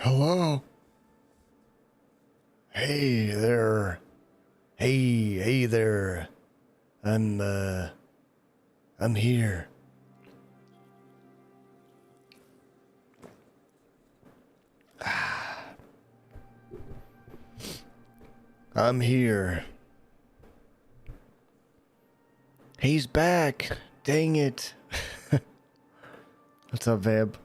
Hello? Hey there. Hey there. I'm here. I'm here. He's back. Dang it. What's up, Vamp?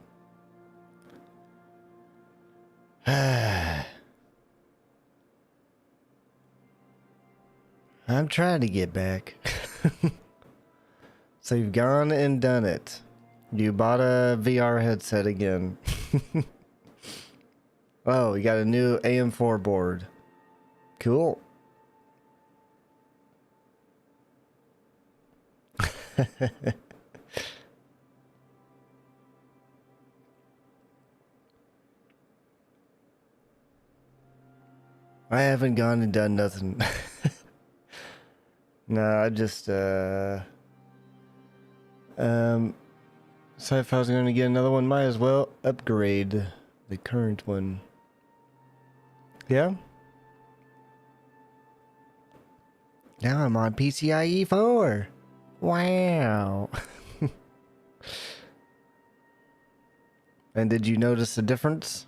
I'm trying to get back. So you've gone and done it. You bought a VR headset again. Oh, you got a new AM4 board. Cool. I haven't gone and done nothing. No, I just, so if I was going to get another one, might as well upgrade the current one. Yeah? Now I'm on PCIe 4. Wow. And did you notice a difference?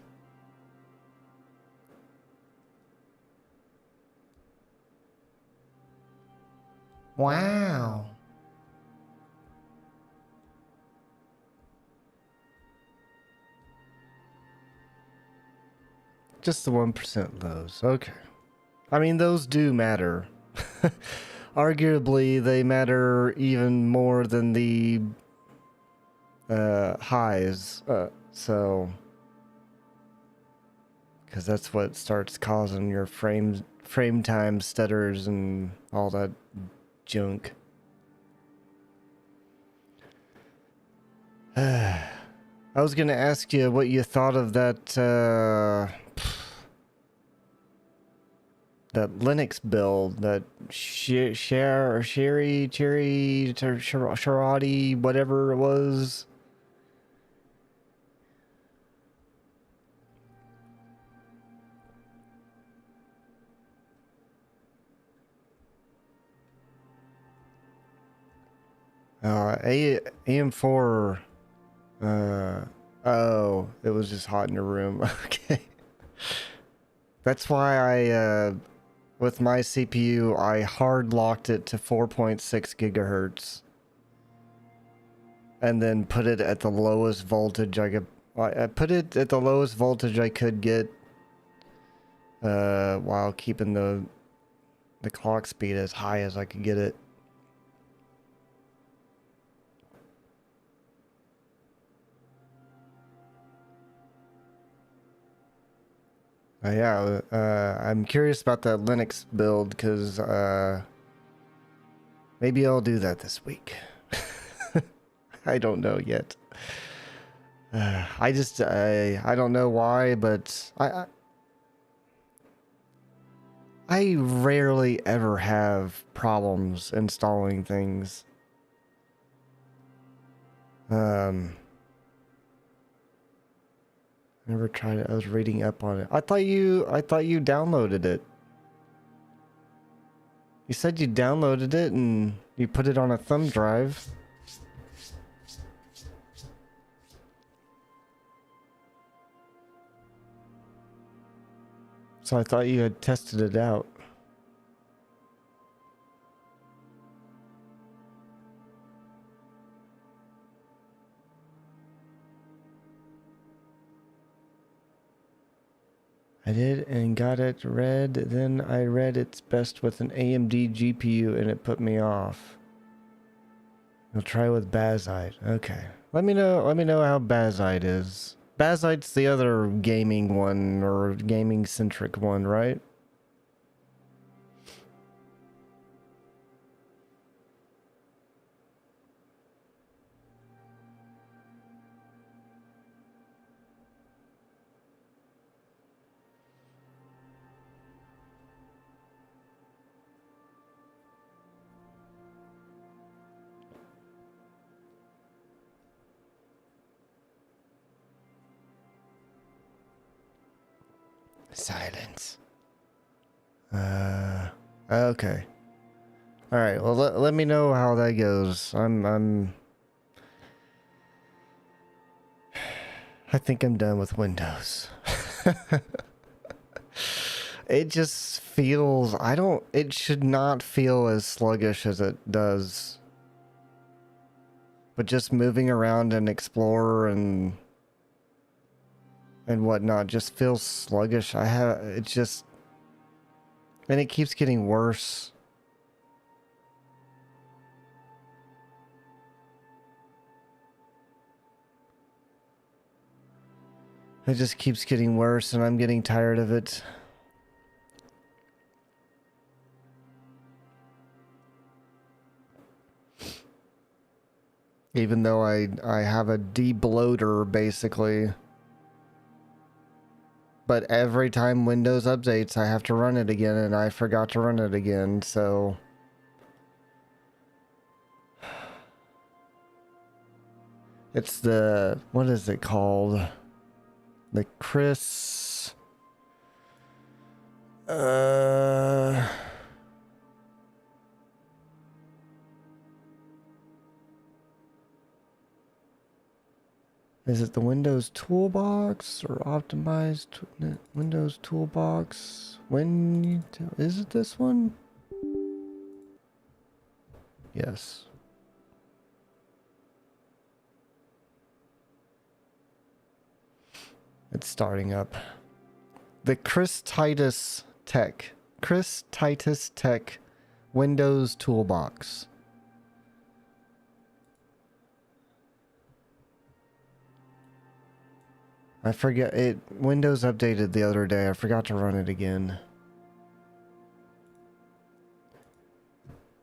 Wow. Just the 1% lows. Okay. I mean, those do matter. Arguably, they matter even more than the highs. So, because that's what starts causing your frame time stutters and all that junk. I was gonna ask you what you thought of that that Linux build, that Sharadi, whatever it was. AM4. Oh, it was just hot in the room. Okay. That's why I, with my CPU, I hard locked it to 4.6 gigahertz. And then put it at the lowest voltage I could. I put it at the lowest voltage I could get, while keeping the clock speed as high as I could get it. Yeah, I'm curious about that Linux build because maybe I'll do that this week. I don't know yet. I don't know why, but I rarely ever have problems installing things. Never tried it. I was reading up on it. I thought you downloaded it. You said you downloaded it and you put it on a thumb drive. So I thought you had tested it out. I did and got it read. Then I read it's best with an AMD GPU and it put me off. I'll try with Bazite. Okay. Let me know how Bazite is. Bazite's the other gaming one or gaming centric one, right? Silence. Okay. All right. Well, let me know how that goes. I think I'm done with Windows. It just feels, it should not feel as sluggish as it does. But just moving around and explore and whatnot just feels sluggish. It just, and it keeps getting worse. It just keeps getting worse and I'm getting tired of it. Even though I have a debloater basically. But every time Windows updates, I have to run it again, and I forgot to run it again, so... It's the... what is it called? The Chris... Is it the Windows Toolbox or Optimized Windows Toolbox? Is it this one? Yes. It's starting up. The Chris Titus Tech Windows Toolbox. I forget it. Windows updated the other day. I forgot to run it again.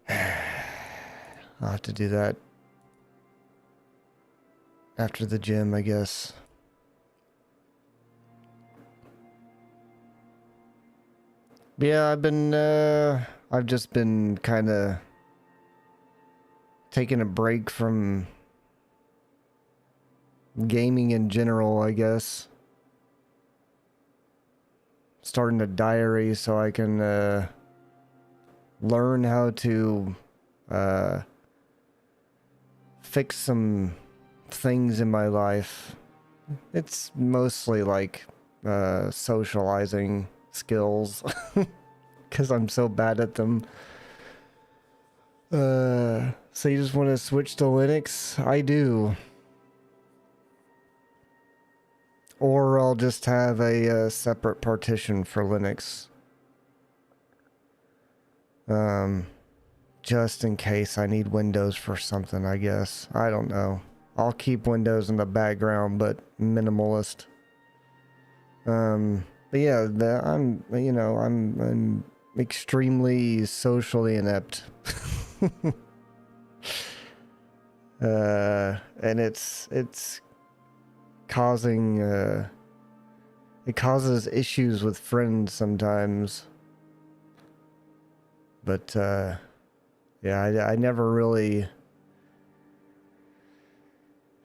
I'll have to do that after the gym, I guess. But yeah, I've just been kind of taking a break from gaming in general, I guess. Starting a diary so I can learn how to fix some things in my life. It's mostly like socializing skills because I'm so bad at them. So you just want to switch to Linux? I do. Or I'll just have a separate partition for Linux. Just in case I need Windows for something, I guess. I don't know. I'll keep Windows in the background, but minimalist. But yeah, I'm extremely socially inept. And it's causing it causes issues with friends sometimes. But yeah, I never really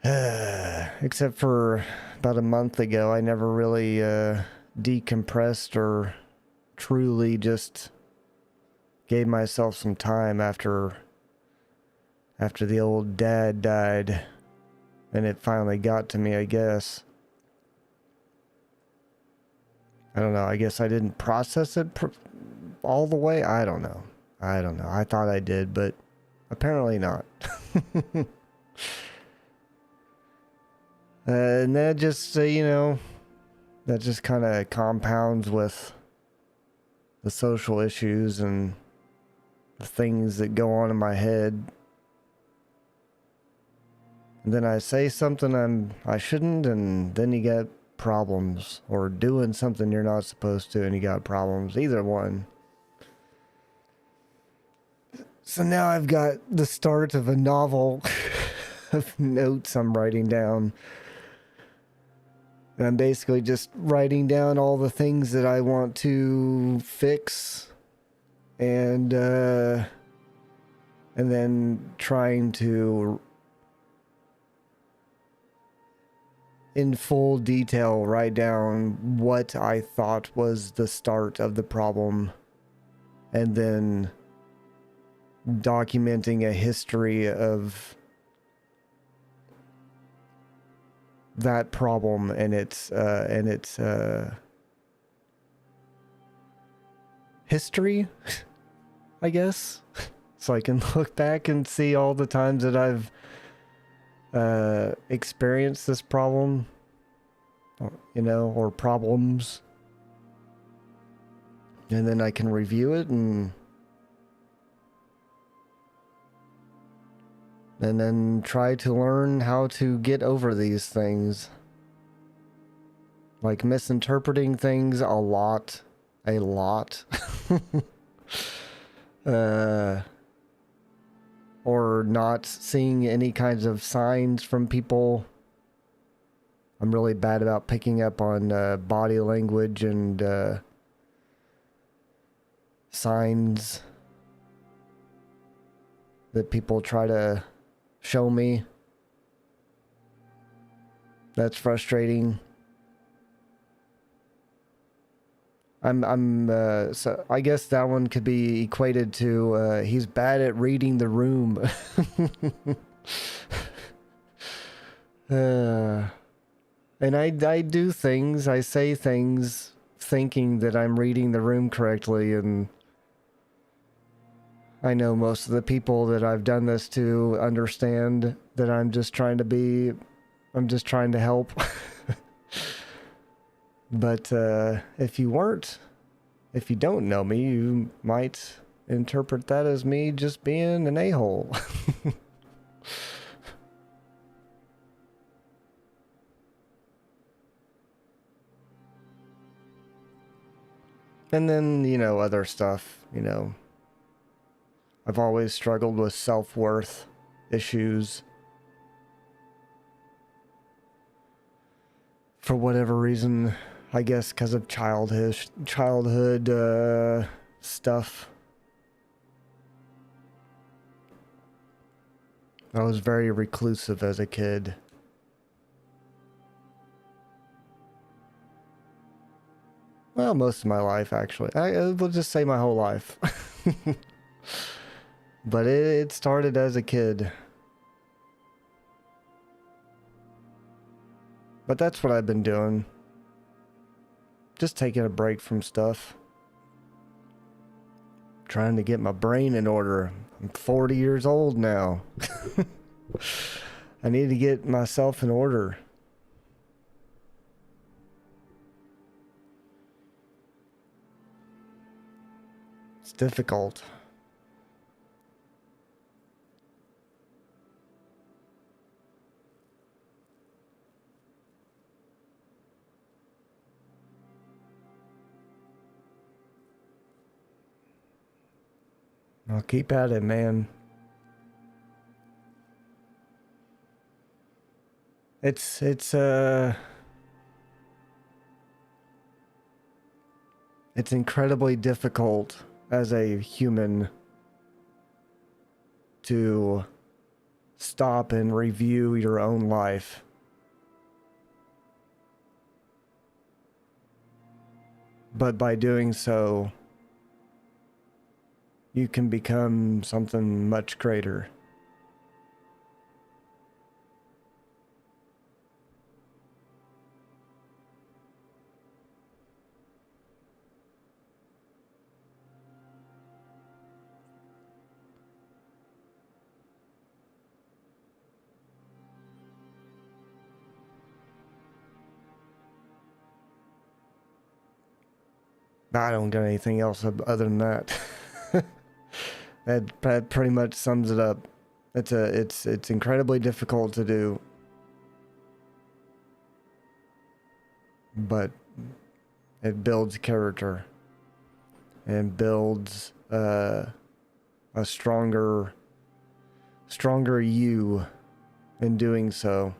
except for about a month ago, I never really decompressed or truly just gave myself some time after the old dad died. And it finally got to me, I guess. I don't know. I guess I didn't process it all the way. I don't know. I thought I did, but apparently not. And that just, that just kind of compounds with the social issues and the things that go on in my head. And then I say something I shouldn't, and then you get problems. Or doing something you're not supposed to, and you got problems. Either one. So now I've got the start of a novel of notes I'm writing down. And I'm basically just writing down all the things that I want to fix. And then trying to in full detail write down what I thought was the start of the problem, and then documenting a history of that problem and its history, I guess. So I can look back and see all the times that I've experienced this problem, or problems. And then I can review it and then try to learn how to get over these things. Like misinterpreting things a lot. Or not seeing any kinds of signs from people. I'm really bad about picking up on body language and signs that people try to show me. That's frustrating. So I guess that one could be equated to he's bad at reading the room. And I do things, I say things thinking that I'm reading the room correctly, and I know most of the people that I've done this to understand that I'm just trying to help. But if you don't know me, you might interpret that as me just being an a-hole. And then, other stuff, I've always struggled with self-worth issues. For whatever reason, I guess because of childhood stuff. I was very reclusive as a kid. Well, most of my life, actually. I will just say my whole life. But it started as a kid. But that's what I've been doing. Just taking a break from stuff. Trying to get my brain in order. I'm 40 years old now. I need to get myself in order. It's difficult. I'll keep at it, man. It's incredibly difficult as a human to stop and review your own life. But by doing so, you can become something much greater. I don't got anything else other than that. That pretty much sums it up. It's incredibly difficult to do, but it builds character and builds a stronger you in doing so.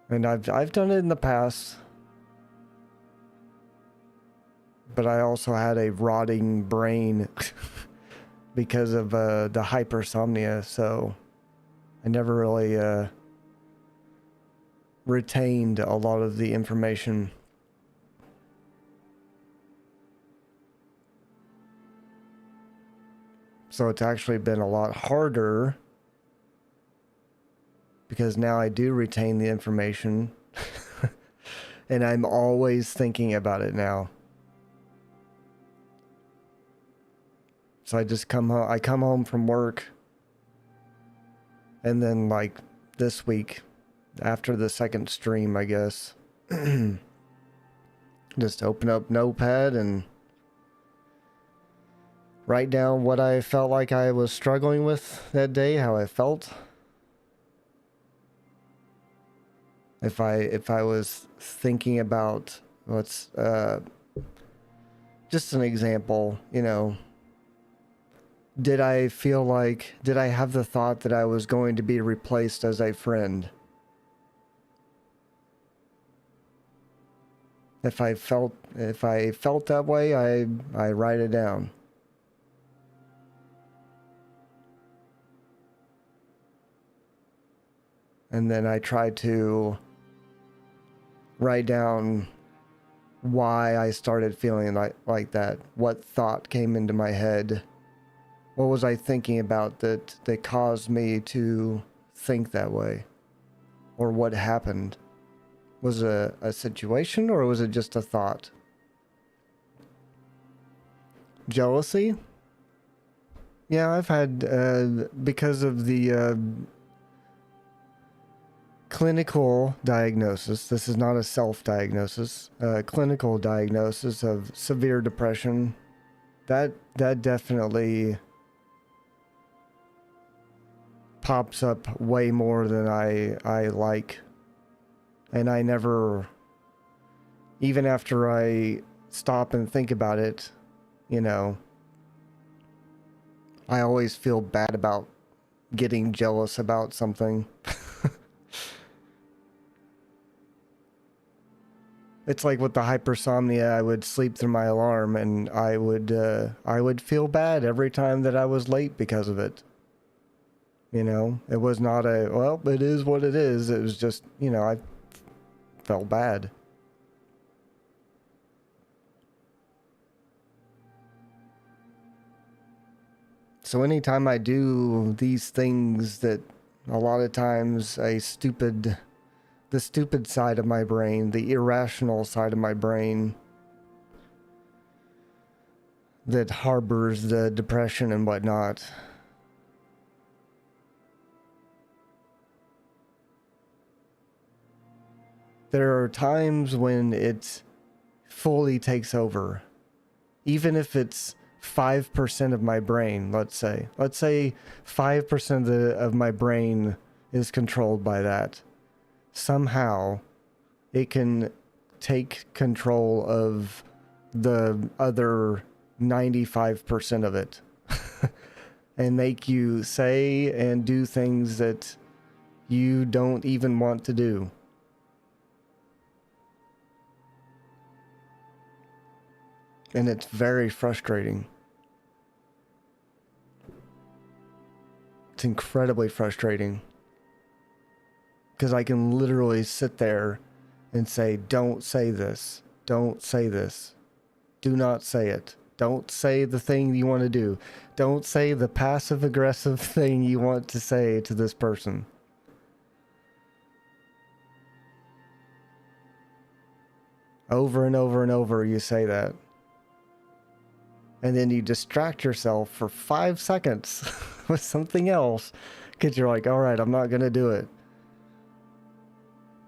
And I've done it in the past, but I also had a rotting brain because of the hypersomnia, so I never really retained a lot of the information. So it's actually been a lot harder because now I do retain the information and I'm always thinking about it now. So I just come home from work, and then like this week after the second stream, I guess, just open up Notepad and write down what I felt like I was struggling with that day, how I felt. If I was thinking about what's just an example, you know, did I have the thought that I was going to be replaced as a friend? If I felt that way, I write it down. And then I try to write down why I started feeling like that. What thought came into my head? What was I thinking about that caused me to think that way? Or what happened? Was it a situation, or was it just a thought? Jealousy? Yeah, I've had, because of the clinical diagnosis, this is not a self-diagnosis, clinical diagnosis of severe depression, that definitely pops up way more than I like. And I never, even after I stop and think about it, you know, I always feel bad about getting jealous about something. It's like with the hypersomnia, I would sleep through my alarm, and I would feel bad every time that I was late because of it. You know, it was not a, well, it is what it is. It was just, you know, I felt bad. So anytime I do these things that a lot of times the stupid side of my brain, the irrational side of my brain that harbors the depression and whatnot, there are times when it fully takes over. Even if it's 5% of my brain, let's say 5% of my brain is controlled by that. Somehow it can take control of the other 95% of it and make you say and do things that you don't even want to do. And it's very frustrating. It's incredibly frustrating. Because I can literally sit there and say, don't say this. Don't say this. Do not say it. Don't say the thing you want to do. Don't say the passive aggressive thing you want to say to this person. Over and over and over you say that. And then you distract yourself for 5 seconds with something else because you're like, all right, I'm not going to do it.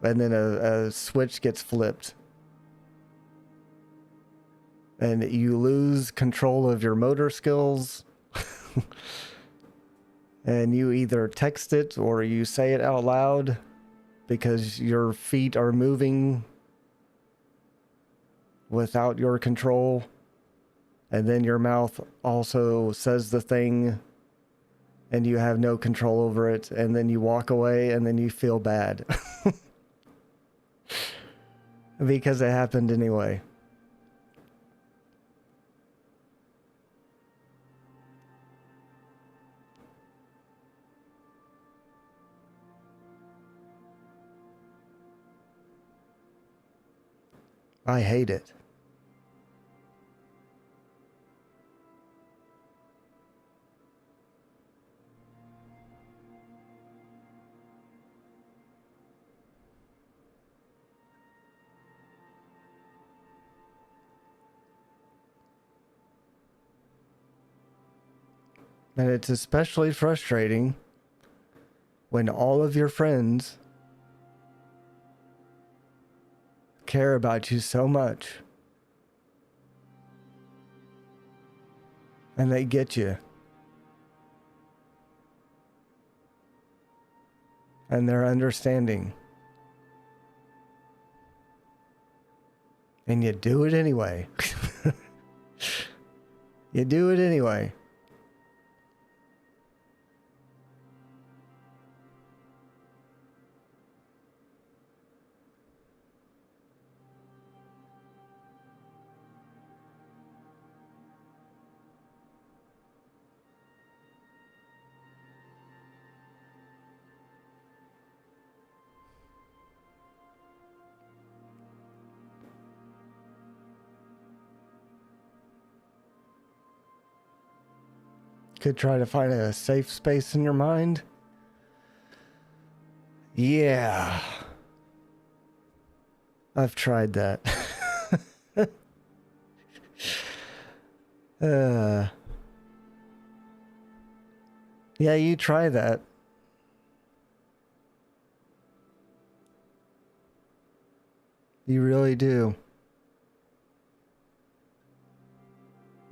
And then a switch gets flipped. And you lose control of your motor skills. And you either text it or you say it out loud because your feet are moving without your control. And then your mouth also says the thing and you have no control over it. And then you walk away and then you feel bad. Because it happened anyway. I hate it. And it's especially frustrating when all of your friends care about you so much and they get you and they're understanding and you do it anyway. You do it anyway. Could try to find a safe space in your mind. Yeah. I've tried that. Yeah, you try that. You really do.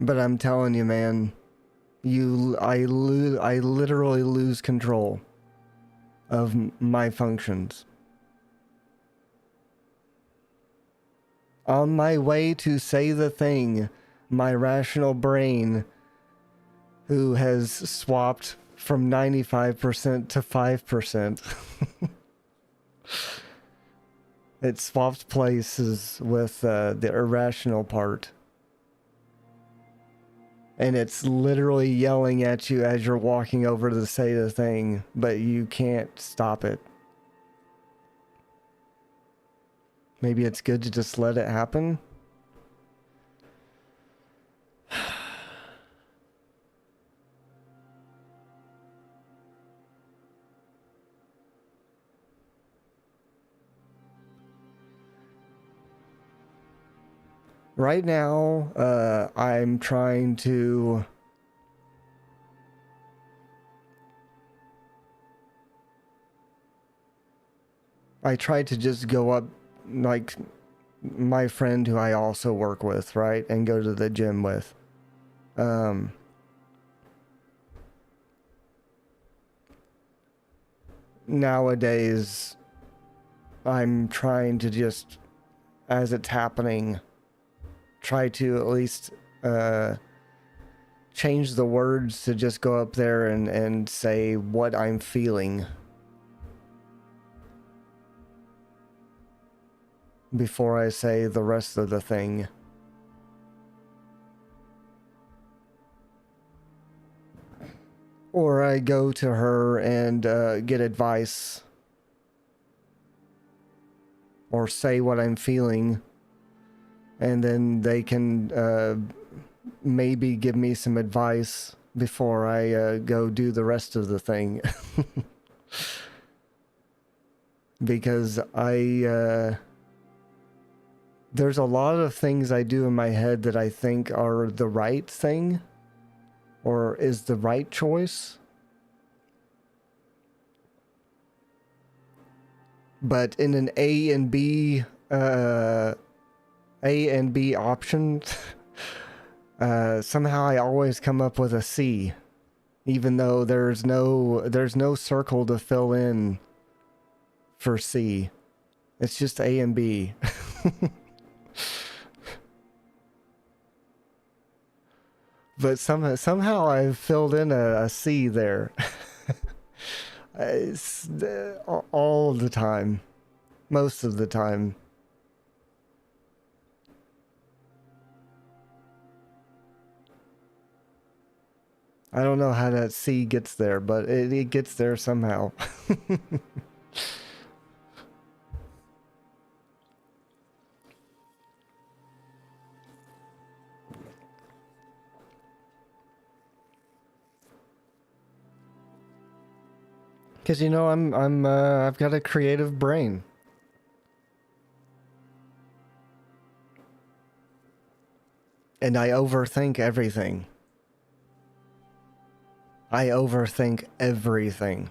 But I'm telling you, man, I literally lose control of my functions. On my way to say the thing, my rational brain, who has swapped from 95% to 5%, it swapped places with the irrational part. And it's literally yelling at you as you're walking over to say the thing, but you can't stop it. Maybe it's good to just let it happen. Right now, I'm trying to I tried to just go up, like, my friend who I also work with, right? And go to the gym with. Nowadays, I'm trying to just, as it's happening, try to at least change the words to just go up there and say what I'm feeling before I say the rest of the thing. Or I go to her and get advice. Or say what I'm feeling. And then they can maybe give me some advice before I go do the rest of the thing. Because there's a lot of things I do in my head that I think are the right thing. Or is the right choice. But in an A and B option, somehow I always come up with a C, even though there's no circle to fill in for C. It's just A and B. But somehow I've filled in a C there. It's all the time. Most of the time. I don't know how that C gets there, but it gets there somehow. Because, you know, I've got a creative brain. And I overthink everything. I overthink everything.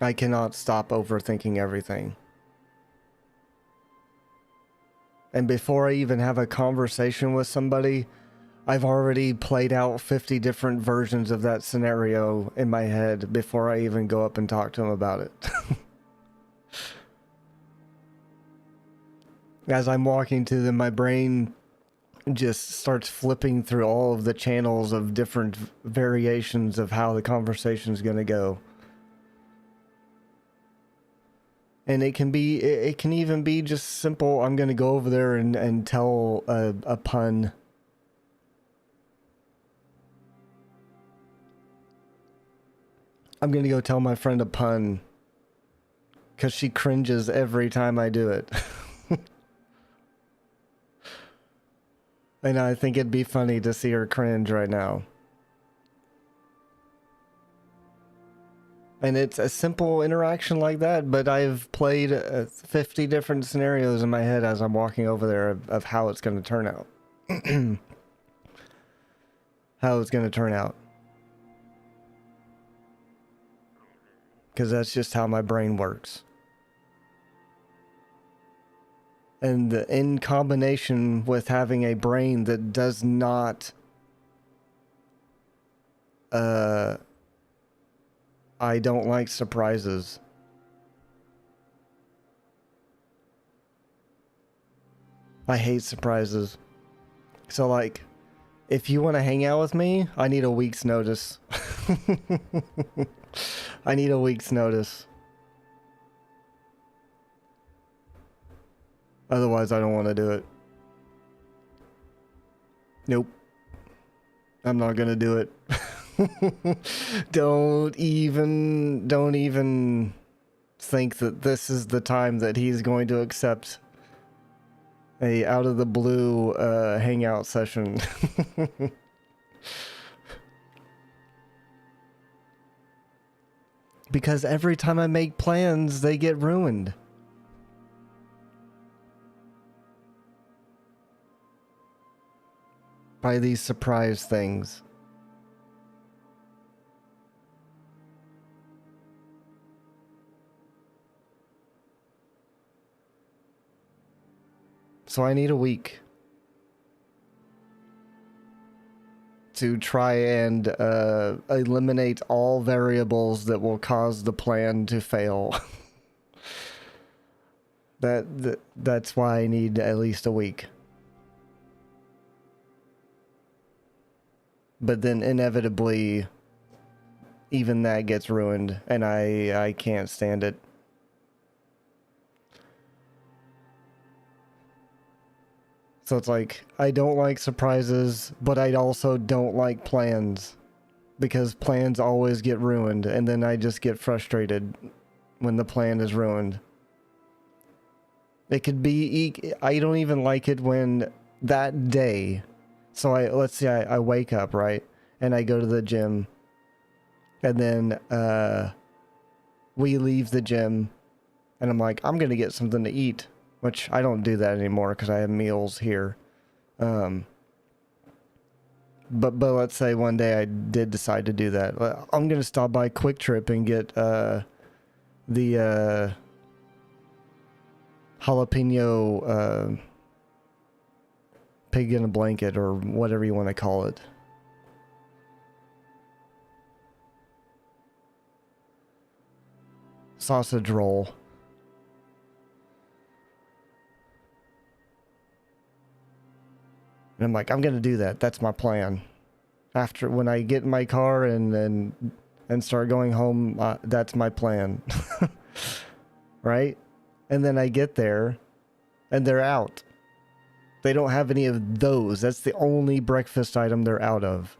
I cannot stop overthinking everything. And before I even have a conversation with somebody, I've already played out 50 different versions of that scenario in my head before I even go up and talk to them about it. As I'm walking to them, my brain just starts flipping through all of the channels of different variations of how the conversation is going to go. And it can be, it can even be just simple, I'm going to go over there and tell a pun. I'm going to go tell my friend a pun. Because she cringes every time I do it. And I think it'd be funny to see her cringe right now. And it's a simple interaction like that, but I've played 50 different scenarios in my head as I'm walking over there of how it's going to turn out. How it's going to turn out. Because that's just how my brain works. And in combination with having a brain that does not... I don't like surprises. I hate surprises. So, like, if you want to hang out with me, I need a week's notice. I need a week's notice. Otherwise, I don't want to do it. Nope. I'm not gonna do it. Don't even think that this is the time that he's going to accept a out of the blue hangout session. Because every time I make plans, they get ruined. By these surprise things. So I need a week to try and eliminate all variables that will cause the plan to fail. That's why I need at least a week. But then inevitably, even that gets ruined, and I can't stand it. So it's like, I don't like surprises, but I also don't like plans. Because plans always get ruined, and then I just get frustrated when the plan is ruined. It could be, I don't even like it when that day, so let's say I wake up, right? And I go to the gym, and then we leave the gym, and I'm like, I'm gonna get something to eat. Which I don't do that anymore because I have meals here. But let's say one day I did decide to do that. I'm going to stop by Quick Trip and get the jalapeno pig in a blanket or whatever you want to call it. Sausage roll. And I'm like, I'm gonna do that. That's my plan. After when I get in my car and start going home, that's my plan. Right? And then I get there, and they're out. They don't have any of those. That's the only breakfast item they're out of.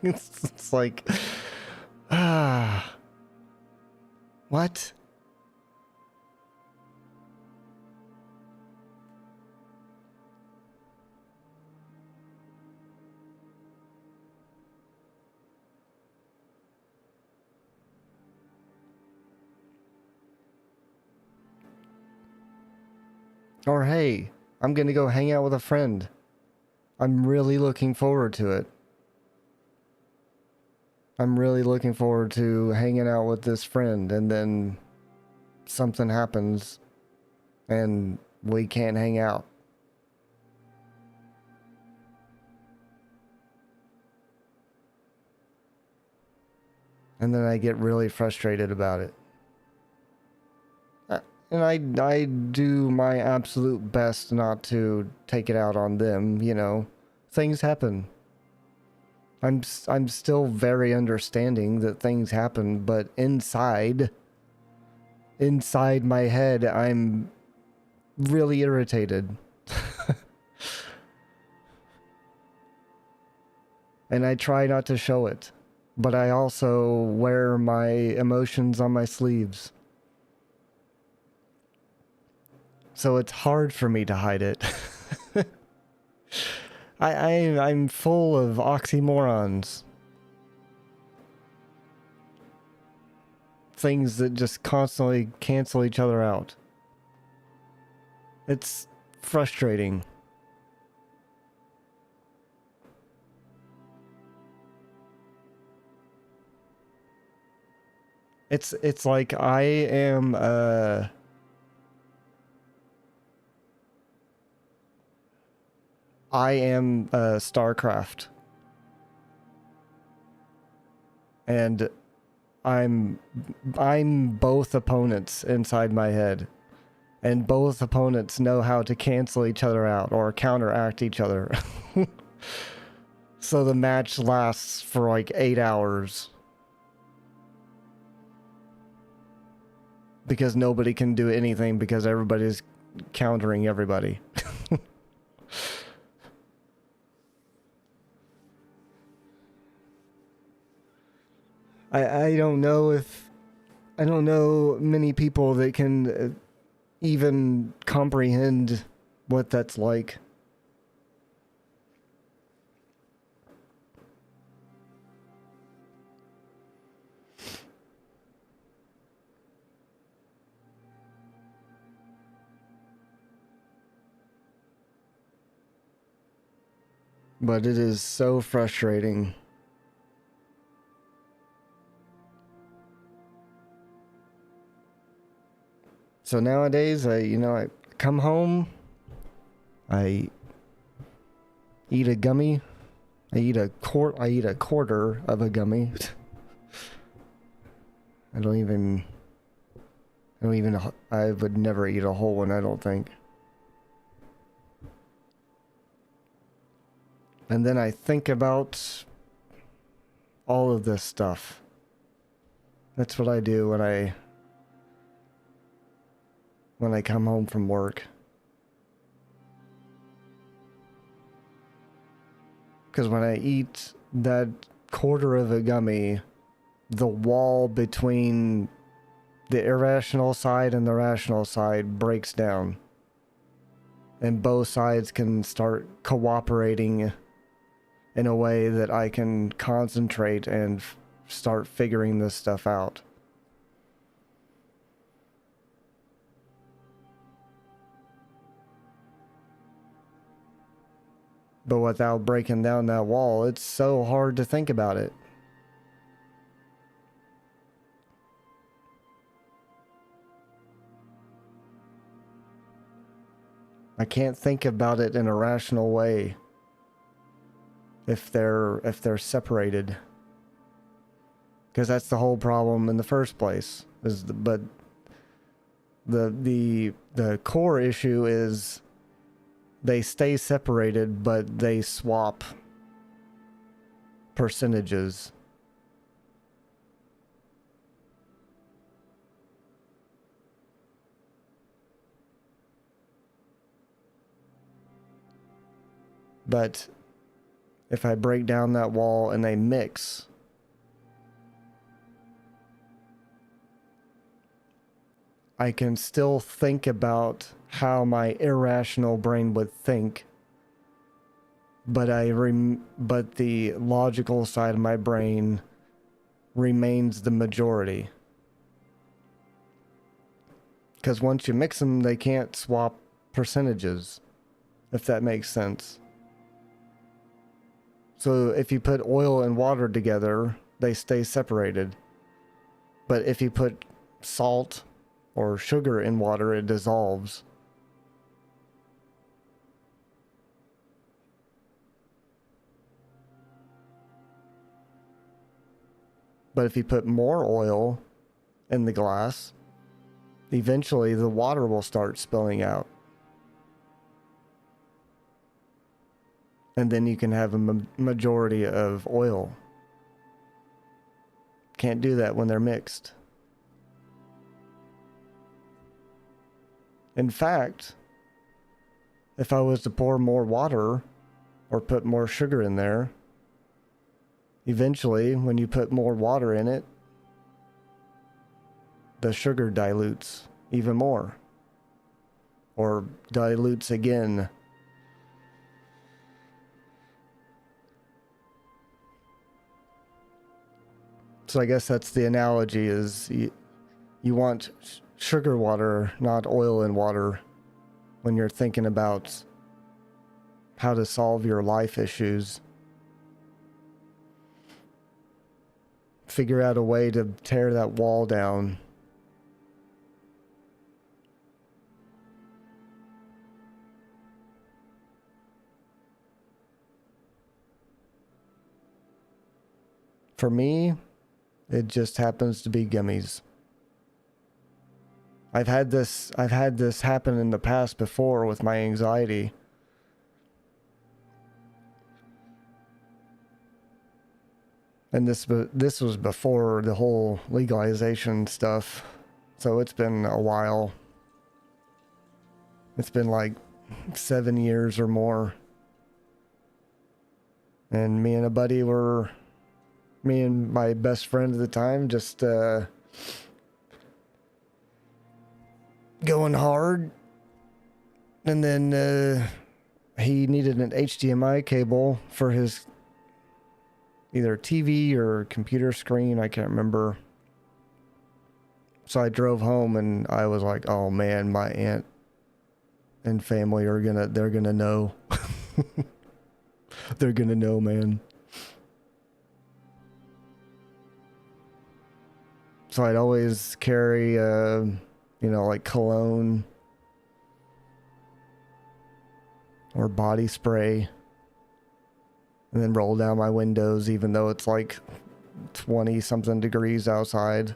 It's like, what? Or hey, I'm gonna go hang out with a friend. I'm really looking forward to it. I'm really looking forward to hanging out with this friend, and then something happens and we can't hang out. And then I get really frustrated about it. And I do my absolute best not to take it out on them, you know. Things happen. I'm still very understanding that things happen, but inside my head, I'm really irritated. And I try not to show it, but I also wear my emotions on my sleeves. So it's hard for me to hide it. I'm full of oxymorons. Things that just constantly cancel each other out. It's frustrating. It's like I am StarCraft. And I'm both opponents inside my head. And both opponents know how to cancel each other out or counteract each other. So the match lasts for like 8 hours. Because nobody can do anything because everybody's countering everybody. I don't know many people that can even comprehend what that's like. But it is so frustrating. So nowadays, I come home, I eat a gummy, I eat a quarter of a gummy. I would never eat a whole one, I don't think. And then I think about all of this stuff. That's what I do when I come home from work. Because when I eat that quarter of a gummy, the wall between the irrational side and the rational side breaks down. And both sides can start cooperating in a way that I can concentrate and start figuring this stuff out. But without breaking down that wall, it's so hard to think about it. I can't think about it in a rational way if they're separated. Because that's the whole problem in the first place. But the core issue is they stay separated, but they swap percentages. But if I break down that wall and they mix, I can still think about how my irrational brain would think, but but the logical side of my brain remains the majority. Because once you mix them, they can't swap percentages, if that makes sense. So if you put oil and water together, they stay separated. But if you put salt or sugar in water, it dissolves. But if you put more oil in the glass, eventually the water will start spilling out. And then you can have a majority of oil. Can't do that when they're mixed. In fact, if I was to pour more water or put more sugar in there, eventually, when you put more water in it, the sugar dilutes even more. Or dilutes again. So I guess that's the analogy, is you want sugar water, not oil and water, when you're thinking about how to solve your life issues. Figure out a way to tear that wall down. For me, it just happens to be gummies. I've had this happen in the past before with my anxiety. And this was before the whole legalization stuff. So it's been a while. It's been like 7 years or more. And me and my best friend at the time just going hard. And then he needed an HDMI cable for his either TV or computer screen, I can't remember. So I drove home and I was like, oh man, my aunt and family they're gonna know. They're gonna know, man. So I'd always carry, like cologne or body spray, and then roll down my windows even though it's like 20 something degrees outside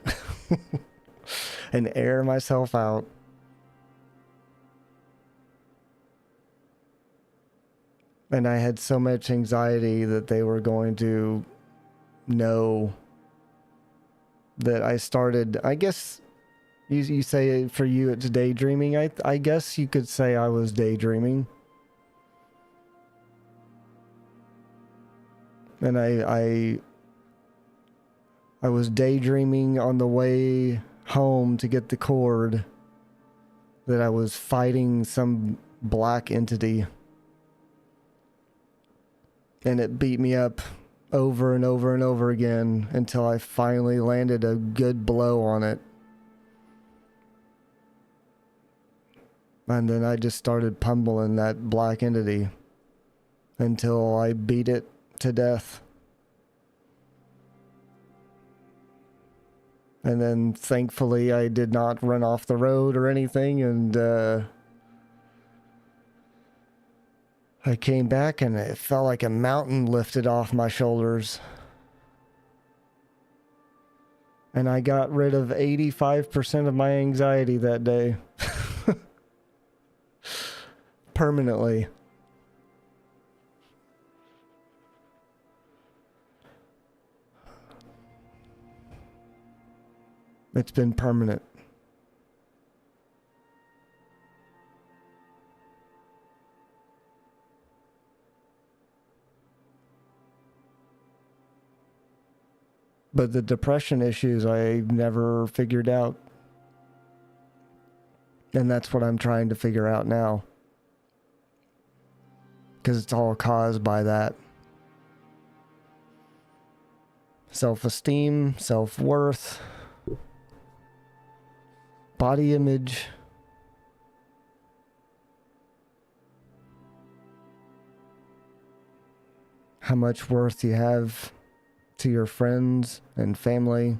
and air myself out. And I had so much anxiety that they were going to know that I started, I guess you say for you it's daydreaming. I guess you could say I was daydreaming. And I was daydreaming on the way home to get the cord that I was fighting some black entity. And it beat me up over and over and over again until I finally landed a good blow on it. And then I just started pummeling that black entity until I beat it to death. And then thankfully I did not run off the road or anything, and I came back and it felt like a mountain lifted off my shoulders. And I got rid of 85% of my anxiety that day. Permanently. It's been permanent. But the depression issues I never figured out. And that's what I'm trying to figure out now. Because it's all caused by that. Self-esteem, self-worth, body image. how much worth you have to your friends and family.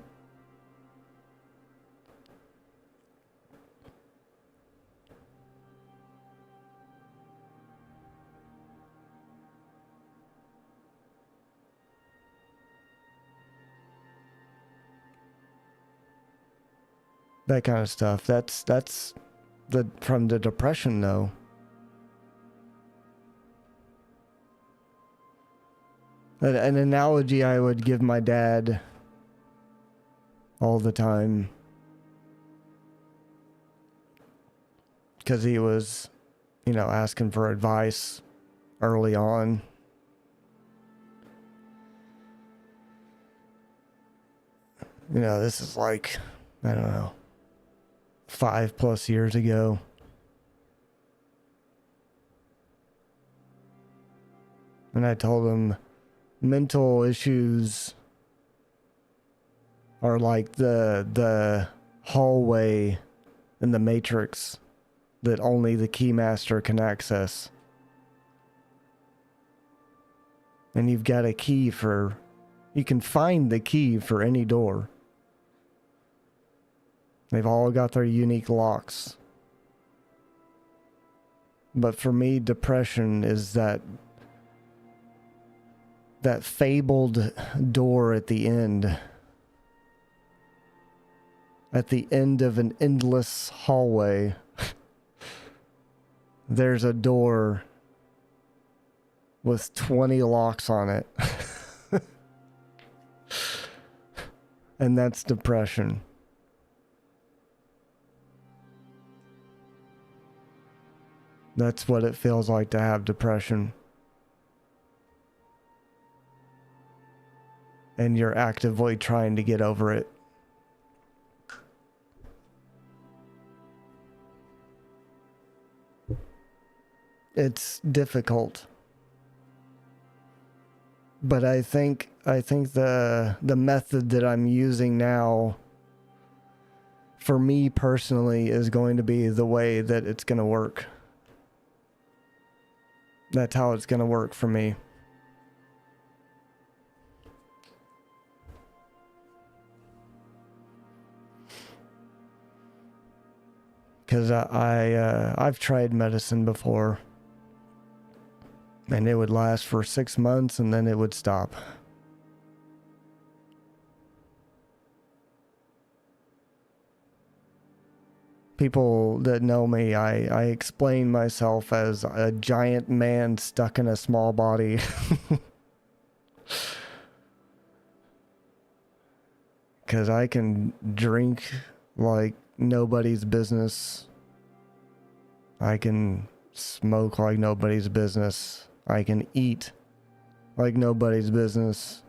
That kind of stuff. That's from the depression though. An analogy I would give my dad all the time, because he was, asking for advice early on. This is like, I don't know, 5+ years ago. And I told him mental issues are like the hallway in the Matrix that only the Keymaster can access. And you've got a key you can find the key for any door. They've all got their unique locks. But for me, depression is that fabled door at the end. At the end of an endless hallway, there's a door with 20 locks on it. And that's depression. That's what it feels like to have depression. And you're actively trying to get over it. It's difficult. But I think the method that I'm using now, for me personally, is going to be the way that it's going to work. That's how it's going to work for me. Because I've tried medicine before. And it would last for 6 months and then it would stop. People that know me, I explain myself as a giant man stuck in a small body. Because I can drink like nobody's business. I can smoke like nobody's business. I can eat like nobody's business.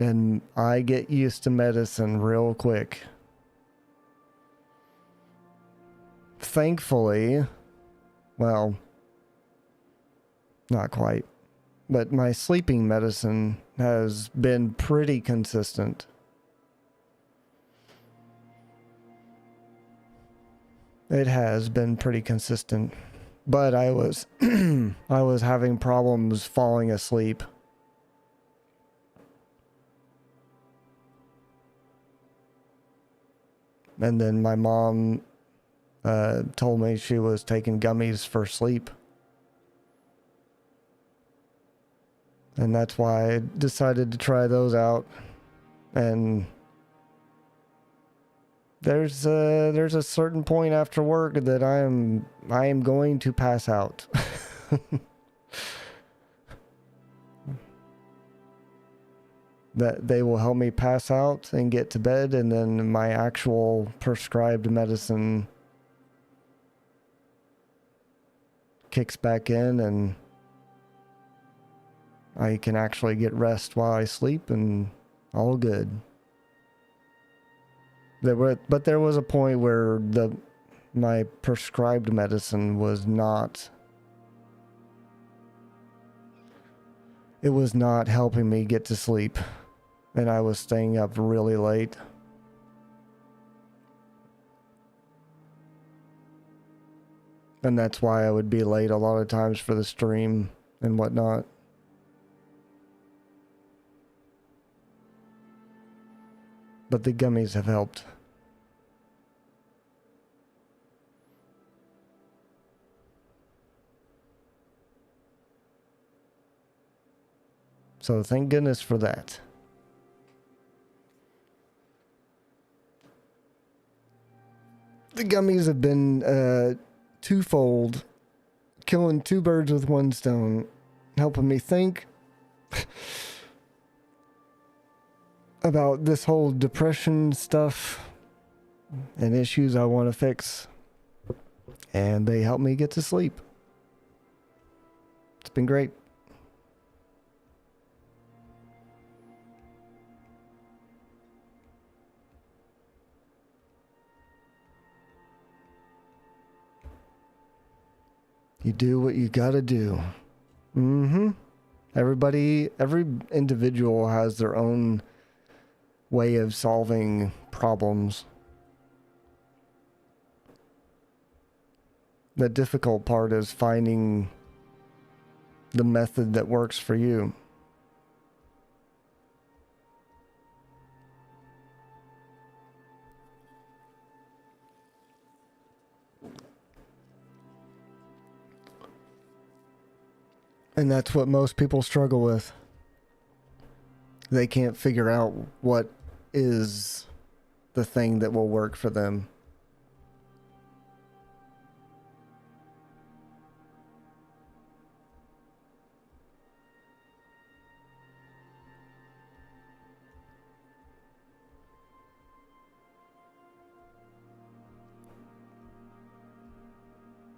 And I get used to medicine real quick. Thankfully, well, not quite, but my sleeping medicine has been pretty consistent. It has been pretty consistent, but I was I was having problems falling asleep. And then my mom told me she was taking gummies for sleep. And that's why I decided to try those out. And there's a certain point after work that I am going to pass out. That they will help me pass out and get to bed, and then my actual prescribed medicine kicks back in and I can actually get rest while I sleep and all good. But there was a point where my prescribed medicine was not, it was not helping me get to sleep, and I was staying up really late. And that's why I would be late a lot of times for the stream and whatnot. But the gummies have helped. So thank goodness for that. The gummies have been twofold, killing two birds with one stone, helping me think about this whole depression stuff and issues I want to fix. And they help me get to sleep. It's been great. You do what you gotta do. Every individual has their own way of solving problems. The difficult part is finding the method that works for you. And that's what most people struggle with. They can't figure out what is the thing that will work for them.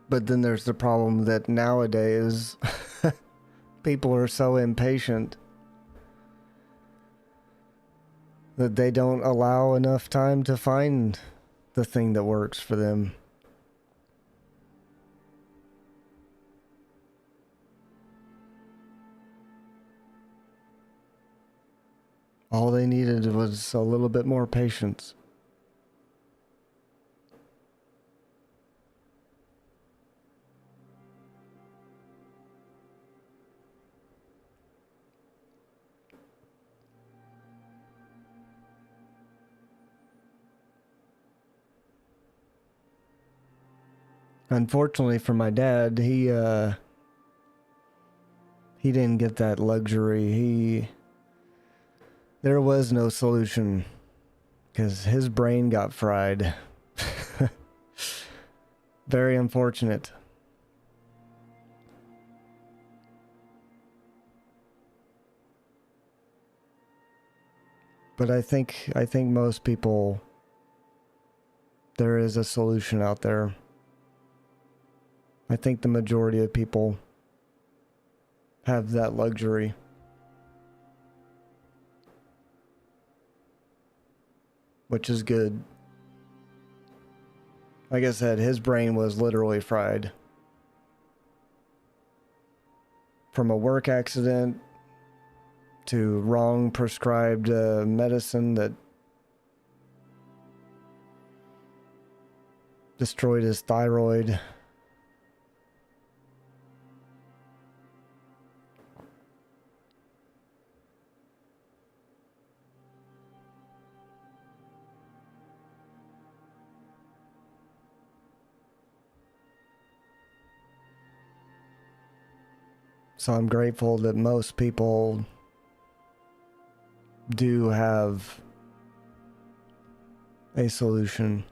But then there's the problem that nowadays people are so impatient that they don't allow enough time to find the thing that works for them. All they needed was a little bit more patience. Unfortunately for my dad, he didn't get that luxury. There was no solution because his brain got fried. Very unfortunate. But I think most people, there is a solution out there. I think the majority of people have that luxury. Which is good. Like I said, his brain was literally fried. From a work accident to wrong prescribed medicine that destroyed his thyroid. So I'm grateful that most people do have a solution.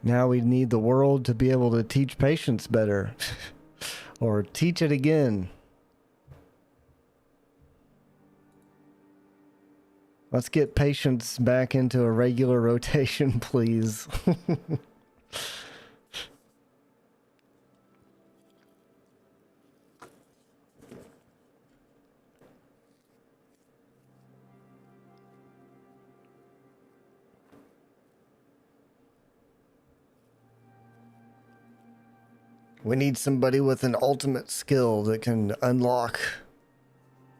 Now we need the world to be able to teach patience better. Or teach it again. Let's get patience back into a regular rotation, please. We need somebody with an ultimate skill that can unlock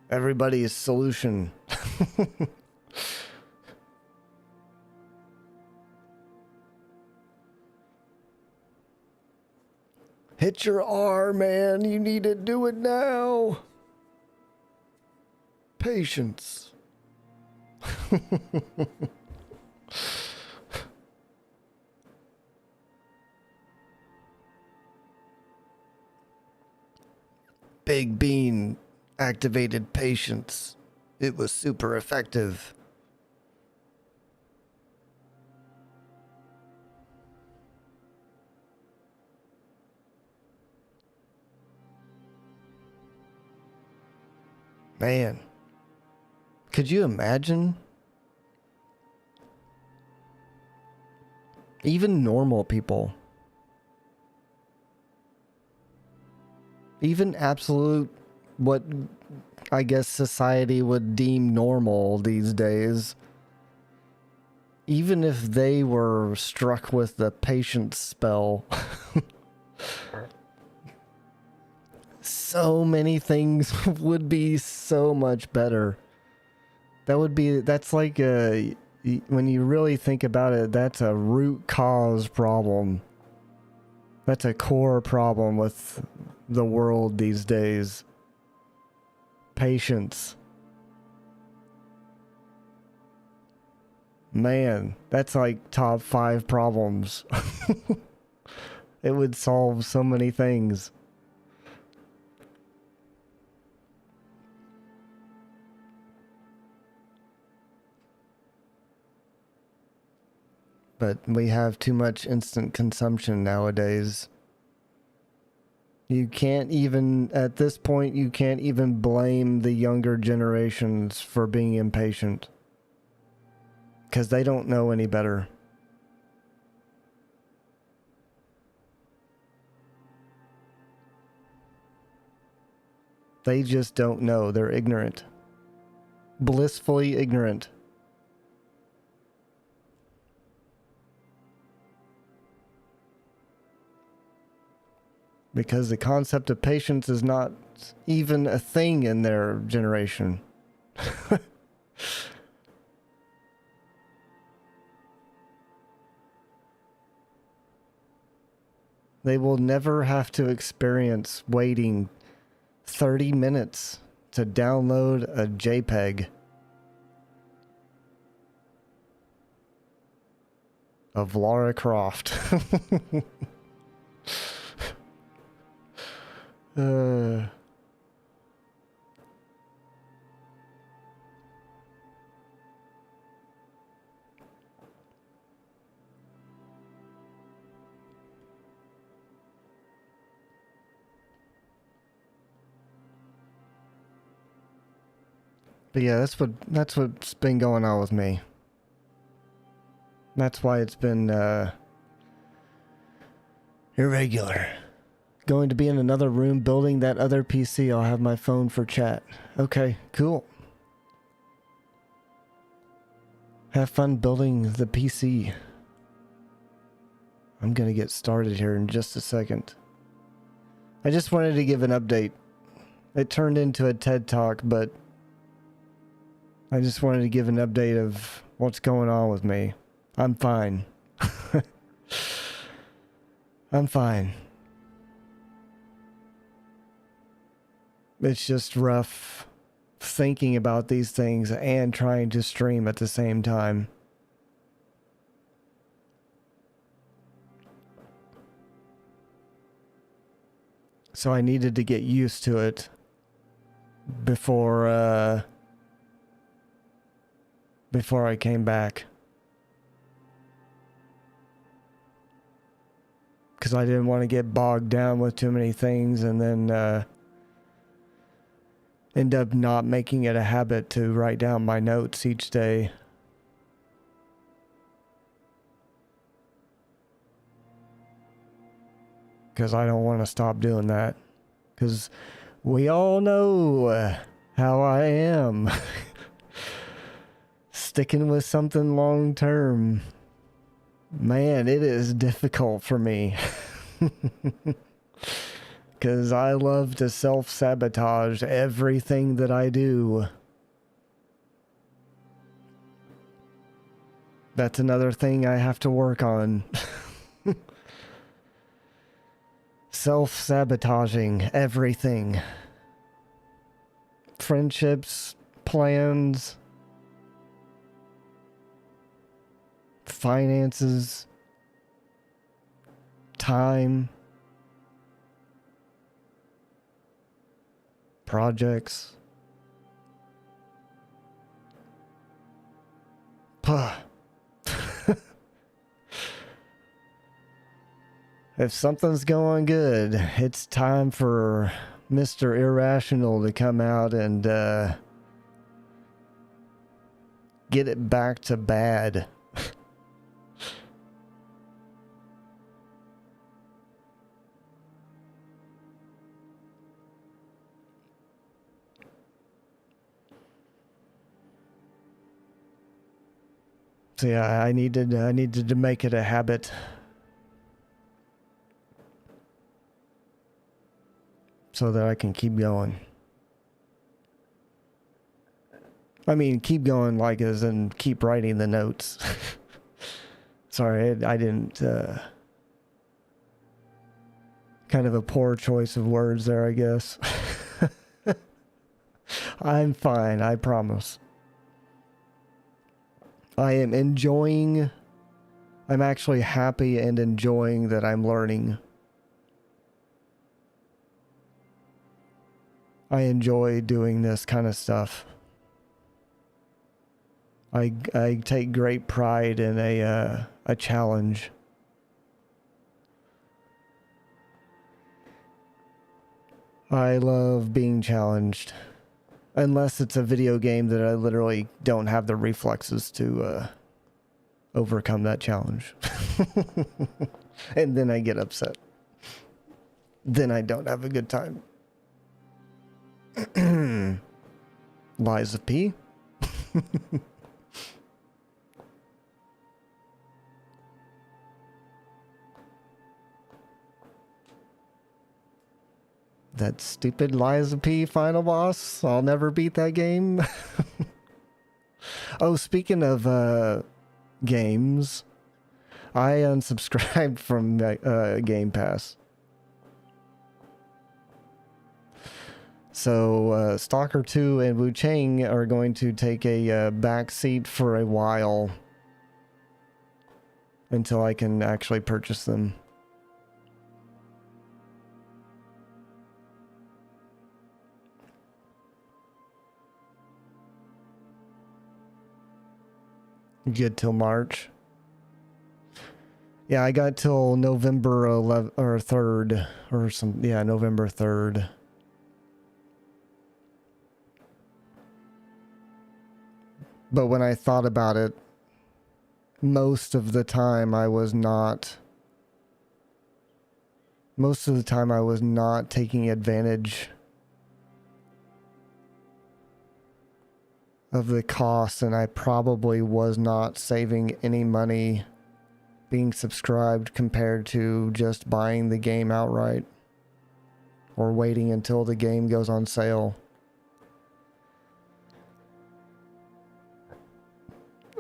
everybody's solution. Hit your R, man. You need to do it now. Patience. Big Bean activated patience. It was super effective. Man, could you imagine? Even normal people, even absolute, what I guess society would deem normal these days, even if they were struck with the patience spell, so many things would be so much better. That's like when you really think about it, that's a root cause problem. That's a core problem with the world these days. Patience. Man, that's like top 5 problems. It would solve so many things. But we have too much instant consumption nowadays. You can't even, at this point, you can't even blame the younger generations for being impatient. Because they don't know any better. They just don't know. They're ignorant. Blissfully ignorant. Because the concept of patience is not even a thing in their generation. They will never have to experience waiting 30 minutes to download a JPEG of Lara Croft. But yeah, that's what's been going on with me. That's why it's been irregular. Going to be in another room building that other PC. I'll have my phone for chat. Okay, cool. Have fun building the PC. I'm gonna get started here in just a second. I just wanted to give an update. It turned into a TED Talk, but I just wanted to give an update of what's going on with me. I'm fine. I'm fine. It's just rough thinking about these things and trying to stream at the same time. So I needed to get used to it before I came back. Because I didn't want to get bogged down with too many things and then end up not making it a habit to write down my notes each day. Because I don't want to stop doing that. Because we all know how I am. Sticking with something long term. Man, it is difficult for me. Because I love to self-sabotage everything that I do. That's another thing I have to work on. self-sabotaging everything. Friendships, plans, finances, time, projects. Puh. If something's going good, it's time for Mr. Irrational to come out and get it back to bad. So yeah, I needed to make it a habit. So that I can keep going. I mean, keep going like as in keep writing the notes. Sorry, I didn't... kind of a poor choice of words there, I guess. I'm fine, I promise. I am enjoying... I'm actually happy and enjoying that I'm learning. I enjoy doing this kind of stuff. I take great pride in a challenge. I love being challenged. Unless it's a video game that I literally don't have the reflexes to overcome that challenge. And then I get upset. Then I don't have a good time. Lies of P. That stupid Lies of P final boss. I'll never beat that game. Oh, speaking of games, I unsubscribed from Game Pass. So, Stalker 2 and Wu Chang are going to take a back seat for a while until I can actually purchase them. Good till March. Yeah, I got till November 11th or 3rd or some. Yeah, November 3rd. But when I thought about it, most of the time I was not taking advantage of the cost, and I probably was not saving any money being subscribed compared to just buying the game outright or waiting until the game goes on sale.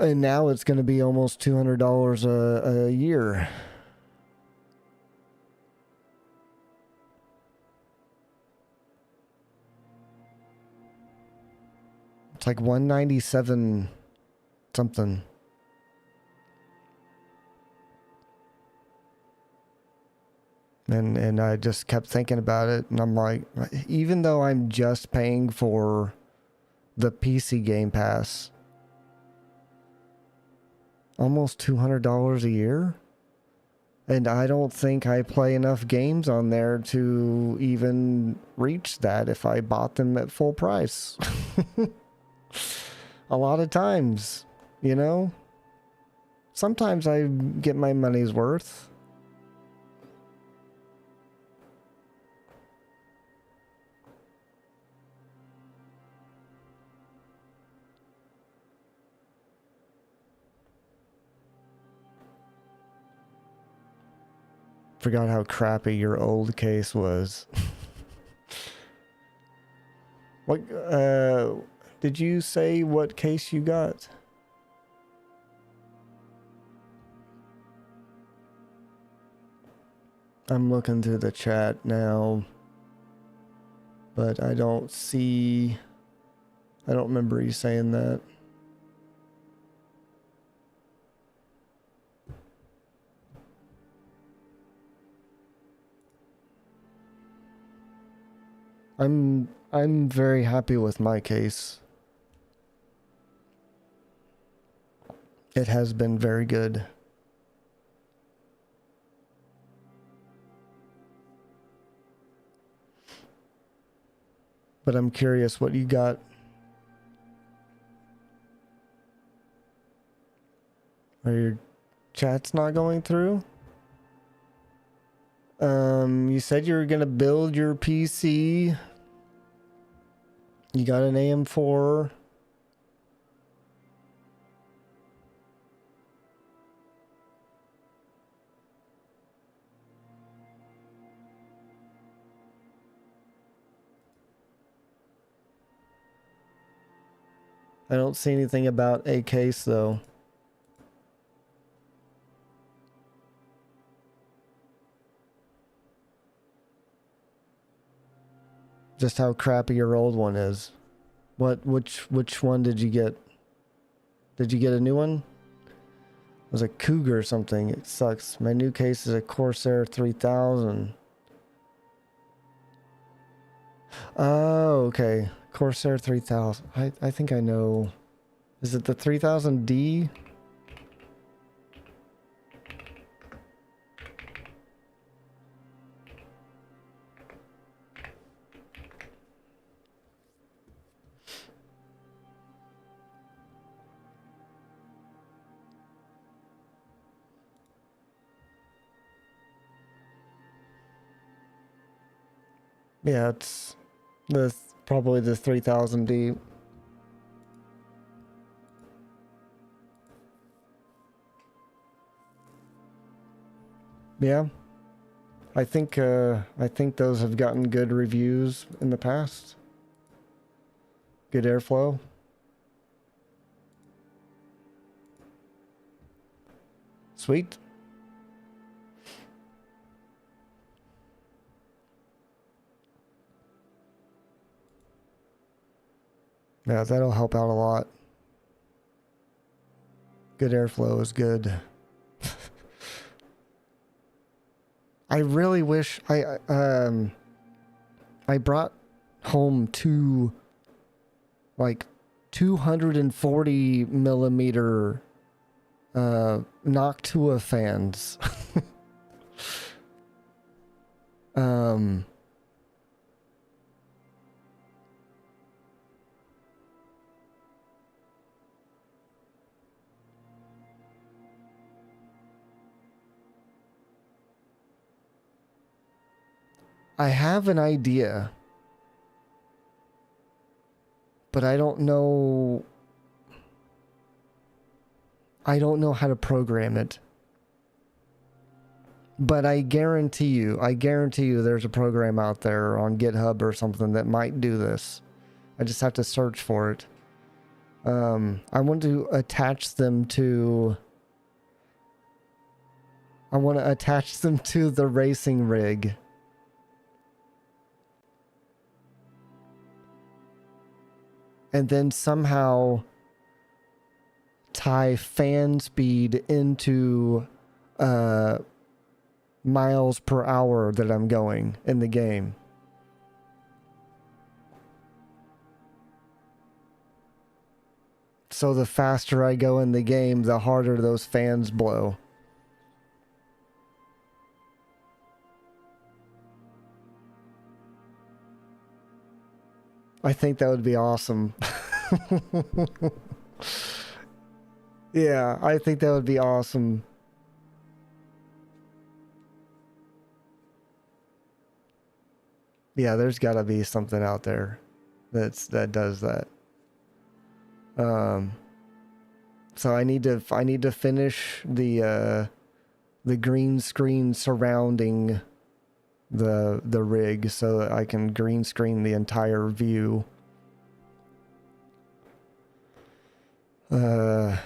And now it's going to be almost $200 a year. It's like $197 something. And I just kept thinking about it, and I'm like, even though I'm just paying for the PC Game Pass, almost $200 a year? And I don't think I play enough games on there to even reach that if I bought them at full price. A lot of times, you know? Sometimes I get my money's worth. Forgot how crappy your old case was. What, did you say what case you got? I'm looking through the chat now, but I don't see... I don't remember you saying that. I'm very happy with my case. It has been very good. But I'm curious what you got. Are your chats not going through? You said you were gonna build your PC. You got an AM4. I don't see anything about a case though. Just how crappy your old one is. Which one did you get? Did you get a new one? It was a Cougar or something. It sucks. My new case is a Corsair 3000. Oh, okay. Corsair 3000. I think I know. Is it the 3000D? Yeah, it's probably the 3000D. Yeah. I think those have gotten good reviews in the past. Good airflow. Sweet. Yeah, that'll help out a lot. Good airflow is good. I really wish I brought home two like 240 millimeter Noctua fans. I have an idea, but I don't know how to program it. But I guarantee you there's a program out there on GitHub or something that might do this. I just have to search for it. I want to attach them to the racing rig. And then somehow tie fan speed into miles per hour that I'm going in the game. So the faster I go in the game, the harder those fans blow. I think that would be awesome. Yeah, I think that would be awesome. Yeah, there's got to be something out there that does that. So I need to finish the green screen surrounding the rig so that I can green screen the entire view. That's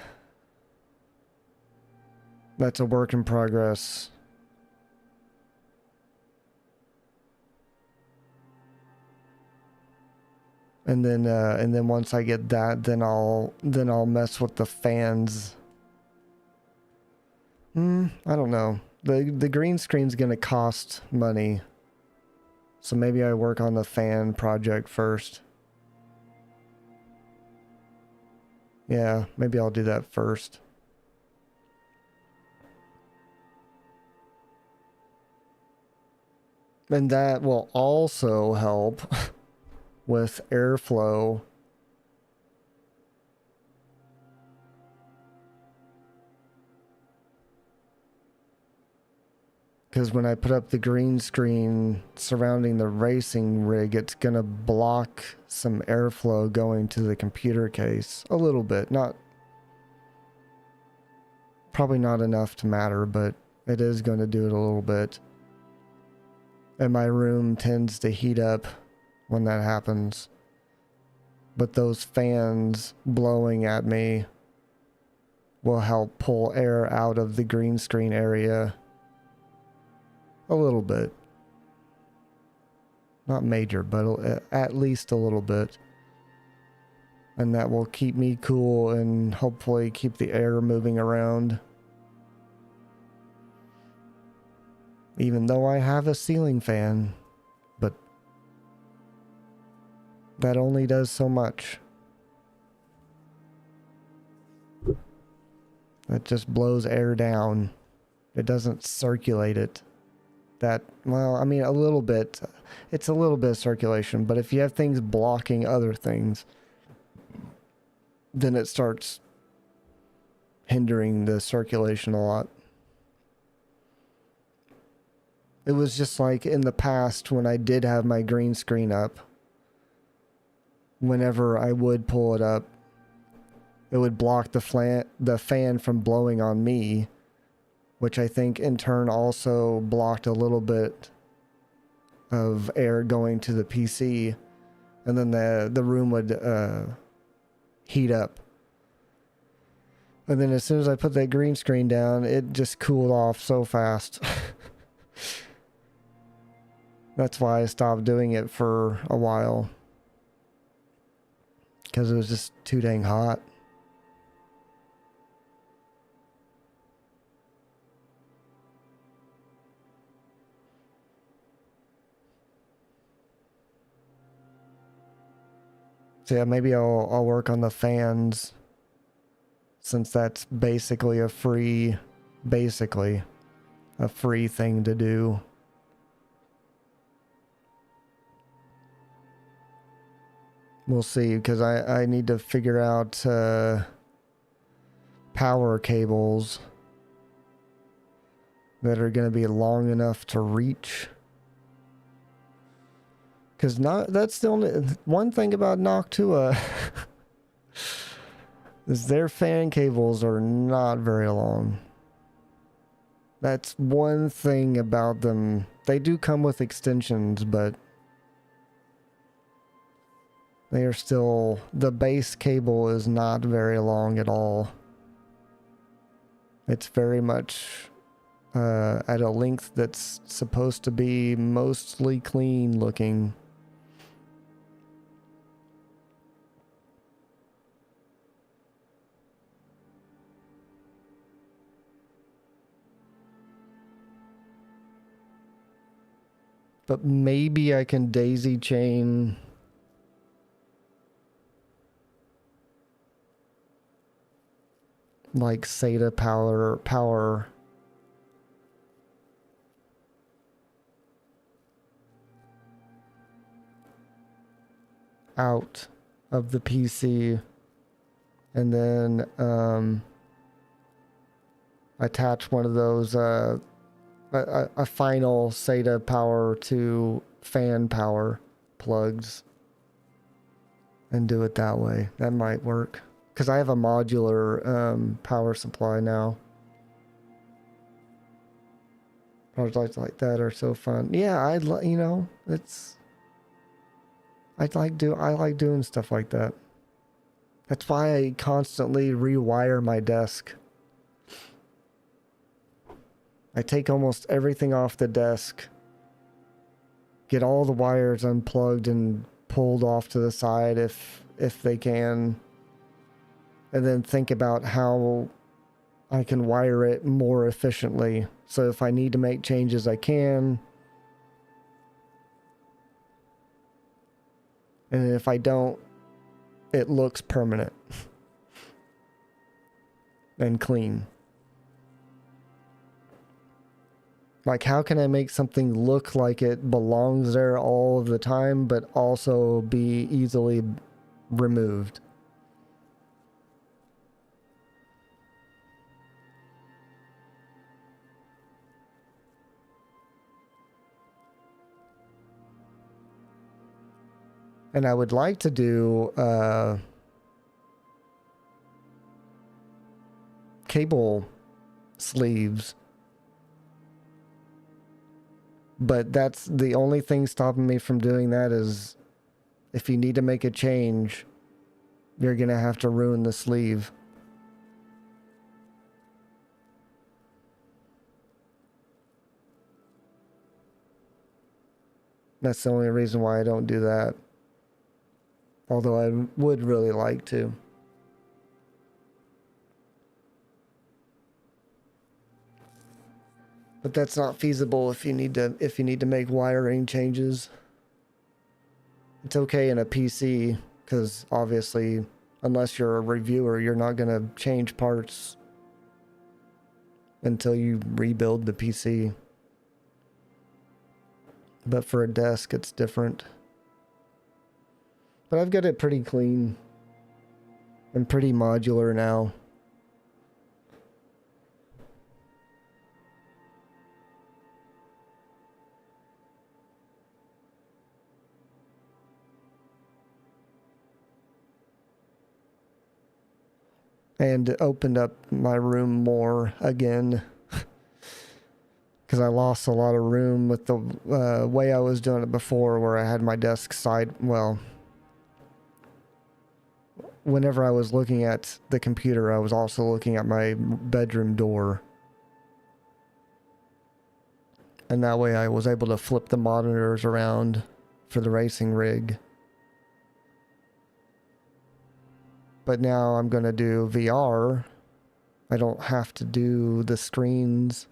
a work in progress. And then once I get that, then I'll mess with the fans. I don't know. The green screen's gonna cost money. So maybe I work on the fan project first. Yeah, maybe I'll do that first. And that will also help with airflow. Because when I put up the green screen surrounding the racing rig, it's going to block some airflow going to the computer case. A little bit. Probably not enough to matter, but it is going to do it a little bit. And my room tends to heat up when that happens. But those fans blowing at me will help pull air out of the green screen area. A little bit. Not major, but at least a little bit. And that will keep me cool and hopefully keep the air moving around. Even though I have a ceiling fan, but that only does so much. That just blows air down. It doesn't circulate it. Well, I mean, a little bit. It's a little bit of circulation, but if you have things blocking other things, then it starts hindering the circulation a lot. It was just like in the past when I did have my green screen up. Whenever I would pull it up, it would block the fan from blowing on me, which I think in turn also blocked a little bit of air going to the PC, and then the room would heat up. And then as soon as I put that green screen down, it just cooled off so fast. That's why I stopped doing it for a while. Because it was just too dang hot. So yeah, maybe I'll work on the fans, since that's basically a free thing to do. We'll see, because I need to figure out power cables that are going to be long enough to reach. Because that's the only one thing about Noctua is their fan cables are not very long. That's one thing about them. They do come with extensions, but they are still, the base cable is not very long at all. It's very much at a length that's supposed to be mostly clean looking. But maybe I can daisy chain like SATA power out of the PC, and then attach one of those a final SATA power to fan power plugs and do it that way. That might work. Because I have a modular power supply now. Projects like that are so fun. Yeah, I like doing stuff like that. That's why I constantly rewire my desk. I take almost everything off the desk, get all the wires unplugged and pulled off to the side if they can, and then think about how I can wire it more efficiently. So if I need to make changes, I can. And if I don't, it looks permanent and clean. Like, how can I make something look like it belongs there all of the time, but also be easily removed? And I would like to do cable sleeves, but that's the only thing stopping me from doing that. Is if you need to make a change, you're gonna have to ruin the sleeve. That's the only reason why I don't do that. Although I would really like to. But that's not feasible if you need to make wiring changes. It's okay in a PC, because obviously, unless you're a reviewer, you're not going to change parts until you rebuild the PC. But for a desk, it's different. But I've got it pretty clean and pretty modular now. And opened up my room more again. Because I lost a lot of room with the way I was doing it before, where I had my desk side, well, whenever I was looking at the computer, I was also looking at my bedroom door. And that way I was able to flip the monitors around for the racing rig. But now I'm going to do VR. I don't have to do the screens.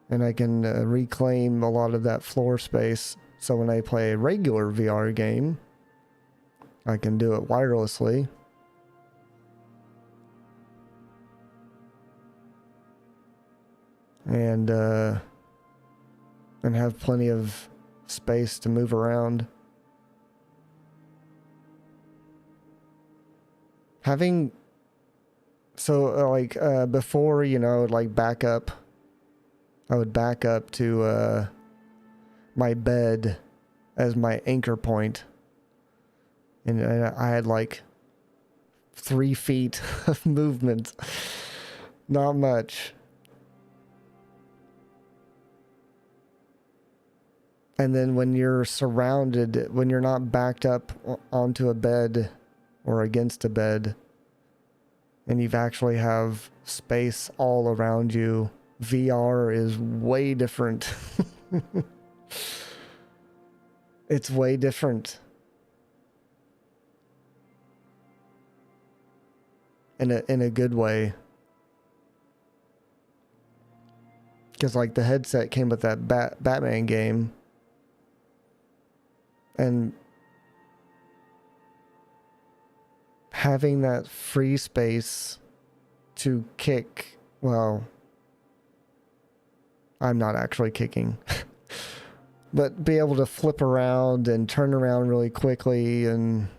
And I can reclaim a lot of that floor space. So when I play a regular VR game, I can do it wirelessly. And have plenty of space to move around. Having... So, like, before, you know, like, back up... I would back up to my bed as my anchor point. And I had like 3 feet of movement. Not much. And then when you're surrounded, when you're not backed up onto a bed or against a bed, and you've actually have space all around you, VR is way different. It's way different. In a good way. Because like the headset came with that Batman game. And having that free space to kick, well, I'm not actually kicking. But be able to flip around and turn around really quickly and,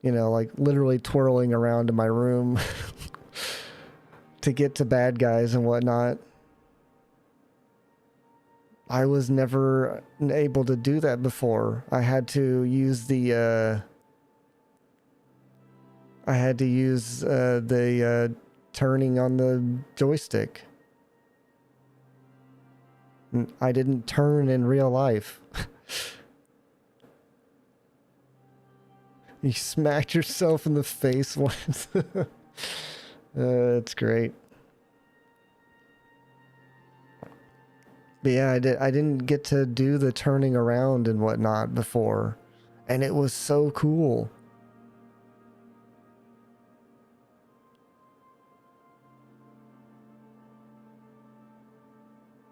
you know, like literally twirling around in my room to get to bad guys and whatnot. I was never able to do that before. I had to use the turning on the joystick. I didn't turn in real life. You smacked yourself in the face once. That's great. But yeah, I didn't get to do the turning around and whatnot before. And it was so cool.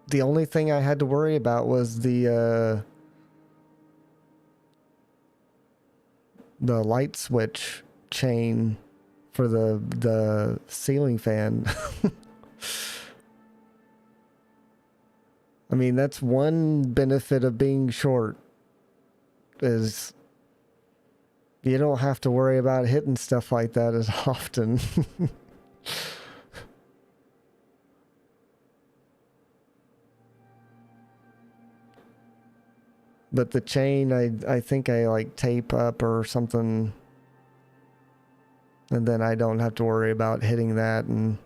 The only thing I had to worry about was the light switch chain for the ceiling fan. I mean, that's one benefit of being short, is you don't have to worry about hitting stuff like that as often. But the chain, I think I like tape up or something, and then I don't have to worry about hitting that and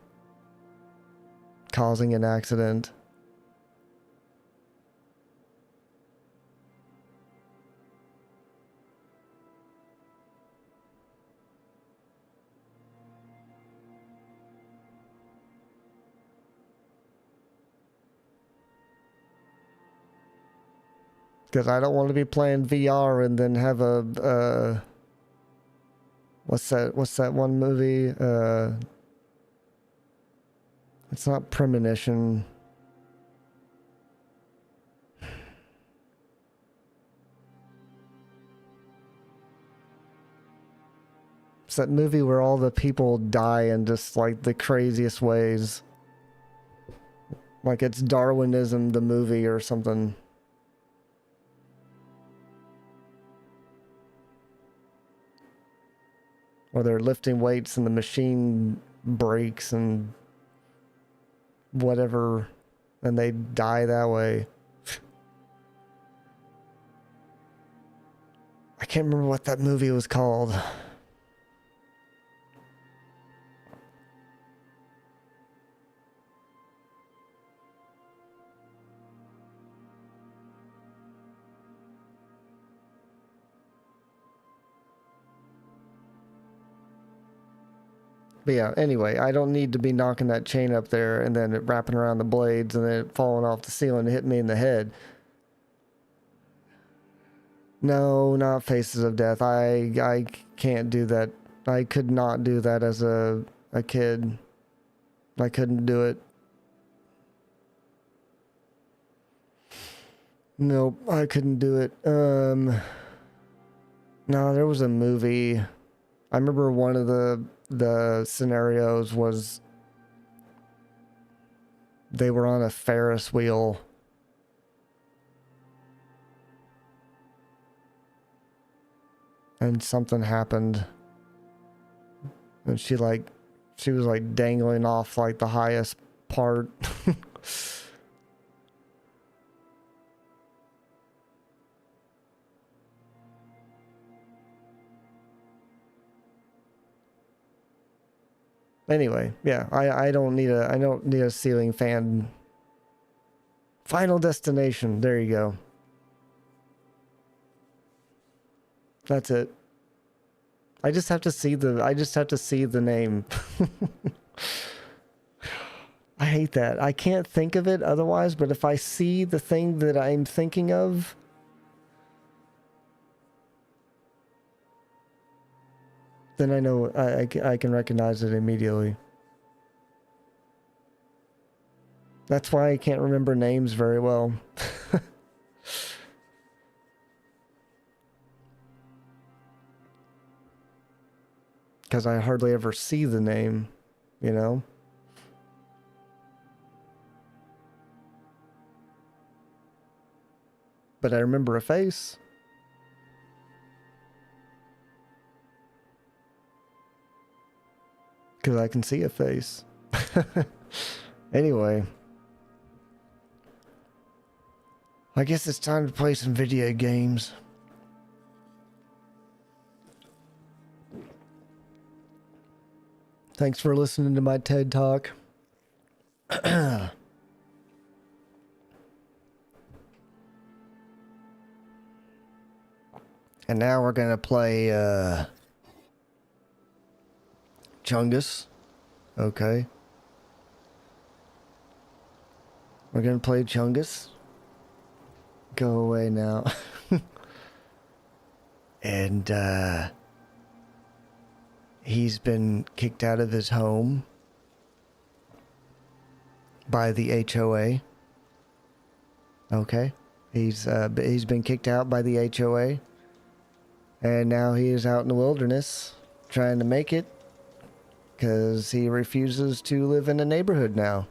causing an accident. Because I don't want to be playing VR and then have a what's that one movie? It's not Premonition. It's that movie where all the people die in just like the craziest ways. Like it's Darwinism, the movie, or something. Or they're lifting weights and the machine breaks and whatever, and they die that way. I can't remember what that movie was called. But yeah, anyway, I don't need to be knocking that chain up there and then it wrapping around the blades and then it falling off the ceiling and hitting me in the head. No, not Faces of Death. I can't do that. I could not do that as a kid. I couldn't do it. Nope, I couldn't do it. No, there was a movie. I remember one of the scenarios was they were on a Ferris wheel. And something happened. And she was like dangling off like the highest part. Anyway, yeah, I don't need a ceiling fan. Final Destination, there you go. That's it. I just have to see the name. I hate that. I can't think of it otherwise, but if I see the thing that I'm thinking of, then I know I can recognize it immediately. That's why I can't remember names very well. Because I hardly ever see the name, you know? But I remember a face. Because I can see a face. Anyway. I guess it's time to play some video games. Thanks for listening to my TED Talk. And now we're going to play Chungus. Okay. We're going to play Chungus. Go away now. And, he's been kicked out of his home by the HOA. Okay. He's been kicked out by the HOA. And now he is out in the wilderness trying to make it because he refuses to live in a neighborhood now.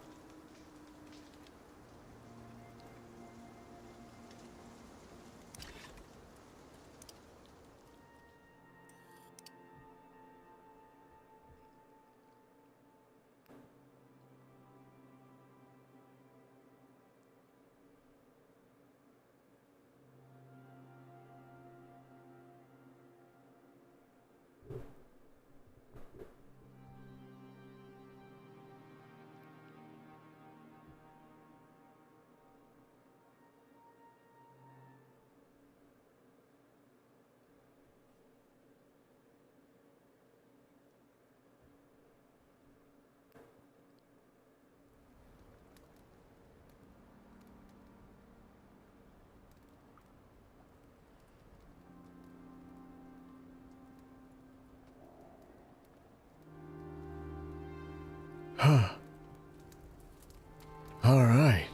All right.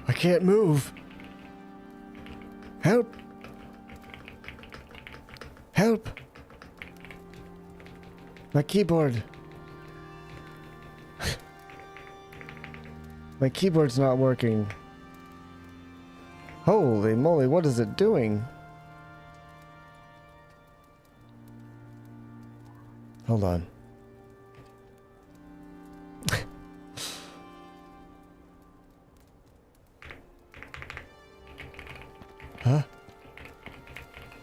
I can't move. Help. Help. My keyboard. My keyboard's not working. Holy moly, what is it doing? Hold on. Huh?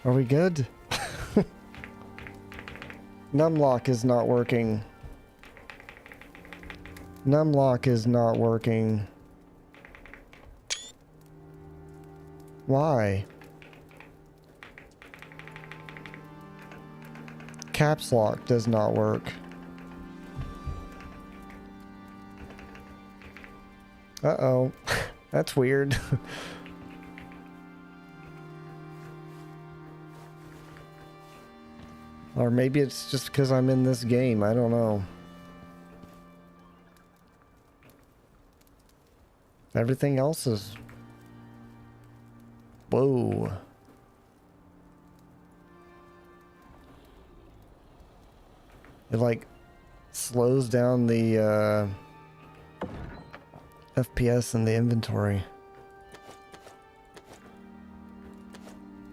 Are we good? Numlock is not working. Numlock is not working. Why? Caps lock does not work. Uh-oh. That's weird. Or maybe it's just because I'm in this game. I don't know. Everything else is... Whoa. It like slows down the FPS in the inventory.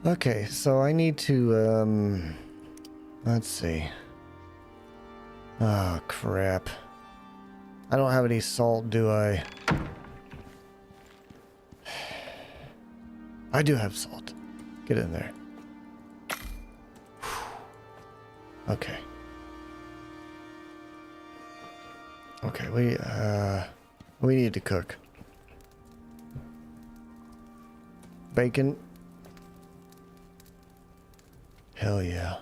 Okay, so I need to let's see. Oh crap. I don't have any salt, do I? I do have salt. Get in there. Okay. Okay, we need to cook. Bacon. Hell yeah.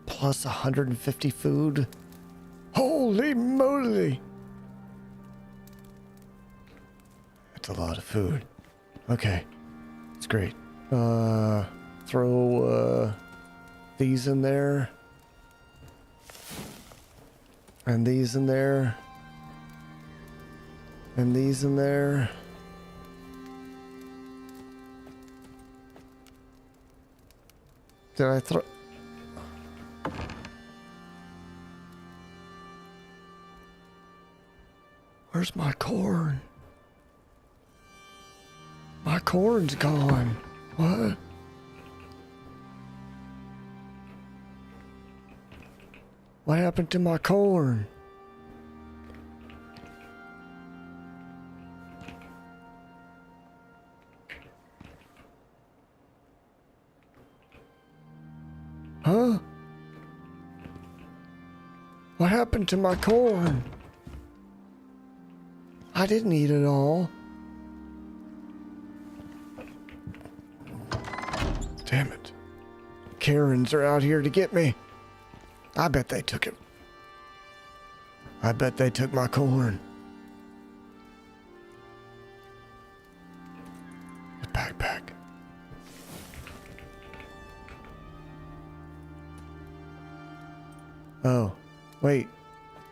Plus 150 food. Holy moly! That's a lot of food. Okay. It's great. Throw these in there. And these in there. And these in there. Did I throw... Where's my corn? My corn's gone. What? What happened to my corn? Huh? What happened to my corn? I didn't eat it all. Damn it. Karens are out here to get me. I bet they took it. I bet they took my corn.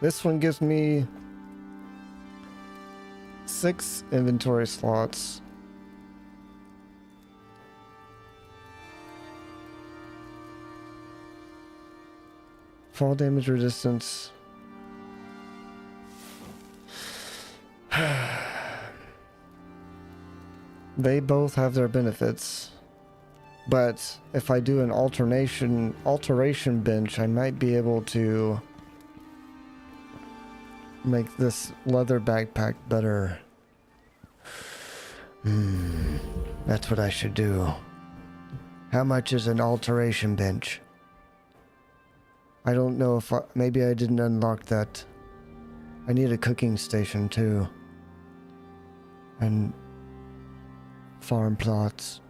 This one gives me 6 inventory slots. Fall damage resistance. They both have their benefits. But if I do an alteration bench, I might be able to make this leather backpack better. That's what I should do. How much is an alteration bench? I don't know if maybe I didn't unlock that. I need a cooking station too. And farm plots.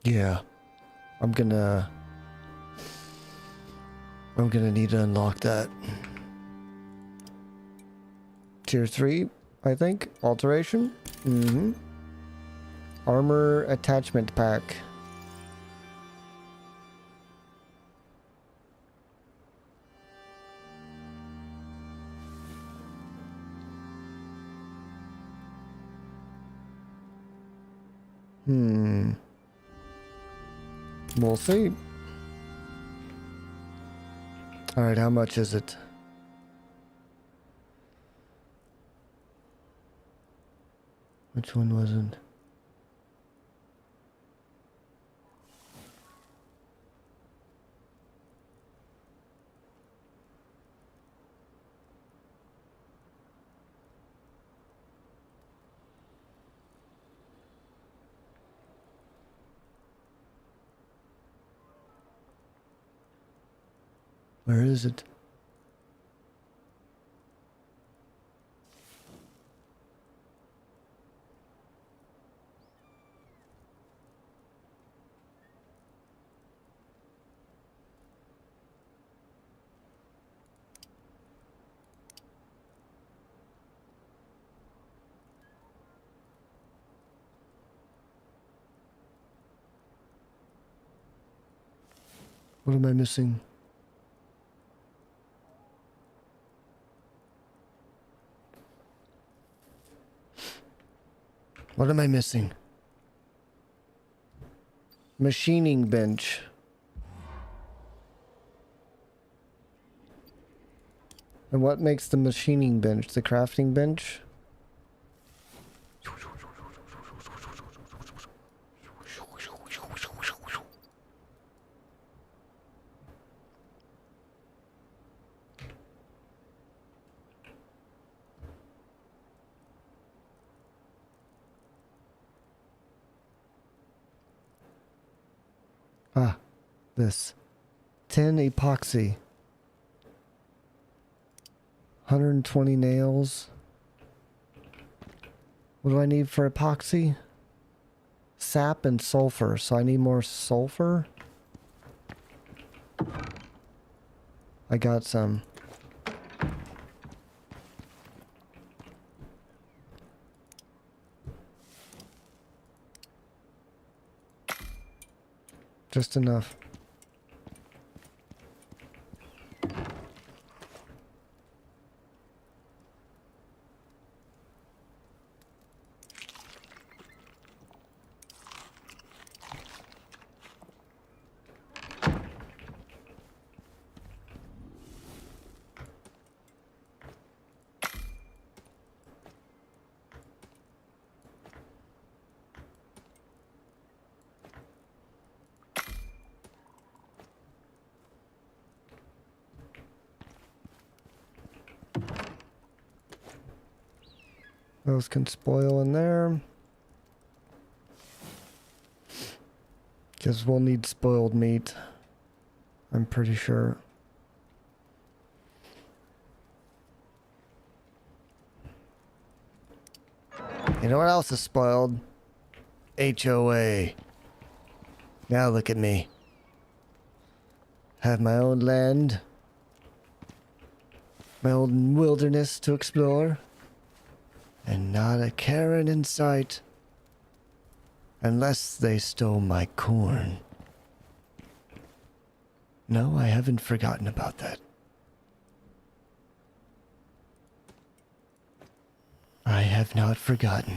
Yeah. I'm gonna need to unlock that. Tier 3, I think. Alteration. Armor attachment pack. We'll see. Alright, how much is it? Which one wasn't? Where is it? What am I missing? What am I missing? Machining bench. And what makes the machining bench? The crafting bench? Ah, this. 10 epoxy. 120 nails. What do I need for epoxy? Sap and sulfur, so I need more sulfur. I got some. Just enough. Those can spoil in there. Because we'll need spoiled meat. I'm pretty sure. You know what else is spoiled? HOA. Now look at me. Have my own land. My own wilderness to explore. And not a Karen in sight. Unless they stole my corn. No, I haven't forgotten about that. I have not forgotten.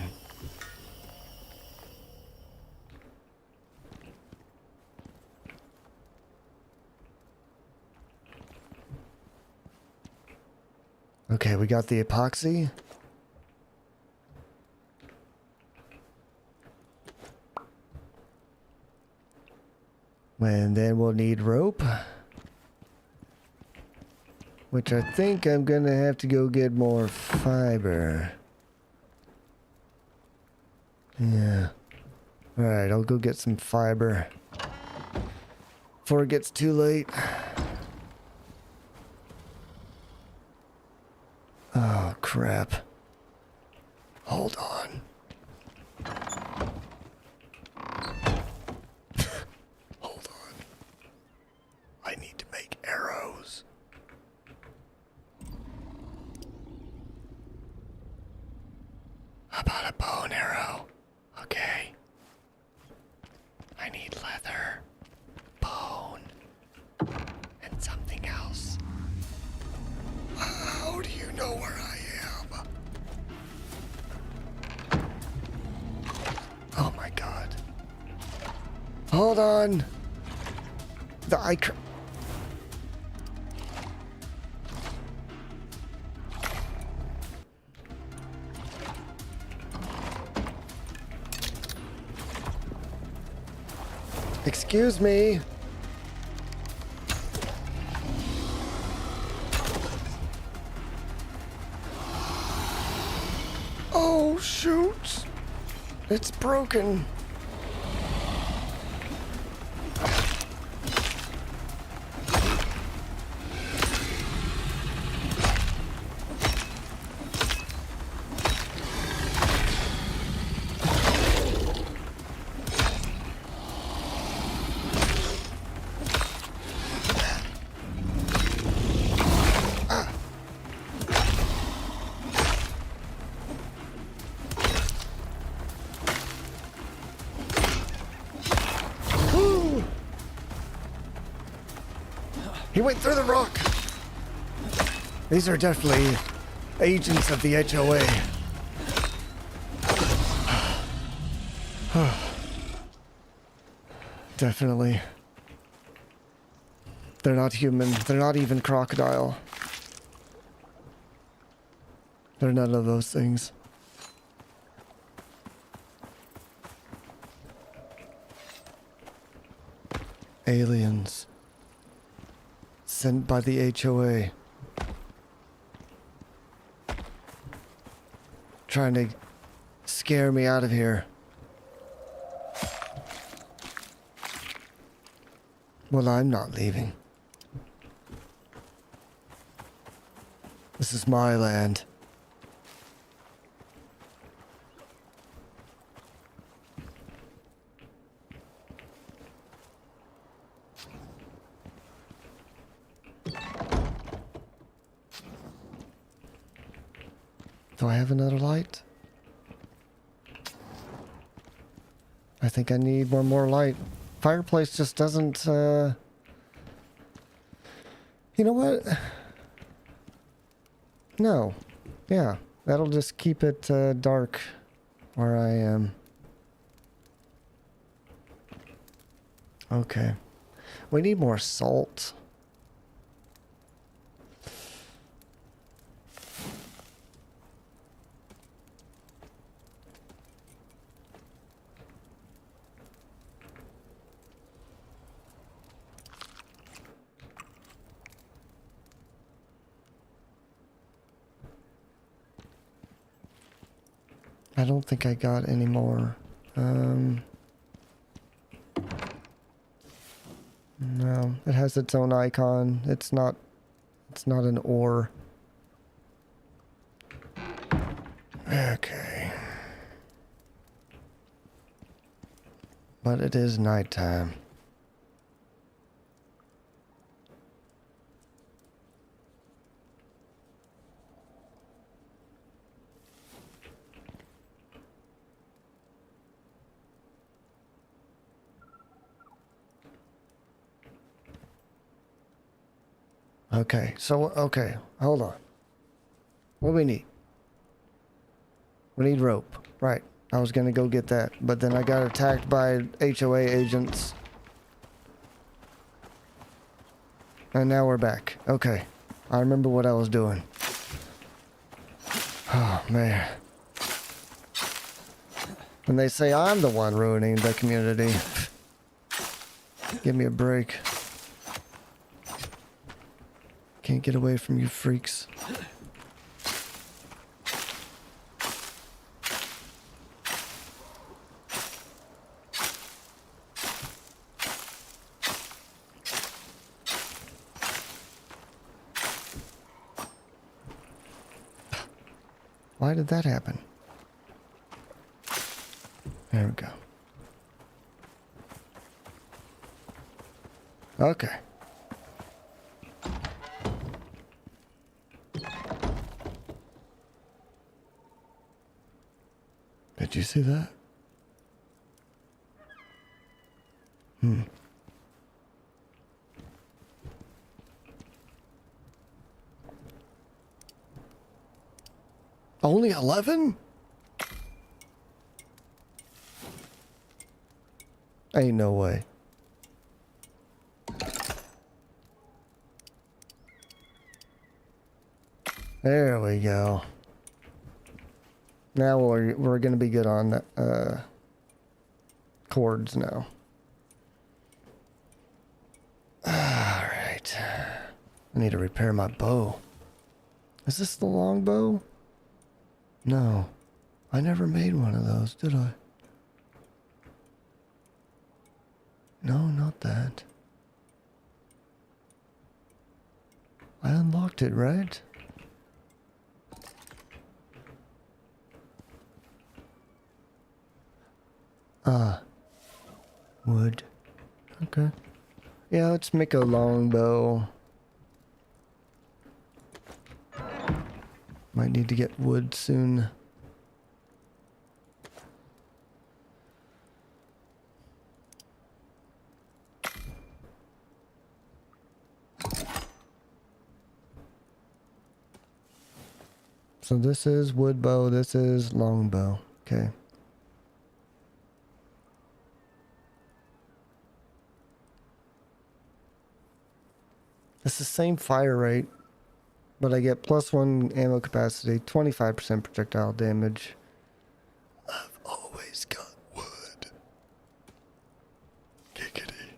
Okay, we got the epoxy. And then we'll need rope. Which I think I'm gonna have to go get more fiber. Yeah. Alright, I'll go get some fiber. Before it gets too late. Oh, crap. Hold on. Hold on. I need to make arrows. How about a bow and arrow? Okay. I need leather, bone, and something else. How do you know where I am? Oh my god. Hold on. Excuse me. Oh, shoot. It's broken. He went through the rock. These are definitely agents of the HOA. Definitely. They're not human. They're not even crocodile. They're none of those things. Aliens. Sent by the HOA. Trying to scare me out of here. Well, I'm not leaving. This is my land. Do I have another light? I think I need one more light. Fireplace just doesn't, You know what? No. Yeah, that'll just keep it dark where I am. Okay. We need more salt. I don't think I got any more. No, it has its own icon. It's not an ore. Okay. But it is nighttime. Okay, so, okay, hold on. What do we need? We need rope. Right. I was gonna go get that, but then I got attacked by HOA agents. And now we're back. Okay. I remember what I was doing. Oh, man. And they say I'm the one ruining the community. Give me a break. Can't get away from you freaks. Why did that happen? There we go. Okay. Did you see that? Only 11? Ain't no way. There we go. Now we're gonna be good on cords now. Alright. I need to repair my bow. Is this the long bow? No. I never made one of those, did I? No, not that. I unlocked it, right? Wood. Okay. Yeah, let's make a long bow. Might need to get wood soon. So this is wood bow, this is long bow. Okay. It's the same fire rate, but I get +1 ammo capacity, 25% projectile damage. I've always got wood. Giggity.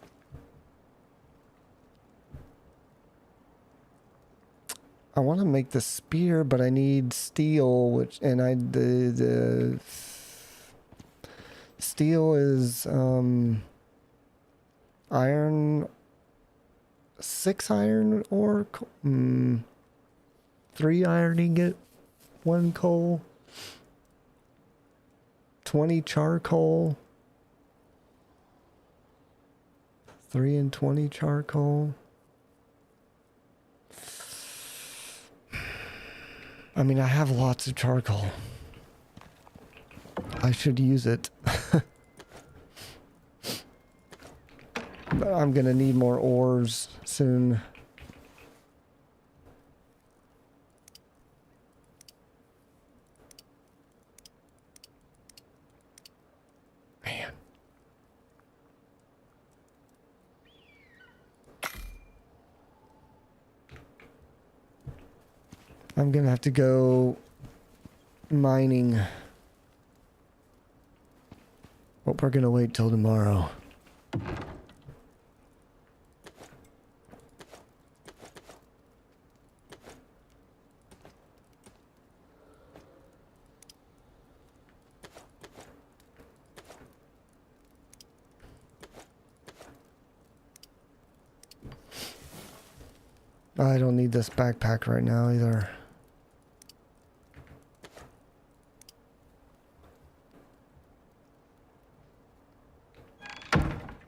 I want to make the spear, but I need steel, the steel is iron. 6 iron ore, 3 iron ingot, 1 coal, 20 charcoal, 3 and 20 charcoal. I mean, I have lots of charcoal. I should use it. But I'm gonna need more ores soon. Man. I'm gonna have to go mining. But we're gonna wait till tomorrow. I don't need this backpack right now either.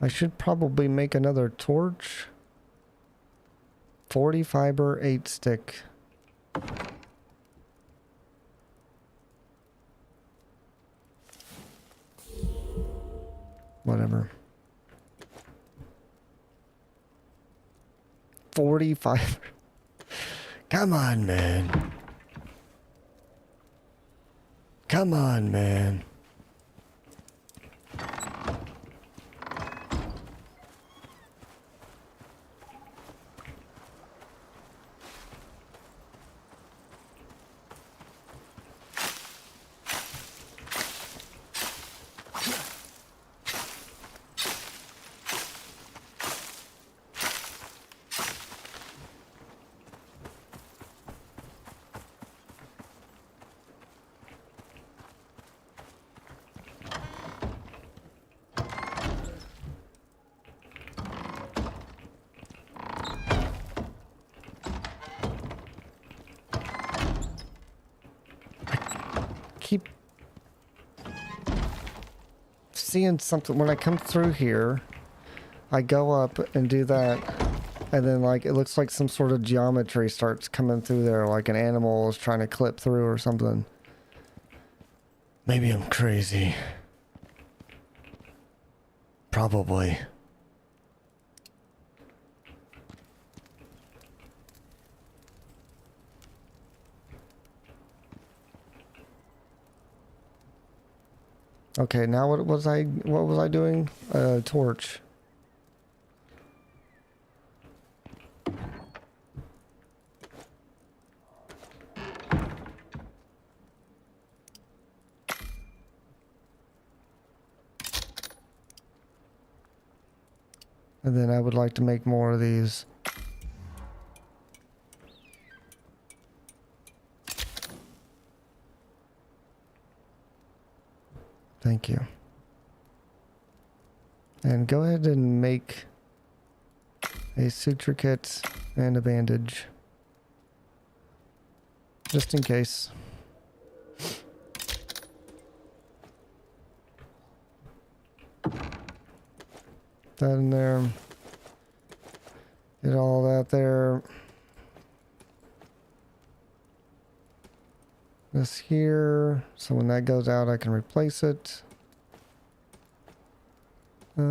I should probably make another torch. 40 fiber, 8 stick. Whatever. 45. Come on, man. Come on, man. Keep seeing something when I come through here. I go up and do that, and then like it looks like some sort of geometry starts coming through there, like an animal is trying to clip through or something. Maybe I'm crazy. Probably. Okay, now what was I doing? Torch. And then I would like to make more of these. Thank you. And go ahead and make a suture kit and a bandage. Just in case. That in there. Get all that there. This here. So when that goes out, I can replace it. Yeah.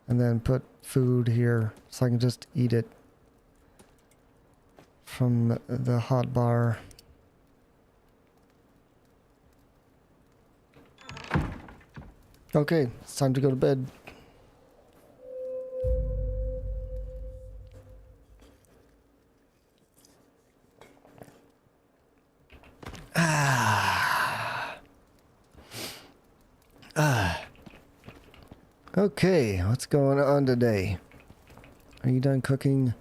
And then put food here so I can just eat it from the hot bar. Okay, it's time to go to bed. Okay, what's going on today? Are you done cooking?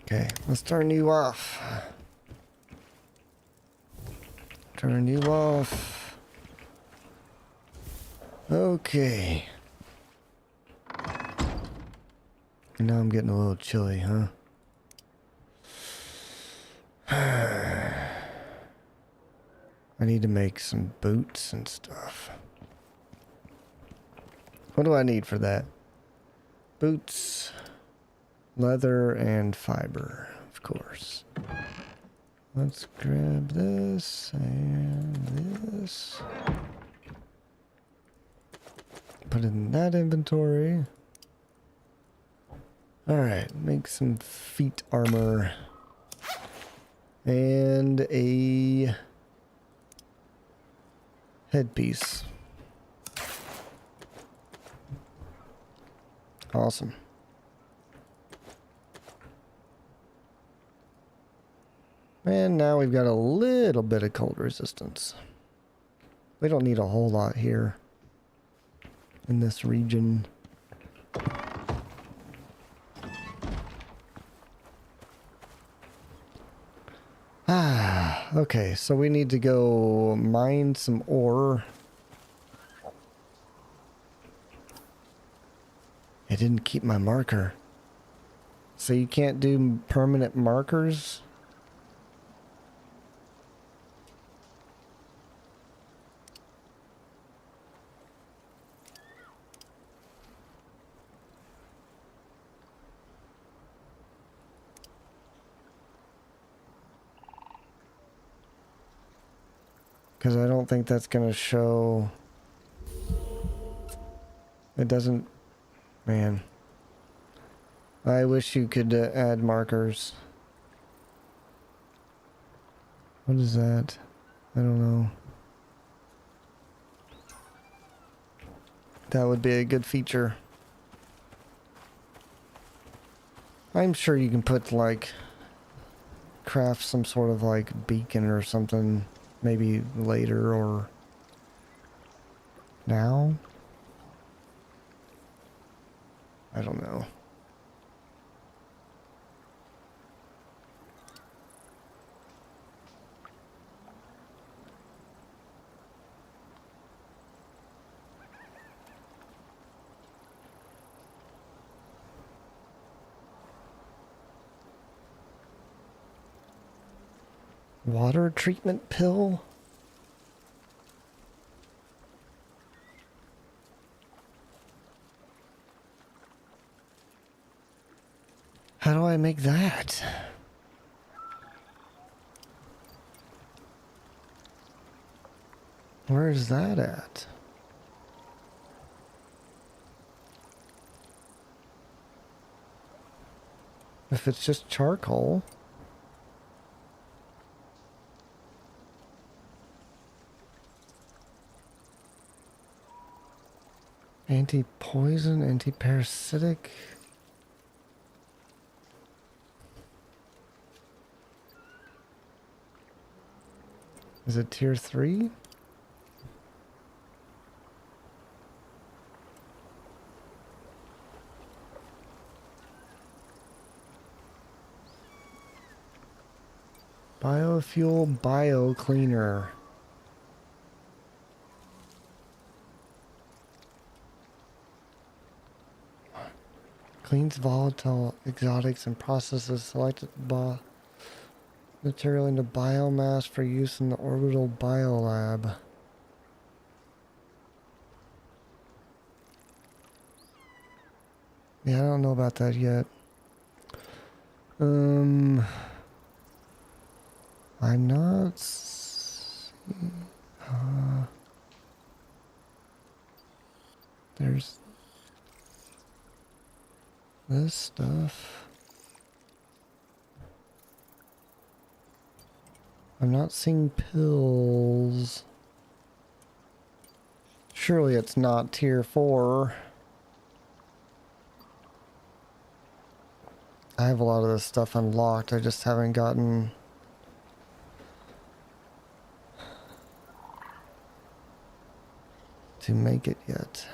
Okay, let's turn you off. Turn you off. Okay. Now I'm getting a little chilly, huh? I need to make some boots and stuff. What do I need for that? Boots, leather, and fiber, of course. Let's grab this and this. Put it in that inventory. Alright, make some feet armor. And a headpiece. Awesome. And now we've got a little bit of cold resistance. We don't need a whole lot here in this region. Okay, so we need to go mine some ore. It didn't keep my marker. So you can't do permanent markers? Because I don't think that's going to show... It doesn't... Man. I wish you could add markers. What is that? I don't know. That would be a good feature. I'm sure you can put like... craft some sort of like beacon or something. Maybe later or... now? I don't know. Water treatment pill? How do I make that? Where is that at? If it's just charcoal. Anti-poison, anti-parasitic. Is it tier 3? Biofuel bio cleaner. Cleans volatile exotics and processes selected material into biomass for use in the orbital biolab. Yeah, I don't know about that yet. I'm not... there's... this stuff. I'm not seeing pills. Surely it's not tier 4. I have a lot of this stuff unlocked. I just haven't gotten... to make it yet.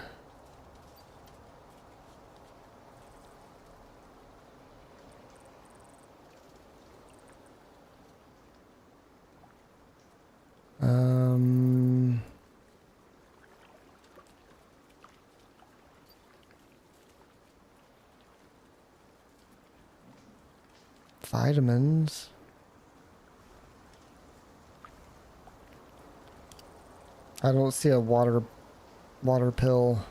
Vitamins. I don't see a water pill.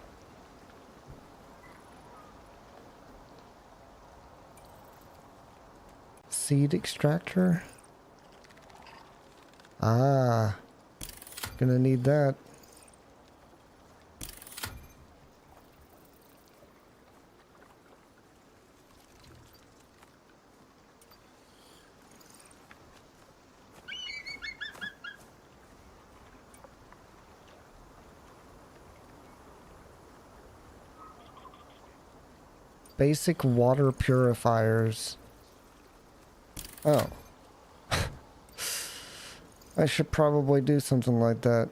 Seed extractor. Ah, gonna need that. Basic water purifiers. Oh. I should probably do something like that.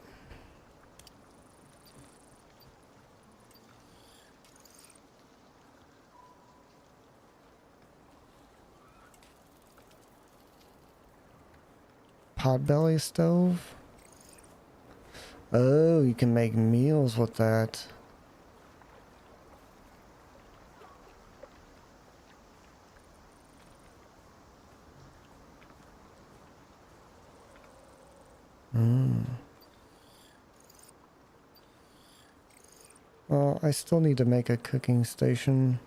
Potbelly stove? Oh, you can make meals with that. Well, I still need to make a cooking station.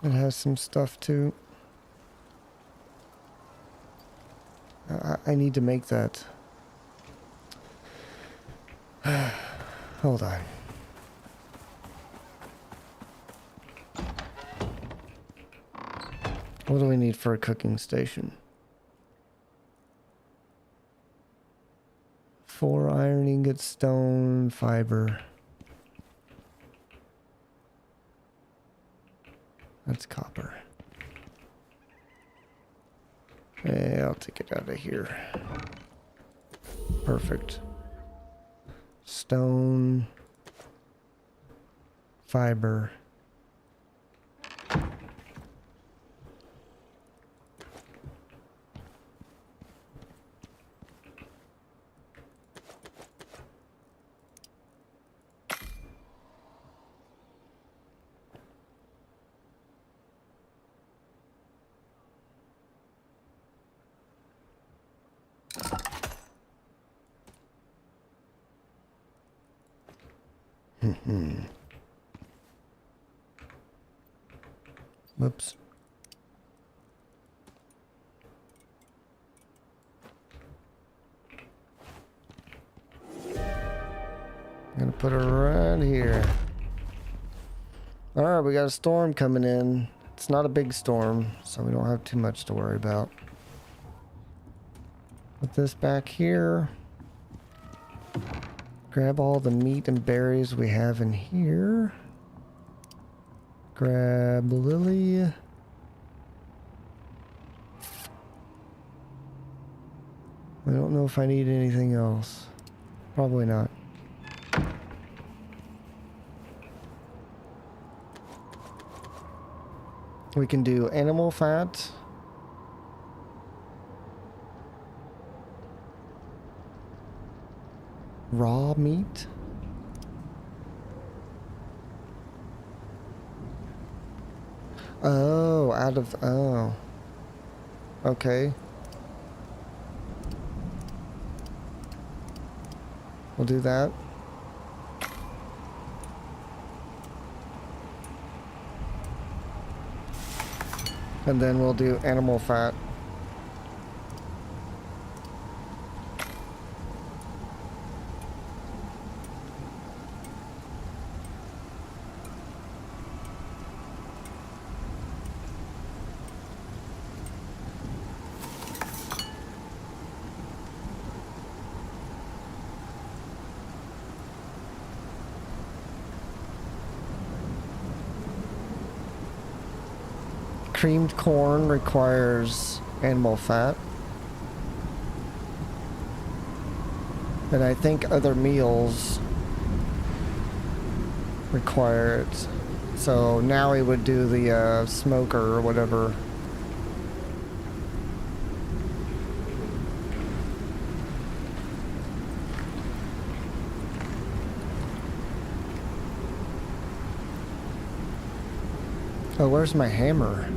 It has some stuff too. I need to make that. Hold on. What do we need for a cooking station? 4 iron ingots, stone, fiber. That's copper. Hey, I'll take it out of here. Perfect. Stone, fiber. Whoops. I'm gonna put it right here. Alright, we got a storm coming in. It's not a big storm, so we don't have too much to worry about. Put this back here. Grab all the meat and berries we have in here. Grab Lily. I don't know if I need anything else. Probably not. We can do animal fat. Raw meat. Oh, out of... Oh. Okay. We'll do that. And then we'll do animal fat. Creamed corn requires animal fat. And I think other meals require it. So now we would do the smoker or whatever. Oh, where's my hammer?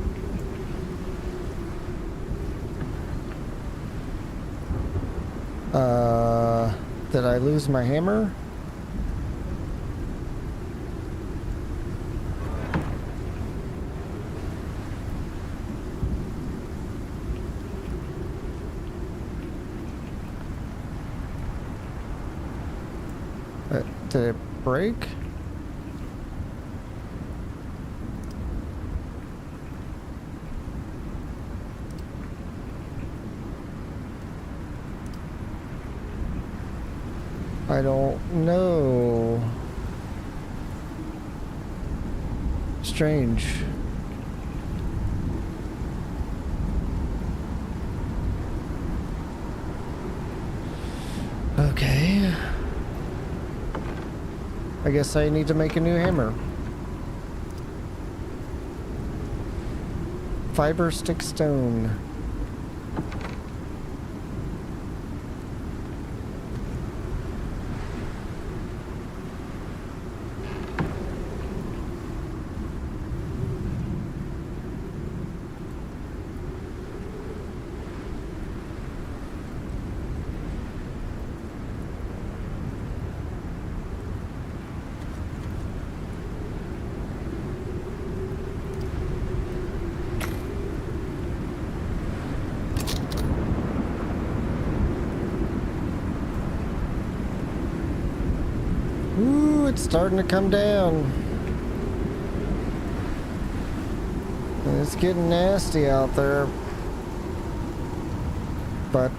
Did I lose my hammer? Did it break? I don't know. Strange. Okay. I guess I need to make a new hammer. Fiber stick stone. Ooh, it's starting to come down. It's getting nasty out there. But,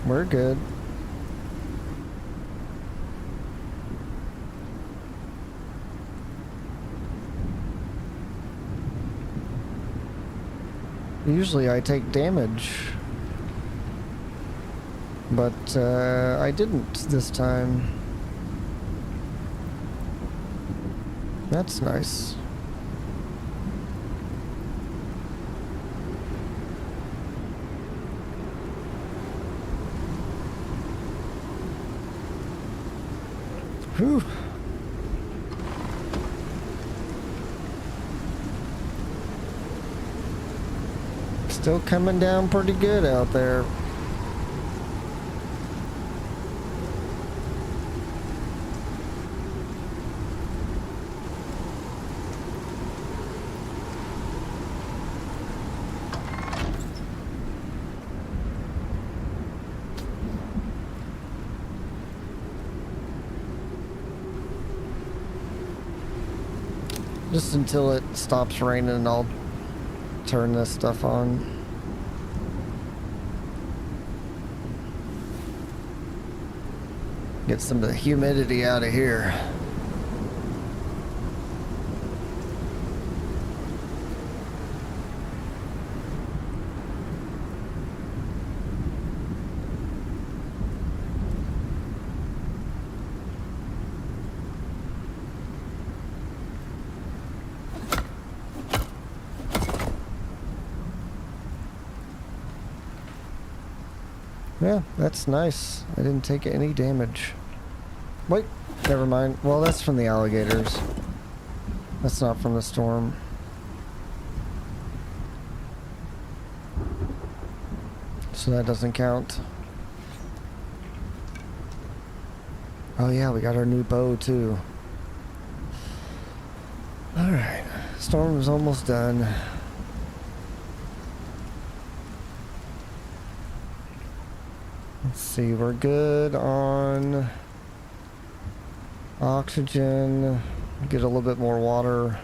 we're good. Usually I take damage. But, I didn't this time. That's nice. Whew. Still coming down pretty good out there. Just until it stops raining, I'll turn this stuff on. Get some of the humidity out of here. Yeah, that's nice. I didn't take any damage. Wait, never mind. Well, that's from the alligators. That's not from the storm. So that doesn't count. Oh yeah, we got our new bow too. Alright, storm is almost done. Let's see, we're good on oxygen. Get a little bit more water.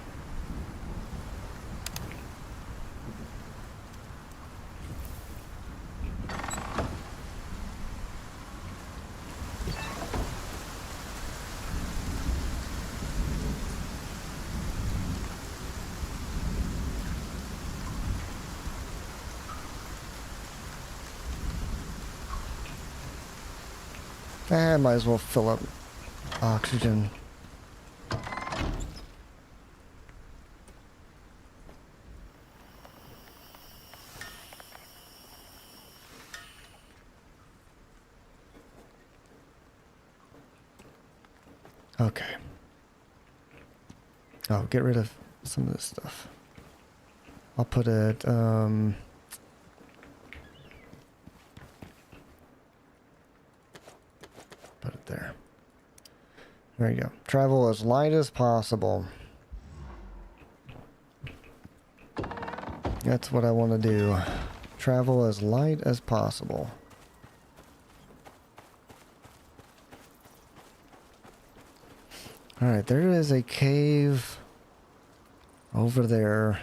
I might as well fill up oxygen. Okay. Oh, get rid of some of this stuff. I'll put it, put it there. There you go. Travel as light as possible. That's what I want to do. Travel as light as possible. Alright, there is a cave over there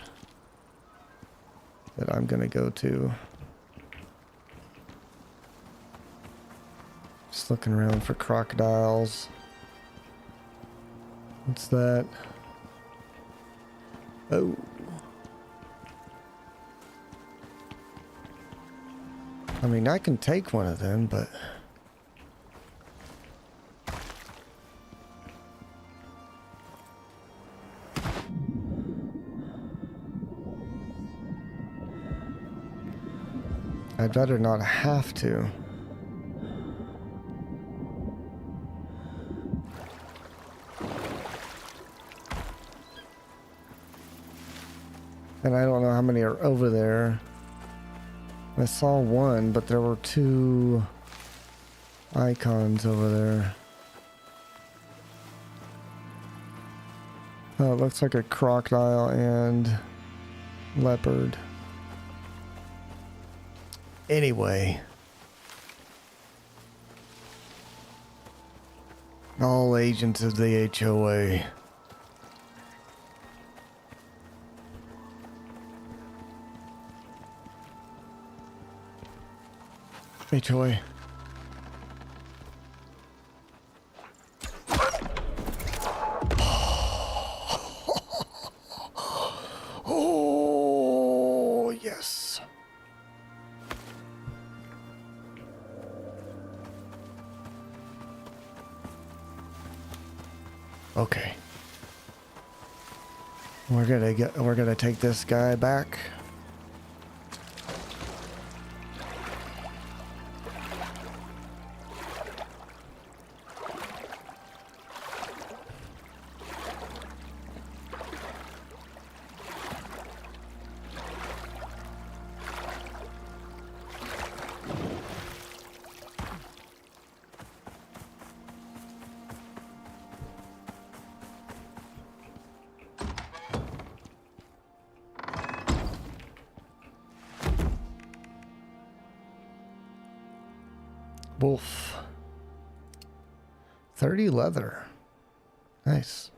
that I'm gonna go to. Just looking around for crocodiles. What's that? Oh. I mean, I can take one of them, but... I'd rather not have to. And I don't know how many are over there. I saw one, but there were two icons over there. Oh, it looks like a crocodile and leopard. Anyway. All agents of the HOA. HOA. Oh, yes. Okay. We're gonna take this guy back. Wolf. 30 leather. Nice.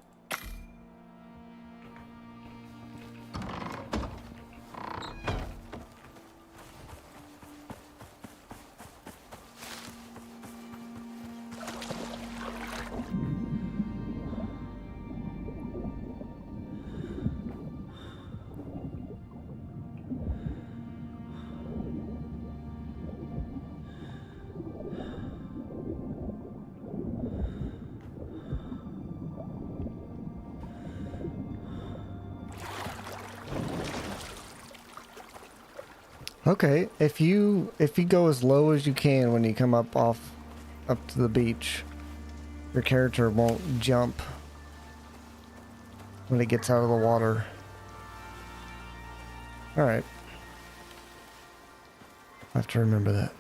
Okay, if you go as low as you can when you come up to the beach, your character won't jump when it gets out of the water. All right. I have to remember that.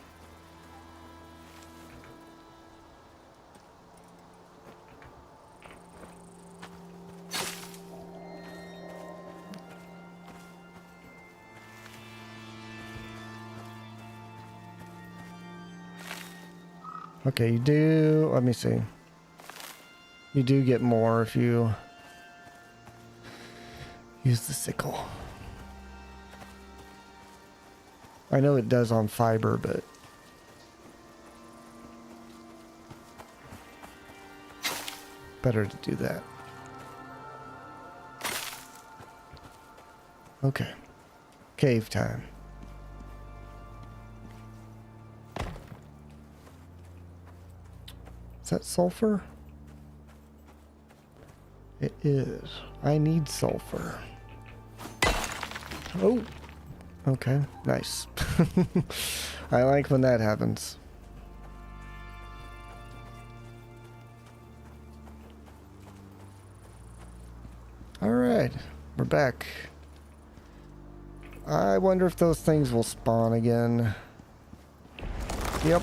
Okay, you do, let me see. You do get more if you use the sickle. I know it does on fiber, but better to do that. Okay. Cave time. Is that sulfur? It is. I need sulfur. Oh. Okay, nice. I like when that happens. Alright, we're back. I wonder if those things will spawn again. Yep.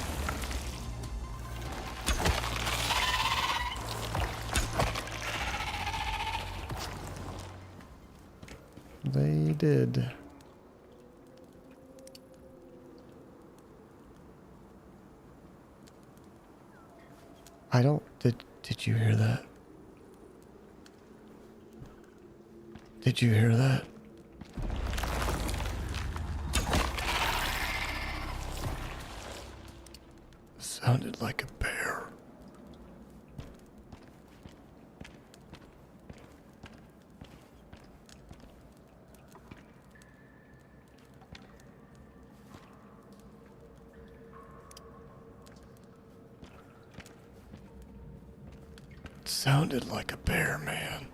They did. I don't... Did you hear that? Did you hear that? Sounded like a bear. It sounded like a bear, man.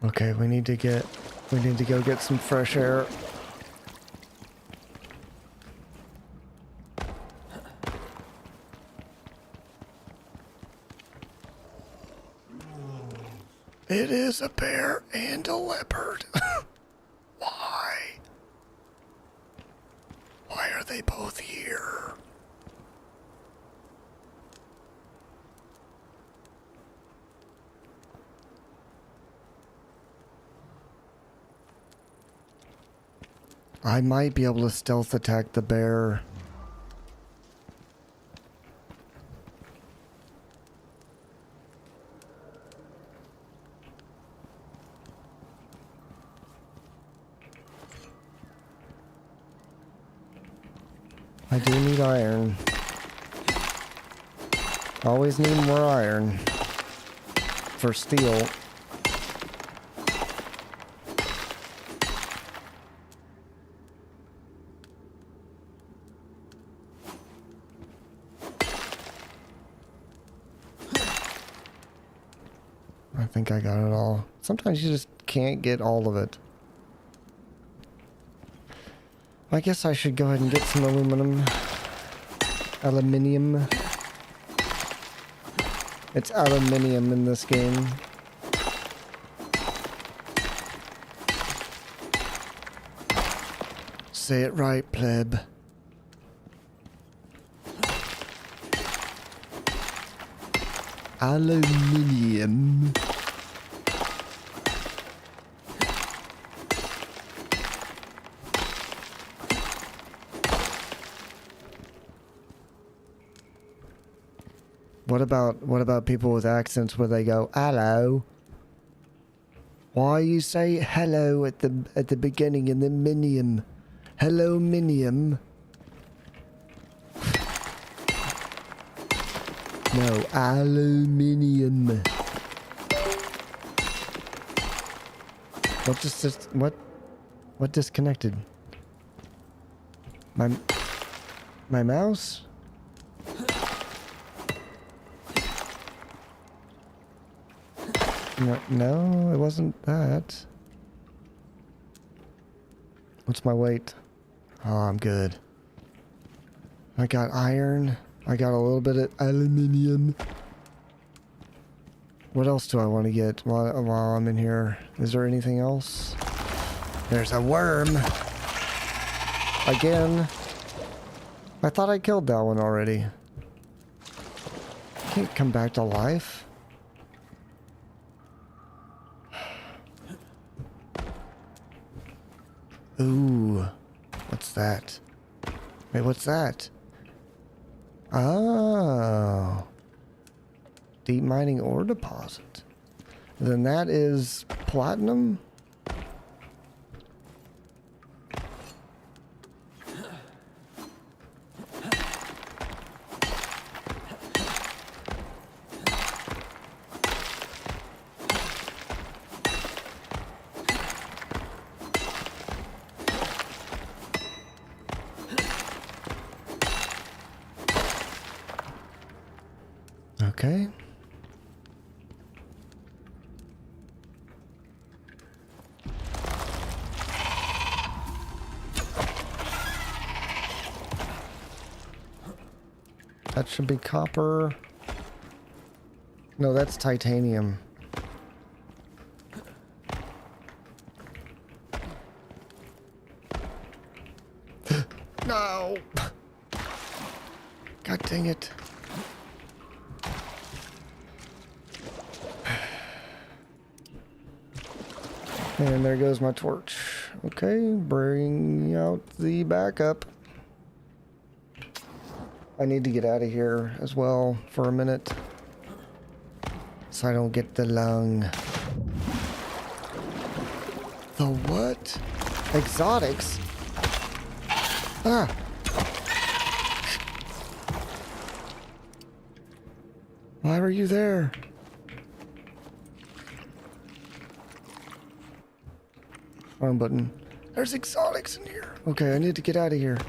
Okay, we need to go get some fresh air. It is a bear and a leopard. Why? Why are they both here? I might be able to stealth attack the bear. I do need iron. Always need more iron. For steel. I think I got it all. Sometimes you just can't get all of it. I guess I should go ahead and get some aluminum. Aluminium. It's aluminium in this game. Say it right, pleb. Aluminium. What about people with accents where they go hello? Why you say hello at the beginning and then minium? Hello minium. No, aluminium. What disconnected? My mouse? No, it wasn't that. What's my weight? Oh, I'm good. I got iron. I got a little bit of aluminium. What else do I want to get while I'm in here? Is there anything else? There's a worm. Again. I thought I killed that one already. Can't come back to life. Ooh. What's that? Wait, what's that? Oh. Deep mining ore deposit. Then that is platinum? Okay. That should be copper. No, that's titanium. No! God dang it. And there goes my torch. Okay, bring out the backup. I need to get out of here as well for a minute, so I don't get the lung. The what? Exotics? Ah! Why were you there? Wrong button. There's exotics in here. Okay, I need to get out of here.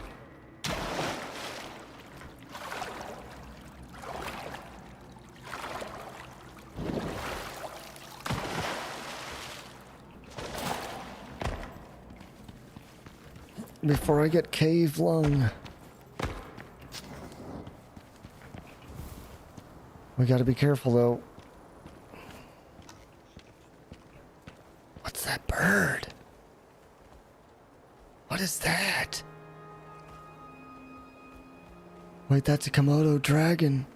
Before I get cave lung. We gotta be careful though. What's that bird? What is that? Wait, that's a Komodo dragon.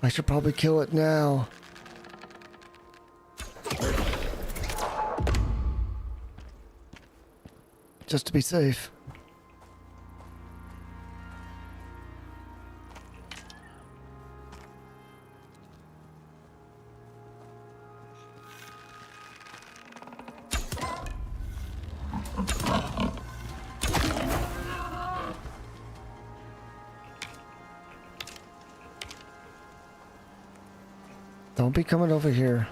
I should probably kill it now. Just to be safe. Don't be coming over here.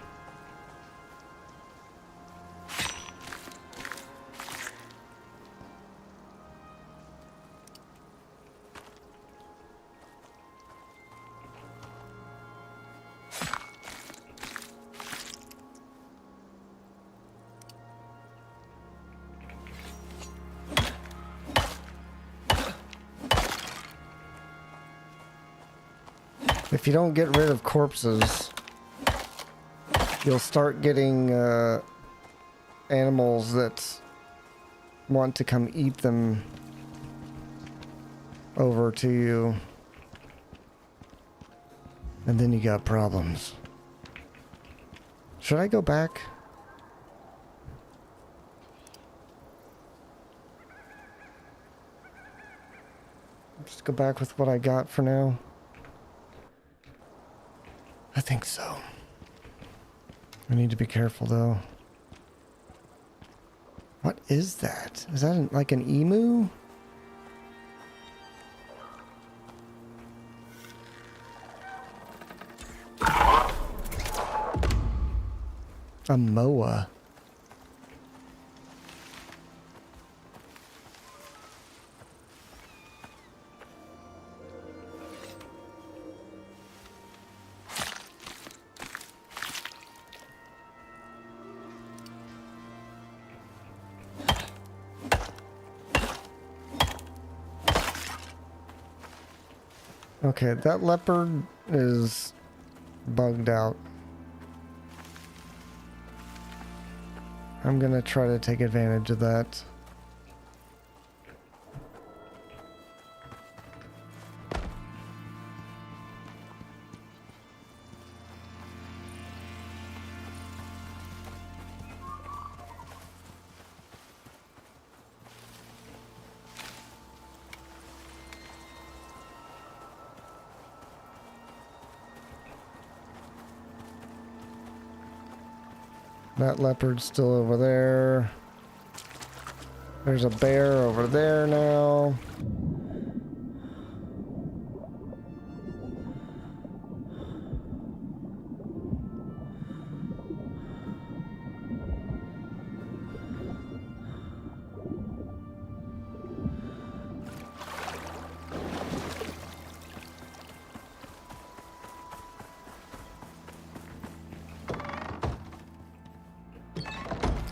If you don't get rid of corpses, you'll start getting animals that want to come eat them over to you. And then you got problems. Should I go back? Just go back with what I got for now. I think so. I need to be careful though. What is that? Is that like an emu? A moa. Okay, that leopard is bugged out. I'm gonna try to take advantage of that. That leopard's still over there. There's a bear over there now.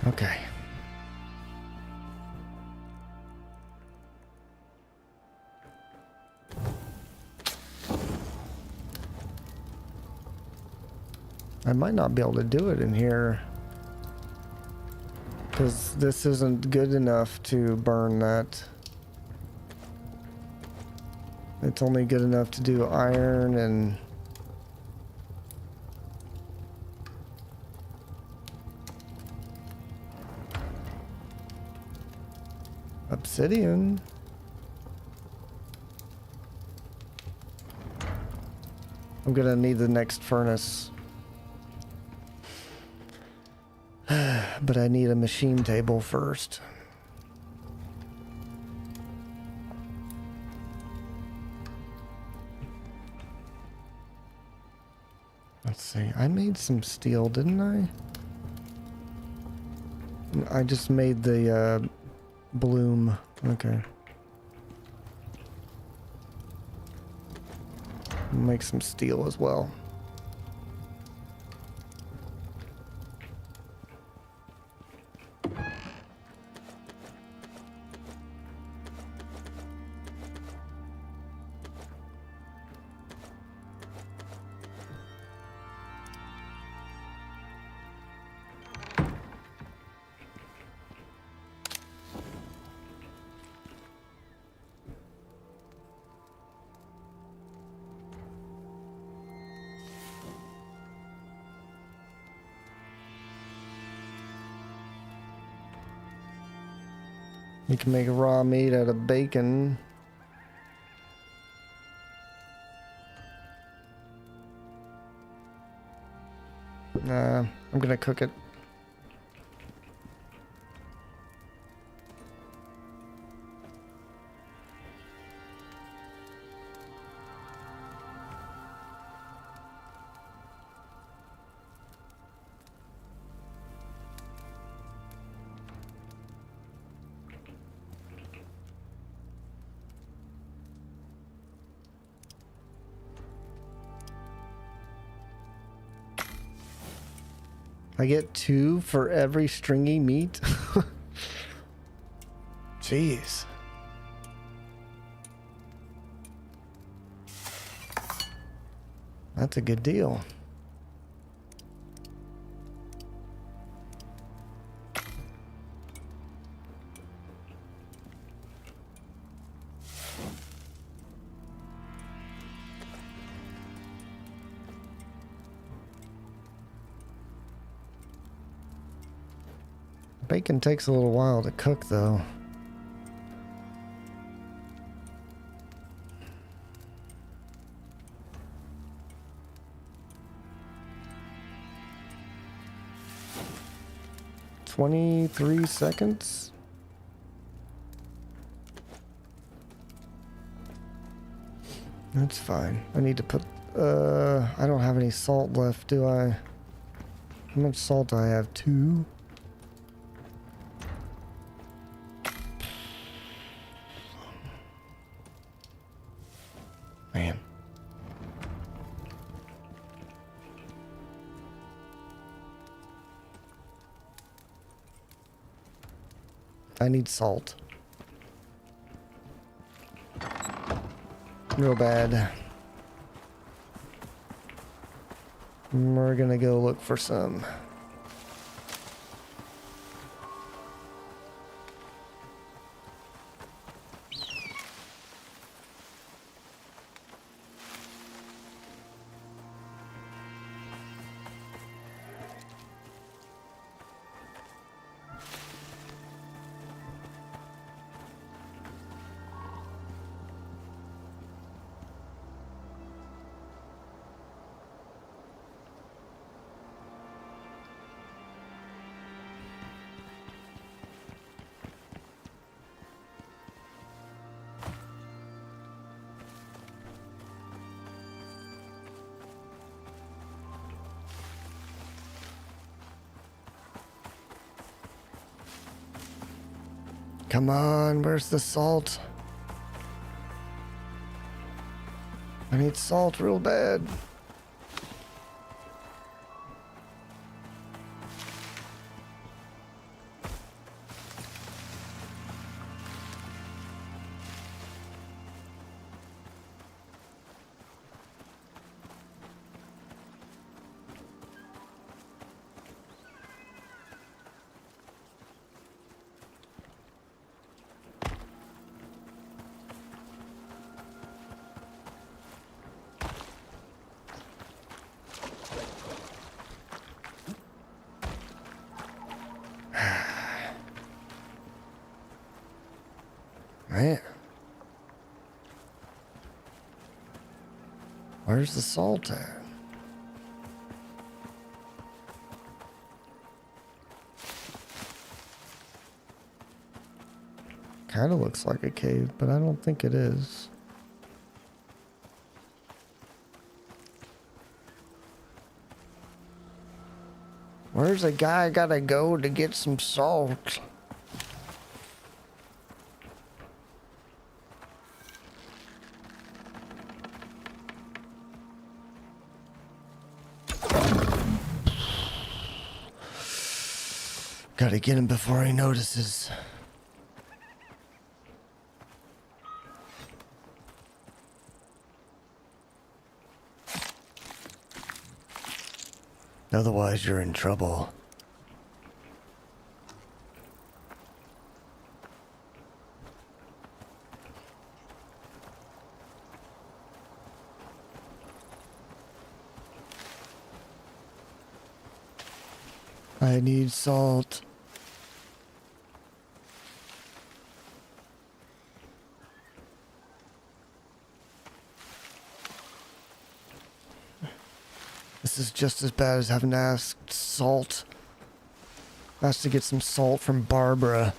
Okay. I might not be able to do it in here, because this isn't good enough to burn that. It's only good enough to do iron and obsidian. I'm gonna need the next furnace. But I need a machine table first. Let's see. I made some steel, didn't I? I just made the bloom. Okay. Make some steel as well. You can make raw meat out of bacon. Nah, I'm gonna cook it. I get 2 for every stringy meat. Jeez. That's a good deal. Bacon takes a little while to cook, though. "23 seconds." That's fine. I need to put... I don't have any salt left, do I? How much salt do I have? 2? Man. I need salt. Real bad. We're gonna go look for some. Come on, where's the salt? I need salt real bad. Man. Where's the salt at? Kind of looks like a cave, but I don't think it is. Where's the guy gotta go to get some salt? Gotta get him before he notices. Otherwise, you're in trouble. I need salt. This is just as bad as having to ask salt. Asked to get some salt from Barbara.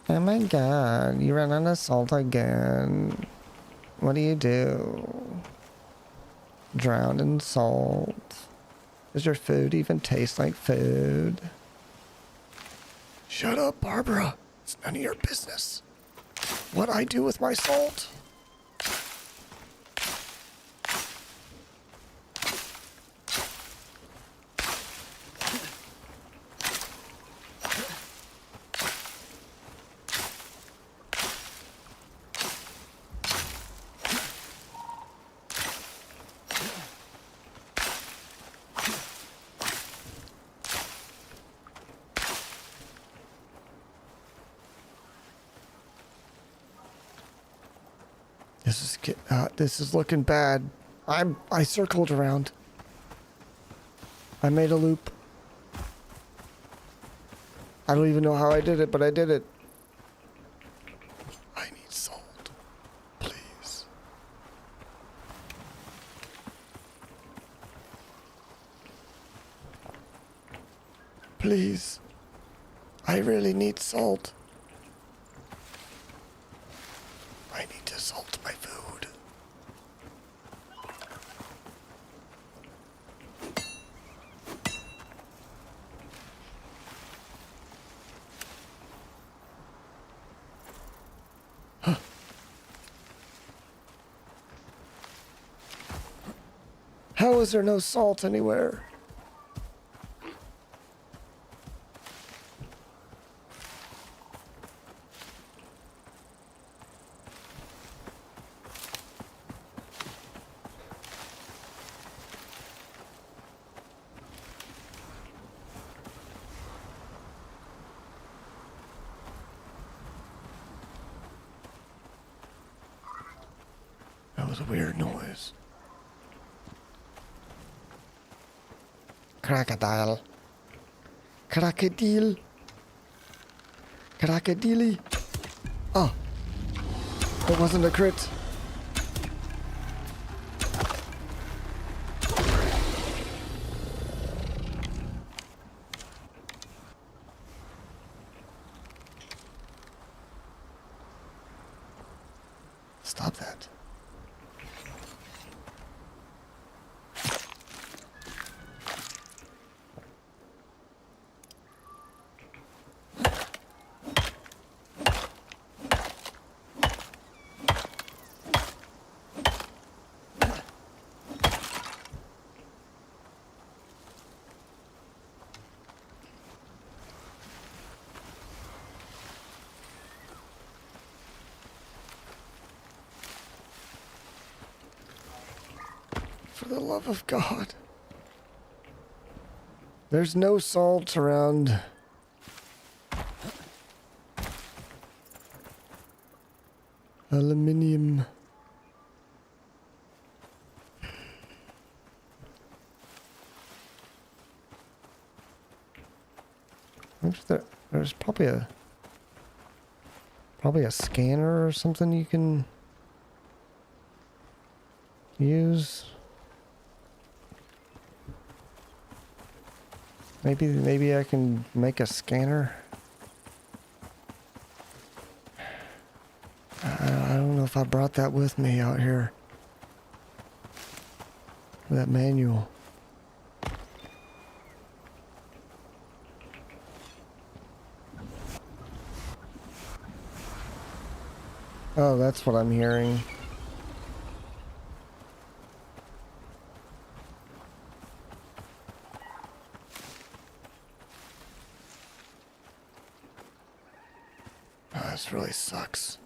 Oh my god, you ran out of salt again. What do you do? Drowned in salt. Does your food even taste like food? Shut up, Barbara. It's none of your business. What I do with my salt? This is looking bad. I circled around. I made a loop. I don't even know how I did it, but I did it. I need salt. Please. Please. I really need salt. I need to salt my food. How is there no salt anywhere? That was a weird noise. Crocodile. Crocodile. Crocodile. Oh. It wasn't a crit. Stop that. For the love of God. There's no salt around. Aluminium. There's probably a scanner or something you can use. Maybe I can make a scanner. I don't know if I brought that with me out here. That manual. Oh, that's what I'm hearing. Oh, this really sucks.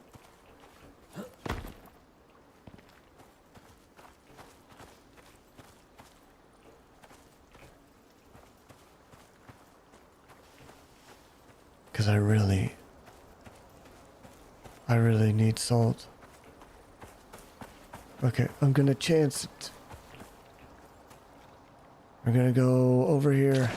Because I really need salt. Okay, I'm gonna chance it. We're gonna go over here.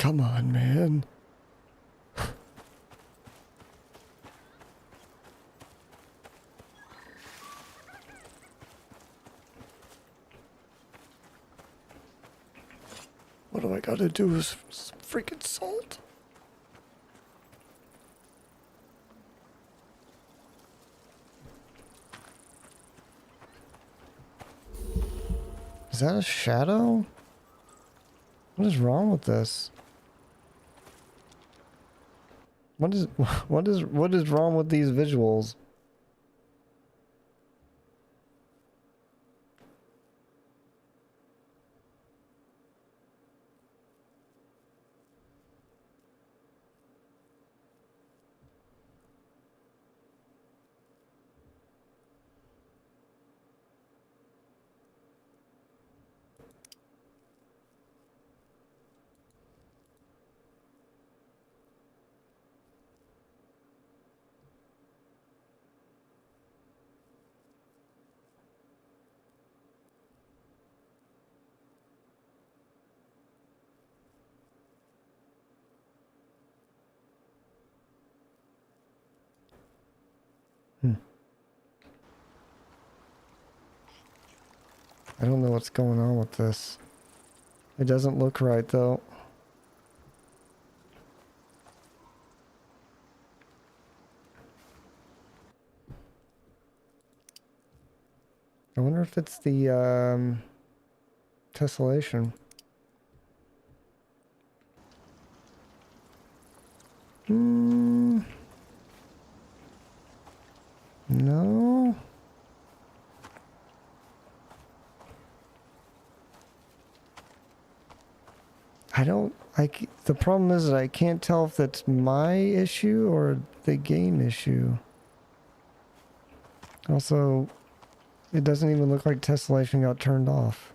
Come on, man. What do I gotta do with some freaking salt? Is that a shadow? What is wrong with this? What is wrong with these visuals? I don't know what's going on with this. It doesn't look right though. I wonder if it's the tessellation. No. The problem is that I can't tell if that's my issue or the game issue. Also, it doesn't even look like tessellation got turned off.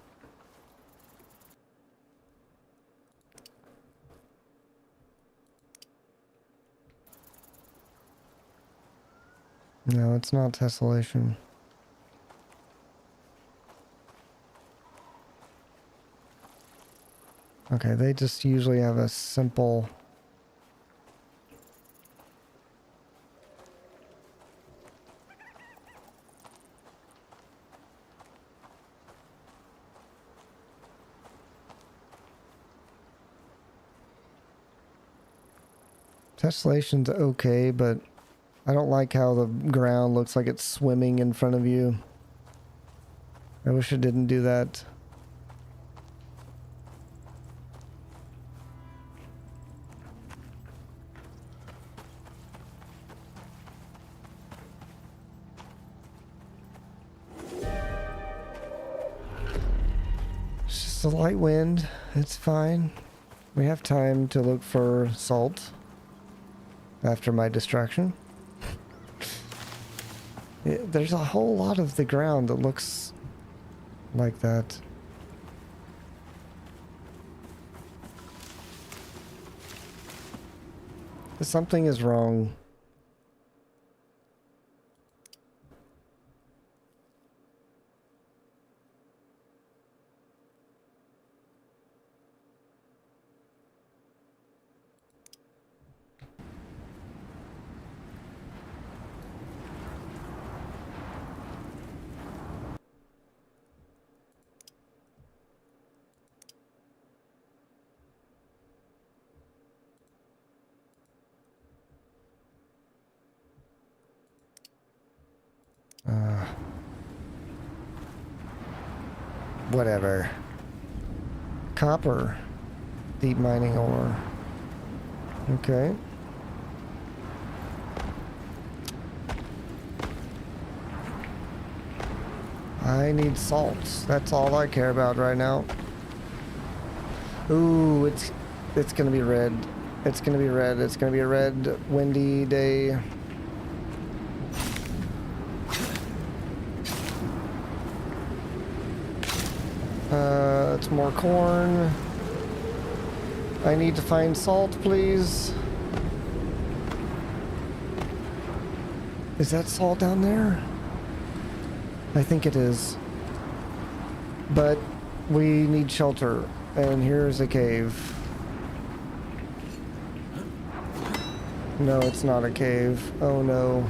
No, it's not tessellation. Okay, they just usually have a simple... Tessellation's okay, but I don't like how the ground looks like it's swimming in front of you. I wish it didn't do that. It's just a light wind. It's fine. We have time to look for salt after my distraction. There's a whole lot of the ground that looks like that. Something is wrong. Whatever. Copper. Deep mining ore. Okay. I need salts. That's all I care about right now. Ooh, it's gonna be red. It's gonna be red. It's gonna be a red, windy day. It's more corn. I need to find salt, please. Is that salt down there? I think it is. But we need shelter, and here's a cave. No, it's not a cave. Oh no.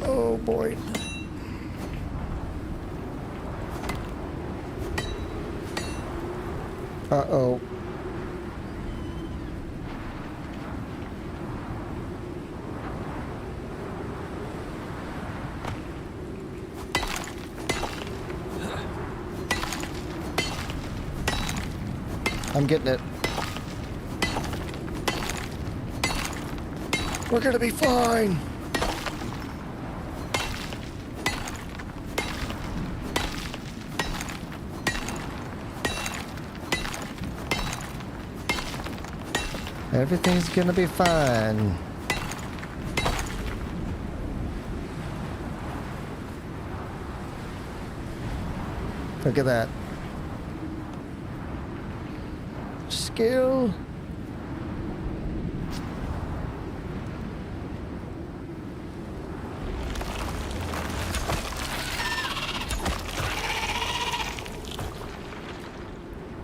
Oh boy. Uh-oh. I'm getting it. We're gonna be fine. Everything's gonna be fine. Look at that. Skill.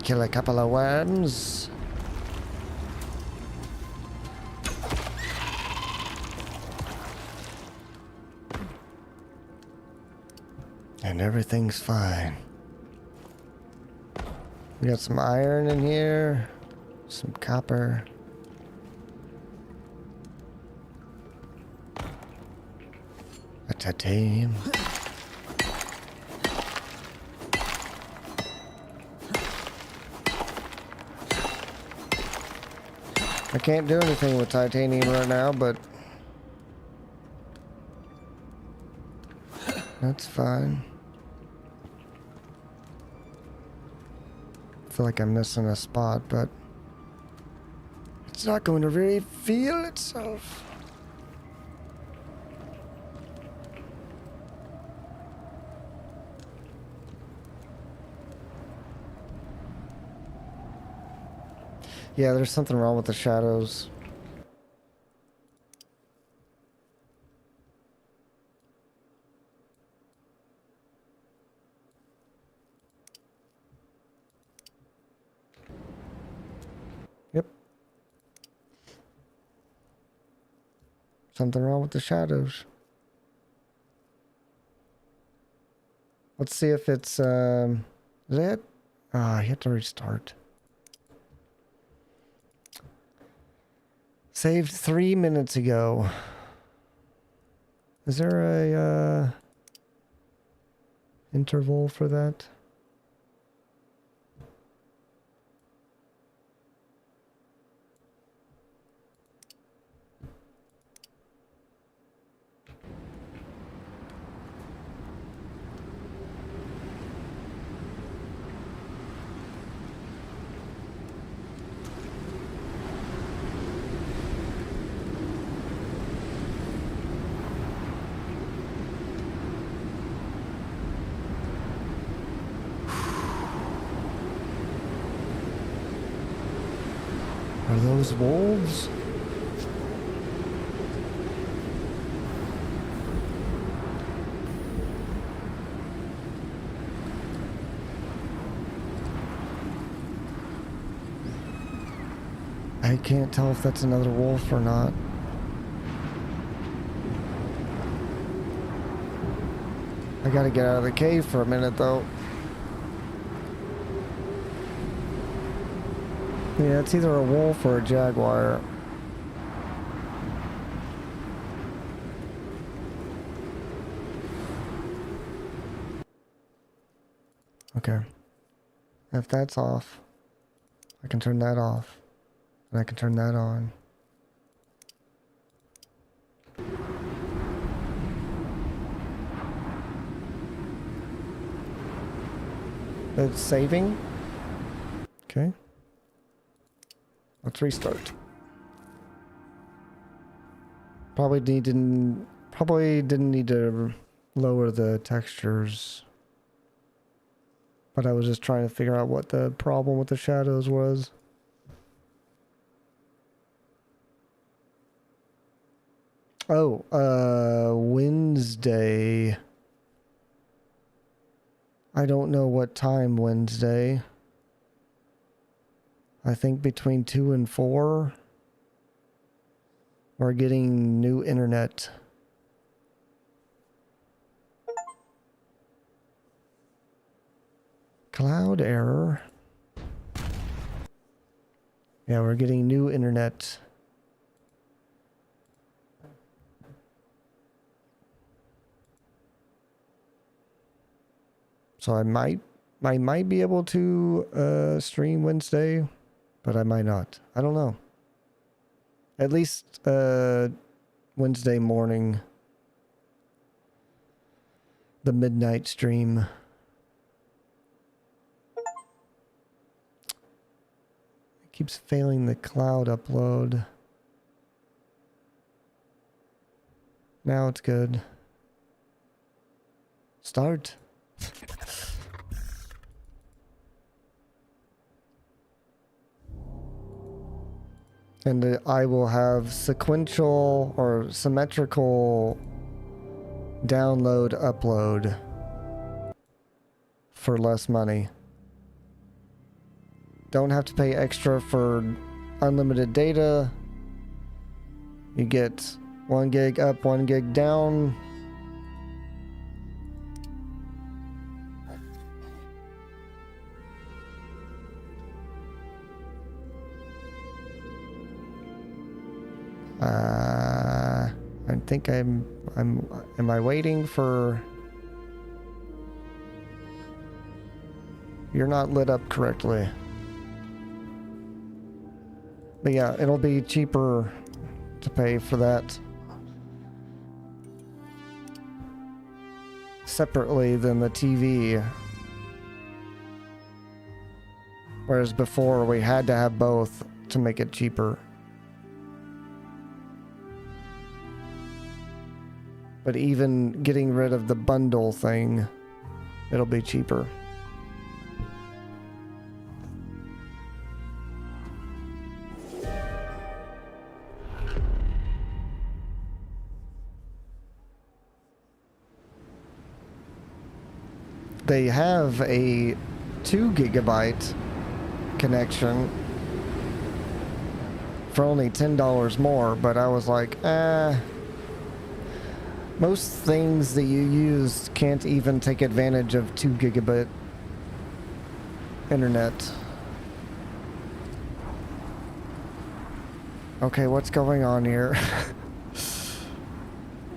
Kill a couple of worms. And everything's fine. We got some iron in here, some copper. A titanium. I can't do anything with titanium right now, but that's fine. I feel like I'm missing a spot, but it's not going to really reveal itself. Yeah, there's something wrong with the shadows. Yep. Something wrong with the shadows. Let's see if it's, is it? Ah, you have to restart. Saved 3 minutes ago. Is there a, interval for that? Are those wolves? I can't tell if that's another wolf or not. I gotta get out of the cave for a minute though. Yeah, it's either a wolf or a jaguar. Okay. If that's off, I can turn that off. And I can turn that on. It's saving. Okay. Let's restart. Probably didn't need to lower the textures. But I was just trying to figure out what the problem with the shadows was. Oh, Wednesday. I don't know what time Wednesday. I think between 2 and 4. We're getting new internet. Cloud error. Yeah, we're getting new internet. So I might be able to stream Wednesday, but I might not. I don't know. At least Wednesday morning, the midnight stream. It keeps failing the cloud upload. Now it's good. Start. And I will have sequential or symmetrical download upload for less money. Don't have to pay extra for unlimited data. You get 1 gig up, 1 gig down. I think am I waiting for... You're not lit up correctly. But yeah, it'll be cheaper to pay for that separately than the TV. Whereas before we had to have both to make it cheaper. But even getting rid of the bundle thing, it'll be cheaper. They have a 2 gigabyte connection for only $10 more, but I was like, most things that you use can't even take advantage of 2 gigabit internet. Okay, what's going on here?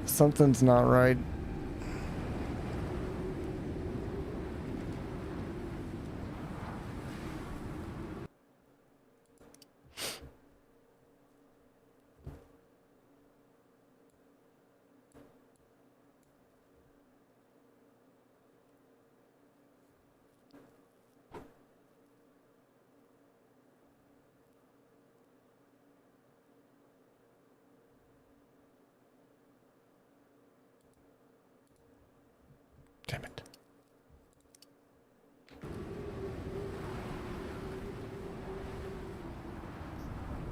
Something's not right. Damn it.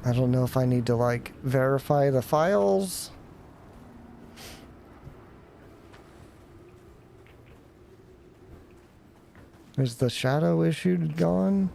I don't know if I need to, like, verify the files. Is the shadow issue gone?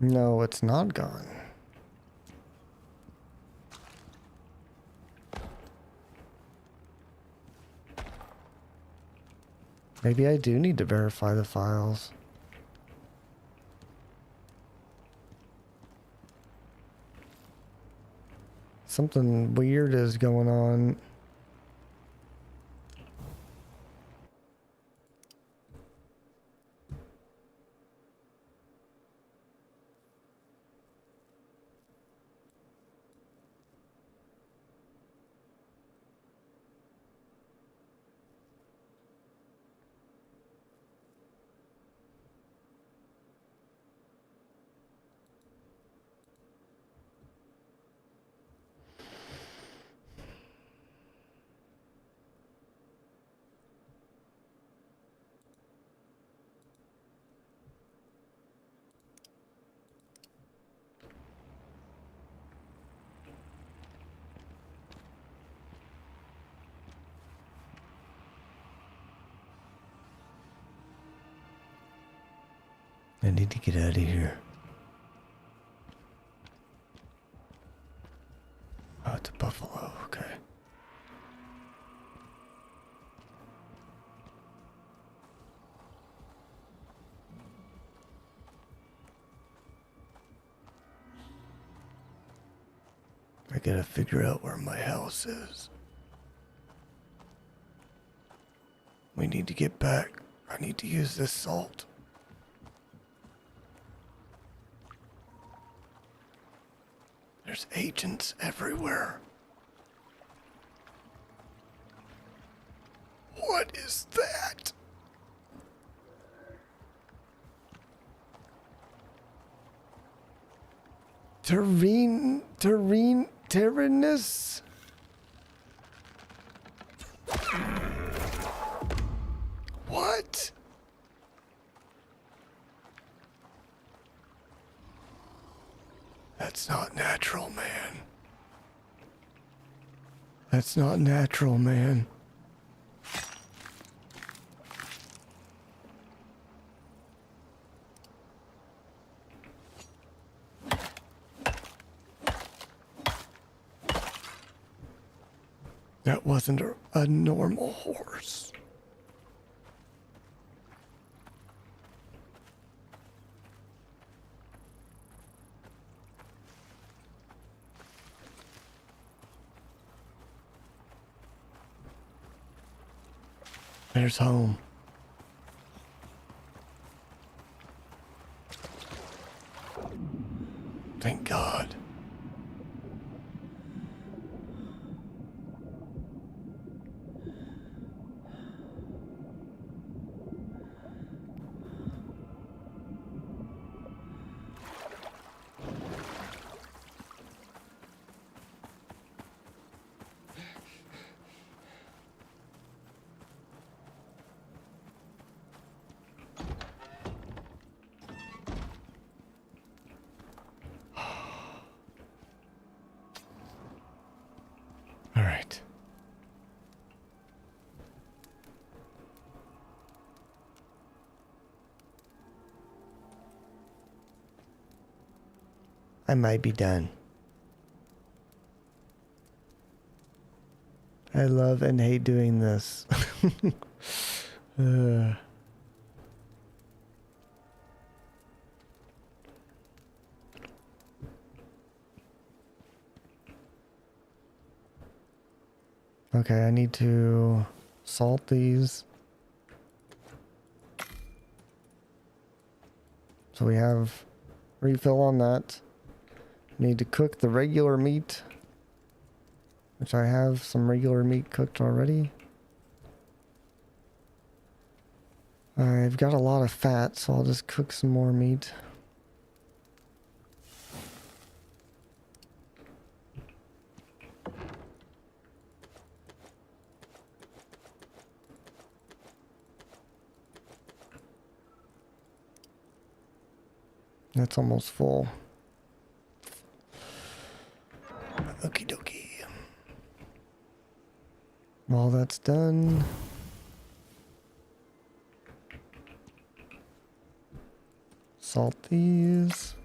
No, it's not gone. Maybe I do need to verify the files. Something weird is going on. I need to get out of here. Oh, it's a buffalo. Okay. I gotta figure out where my house is. We need to get back. I need to use this salt. There's agents everywhere. What is that? Tyrannus? What? That's not natural, man. That's not natural, man. That wasn't a normal horse. There's home. Thank God. All right. I might be done. I love and hate doing this. Okay, I need to salt these. So we have refill on that. Need to cook the regular meat, which I have some regular meat cooked already. I've got a lot of fat, so I'll just cook some more meat. That's almost full. Okie dokie. While that's done, salt these.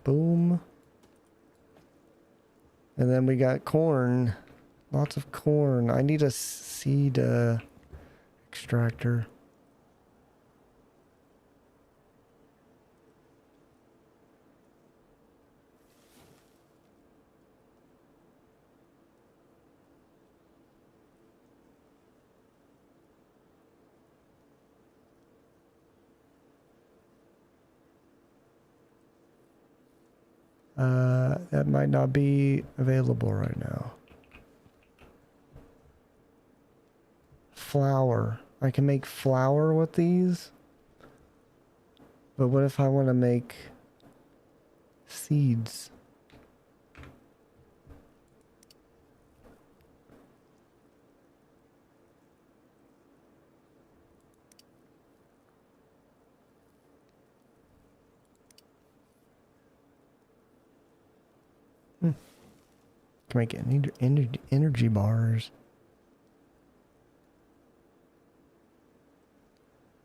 Boom. And then we got corn. Lots of corn. I need a seed extractor. That might not be available right now. Flour. I can make flour with these. But what if I want to make seeds? Can make energy bars.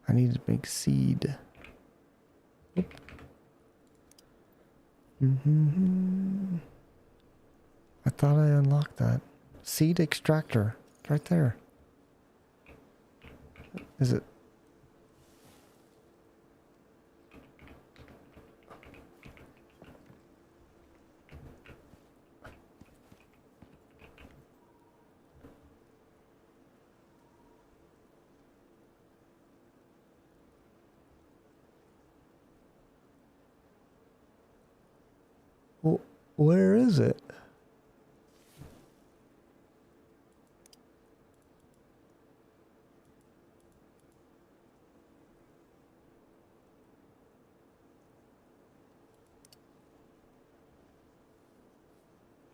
I need to make seed. Mm-hmm. I thought I unlocked that. Seed extractor. Right there. Is it? Where is it?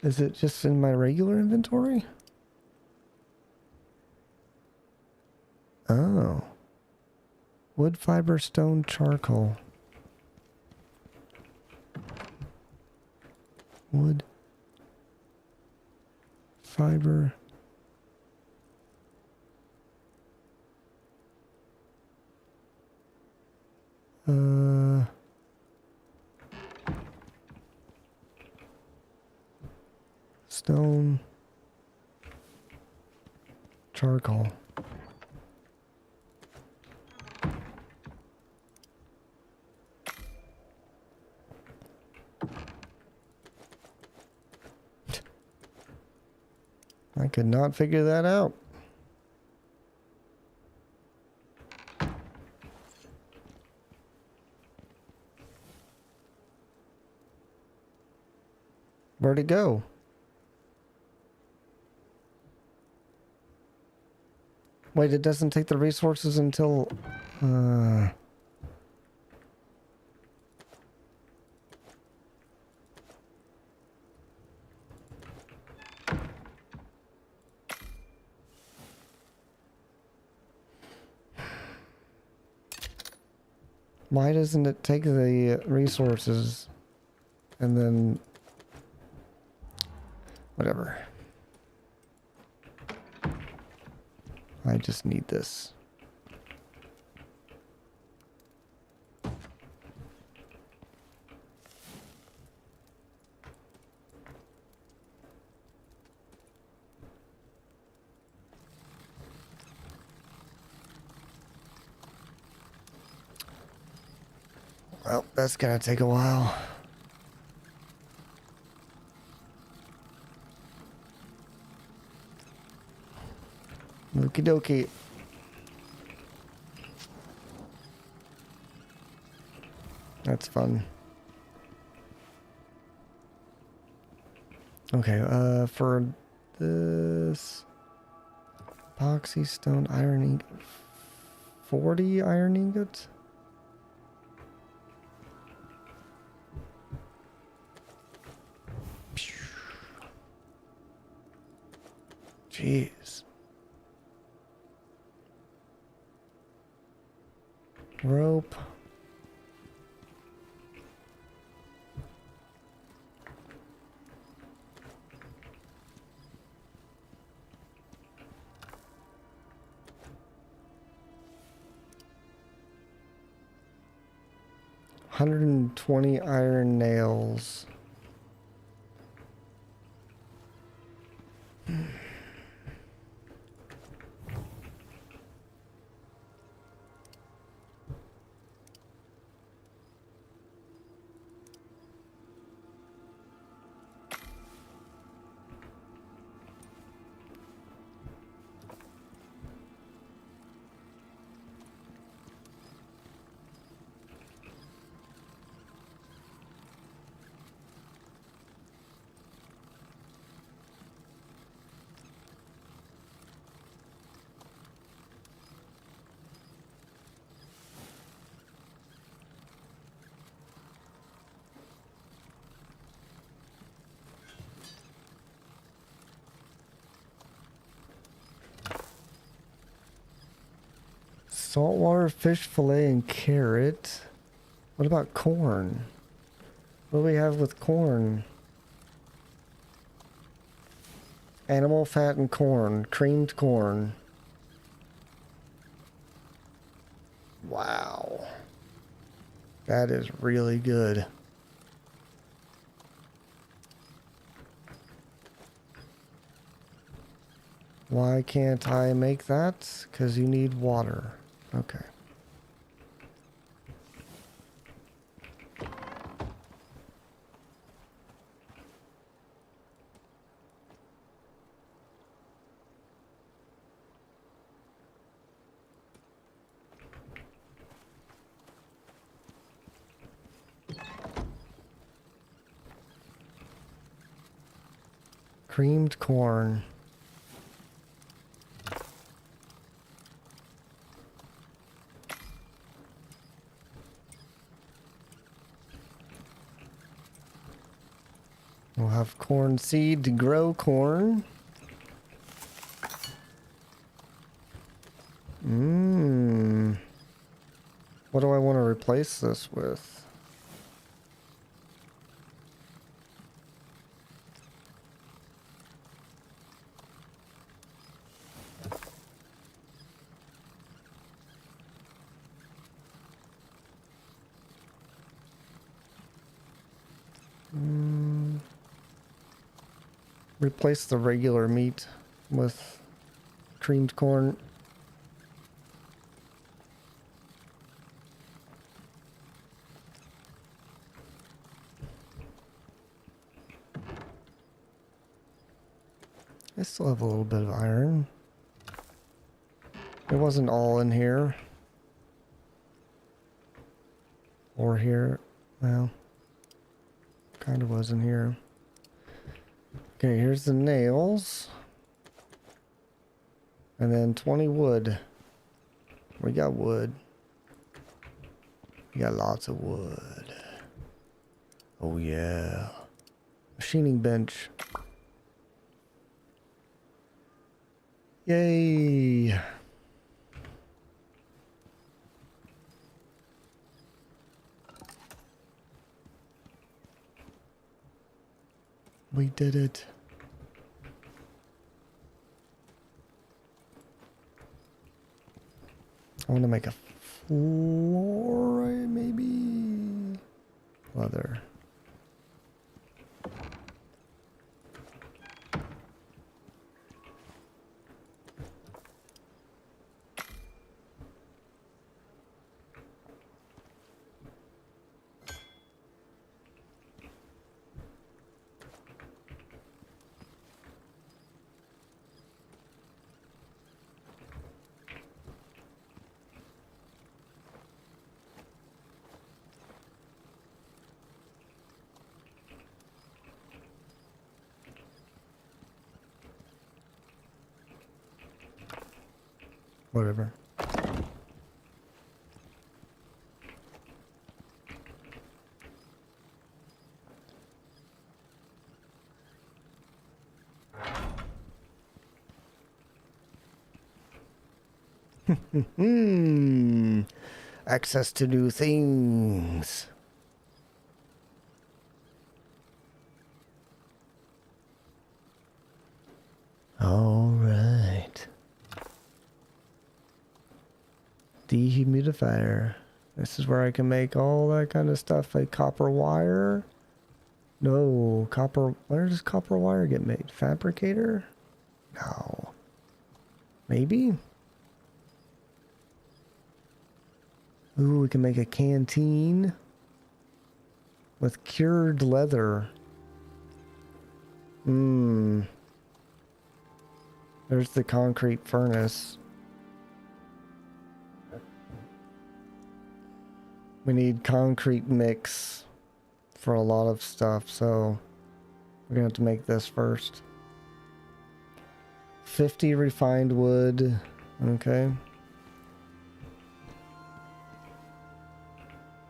Is it just in my regular inventory? Oh. Wood, fiber, stone, charcoal. Wood. Fiber. Stone. Charcoal. I could not figure that out. Where'd it go? Wait, it doesn't take the resources until... Why doesn't it take the resources and then... Whatever. I just need this. Well, that's gonna take a while. Okie dokie. That's fun. Okay, for this epoxy stone iron ingot, 40 iron ingots? Jeez. Rope. $120 iron nails. Saltwater fish fillet and carrot. What about corn? What do we have with corn? Animal fat and corn. Creamed corn. Wow. That is really good. Why can't I make that? Because you need water. Okay. Creamed corn. We'll have corn seed to grow corn. Mmm. What do I want to replace this with? Replace the regular meat with creamed corn. I still have a little bit of iron. It wasn't all in here. Or here. Well, kind of was in here. Okay, here's the nails. And then 20 wood. We got wood. We got lots of wood. Oh yeah. Machining bench. Yay. We did it. I want to make a floor, maybe? Leather. Whatever. Access to new things. All right. Dehumidifier. This is where I can make all that kind of stuff, like copper wire. No, copper. Where does copper wire get made? Fabricator? No. Maybe? Ooh, we can make a canteen with cured leather. There's the concrete furnace. We need concrete mix for a lot of stuff, so we're gonna have to make this first. 50 refined wood. Okay.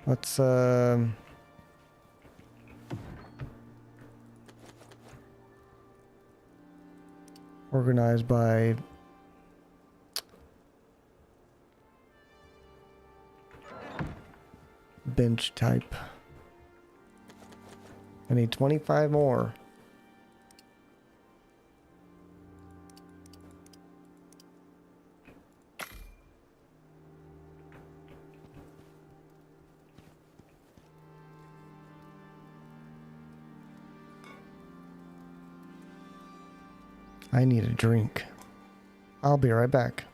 Let's organize by bench type. I need 25 more. I need a drink. I'll be right back.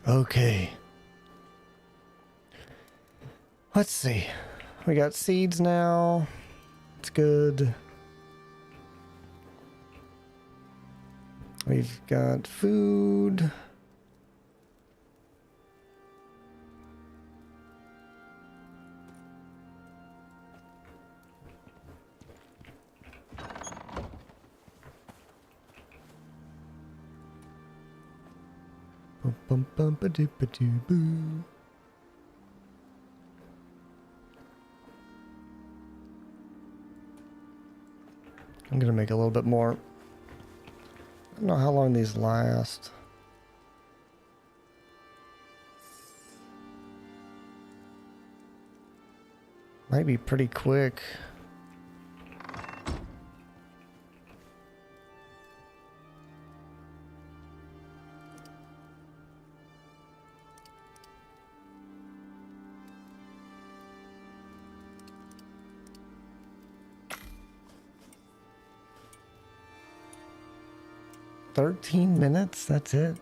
Okay. Let's see. We got seeds now. It's good. We've got food. Bum, bum, bum, ba-doo, ba-doo, boo. I'm gonna make a little bit more. I don't know how long these last. Might be pretty quick. $13, that's it.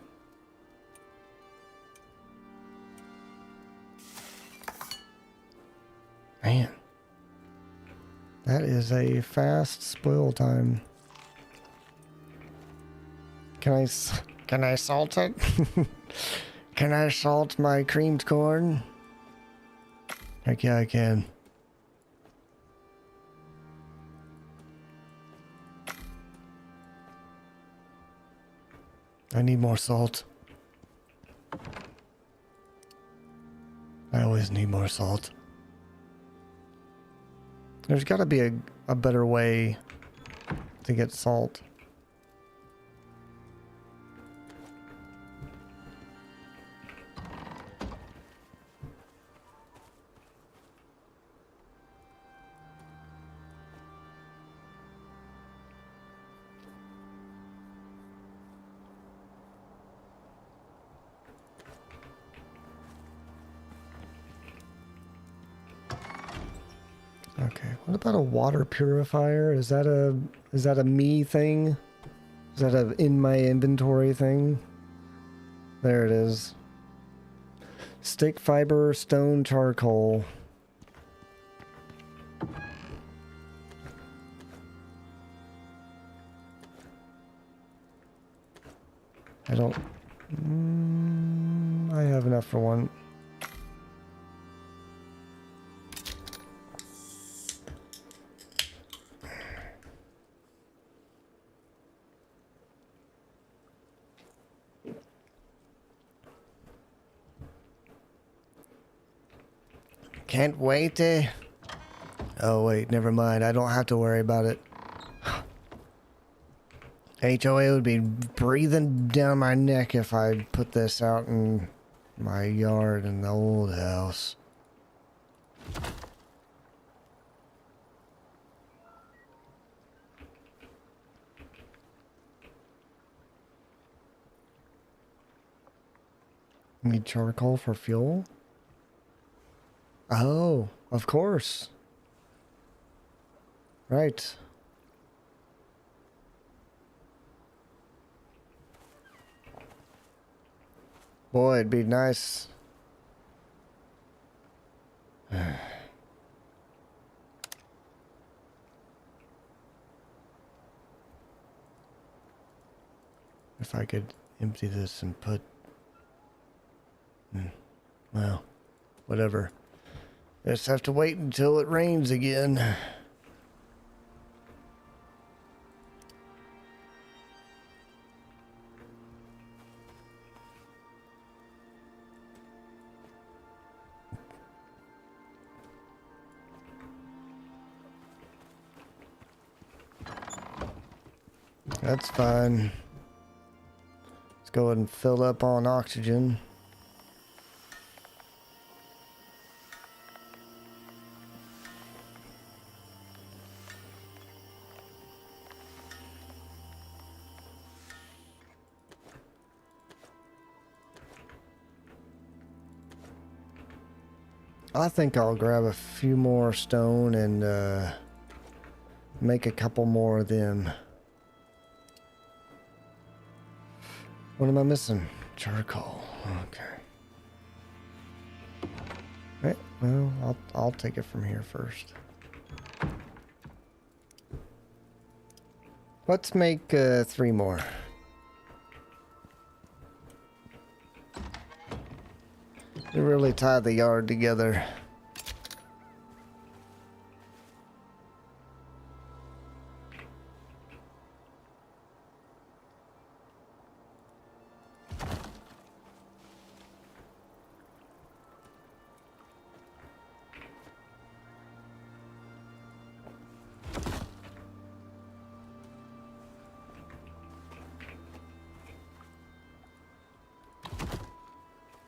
Man. That is a fast spoil time. Can I salt it? Can I salt my creamed corn? Heck yeah, I can. I need more salt. I always need more salt. There's got to be a better way to get salt. Okay, what about a water purifier? Is that a me thing? Is that a in my inventory thing? There it is. Stick fiber, stone charcoal. I don't... I have enough for one. Can't wait to... Oh wait, never mind. I don't have to worry about it. HOA would be breathing down my neck if I put this out in my yard in the old house. Need charcoal for fuel? Oh, of course. Right. Boy, it'd be nice. If I could empty this and put... well, whatever. Just have to wait until it rains again. That's fine. Let's go ahead and fill up on oxygen. I think I'll grab a few more stone and make a couple more of them. What am I missing? Charcoal. Okay. Right, well, I'll take it from here first. Let's make 3 more. We really tie the yard together.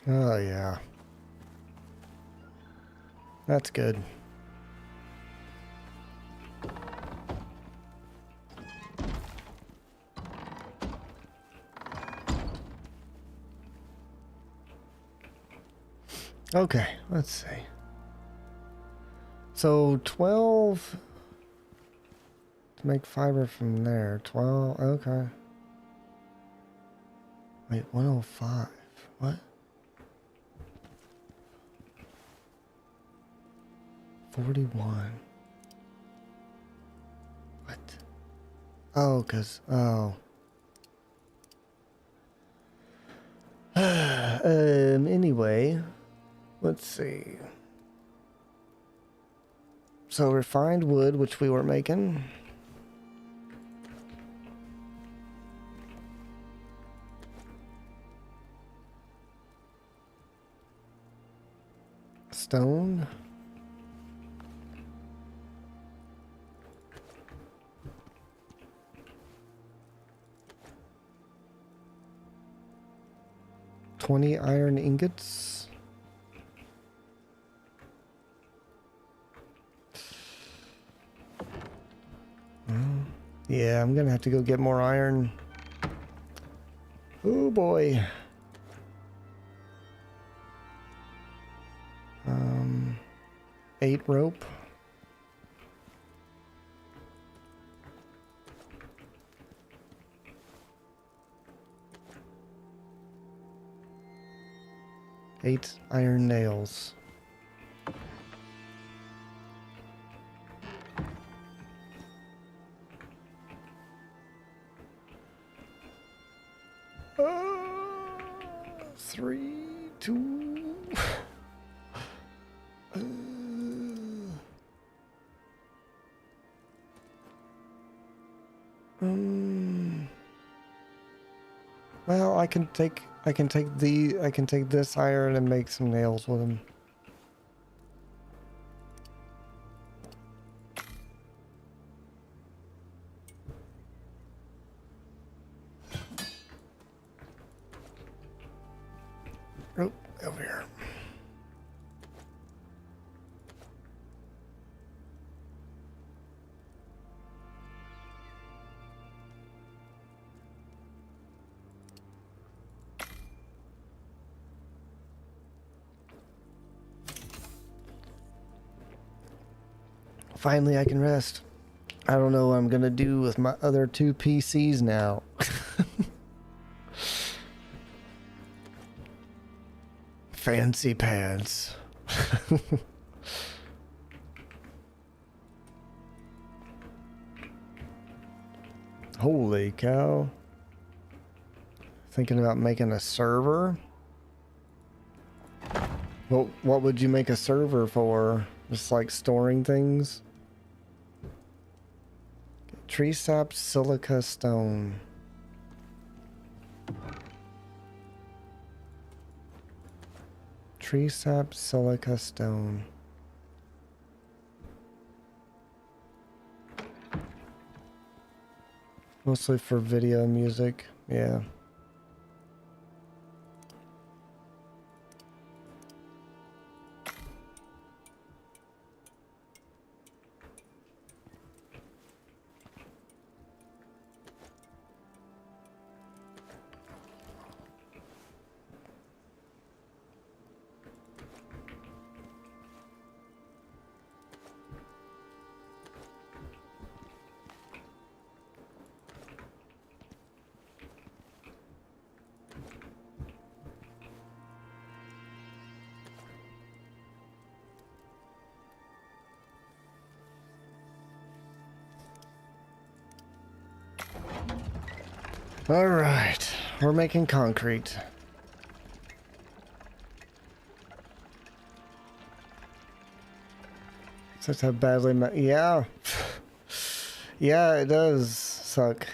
Oh, yeah. That's good. Okay, let's see. So 12 to make fiber from there. 12, okay. Wait, 105. What? 41. What? Oh, cause anyway, let's see. So refined wood, which we were making. Stone. $20 iron ingots. Yeah, I'm gonna have to go get more iron. Oh boy. 8 rope. Eight iron nails. Three, two. Well, I can take this iron and make some nails with them. over here. Finally, I can rest. I don't know what I'm gonna do with my other two PCs now. Fancy pants. Holy cow. Thinking about making a server? Well, what would you make a server for? Just like storing things? Tree sap silica stone. Tree sap silica stone. Mostly for video music, yeah. All right, we're making concrete. Such how badly yeah. Yeah, it does suck.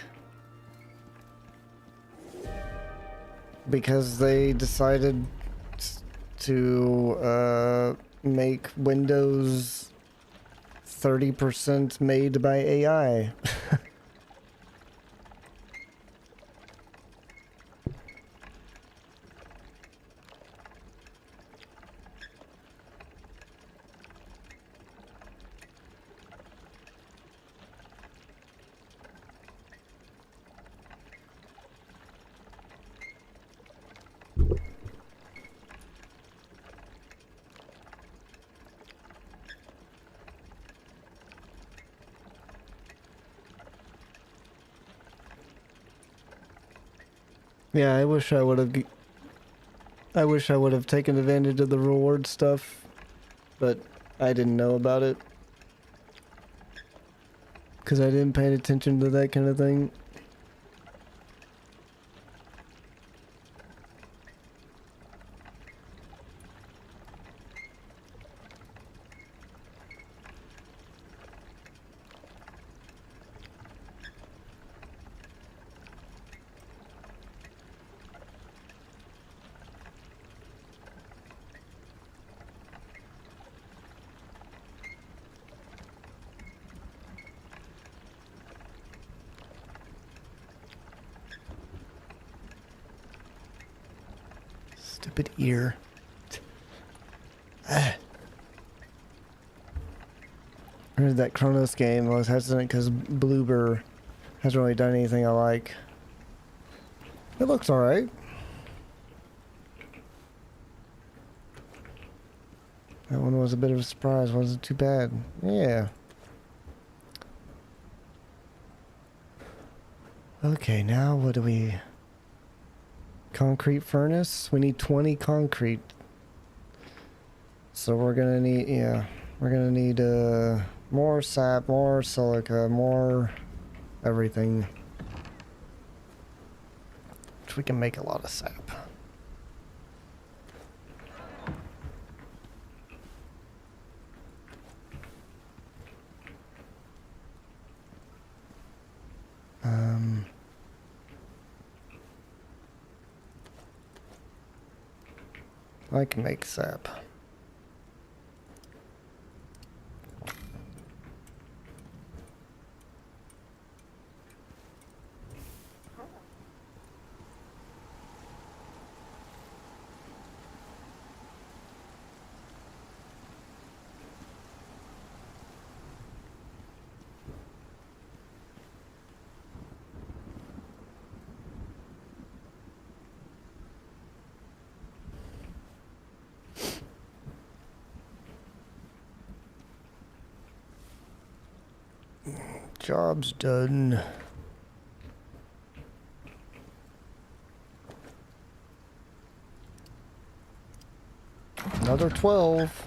Because they decided to make Windows 30% made by AI. Yeah, I wish I would have taken advantage of the reward stuff, but I didn't know about it. Because I didn't pay attention to that kind of thing. Stupid ear. I heard that Chronos game. I was hesitant because Bloober hasn't really done anything I like. It looks alright. That one was a bit of a surprise. Wasn't too bad. Yeah. Okay, now what do we... Concrete furnace? We need 20 concrete. So we're gonna need, yeah, we're gonna need more sap, more silica, more everything. Which we can make a lot of sap. I can make sap. Job's done. Another 12.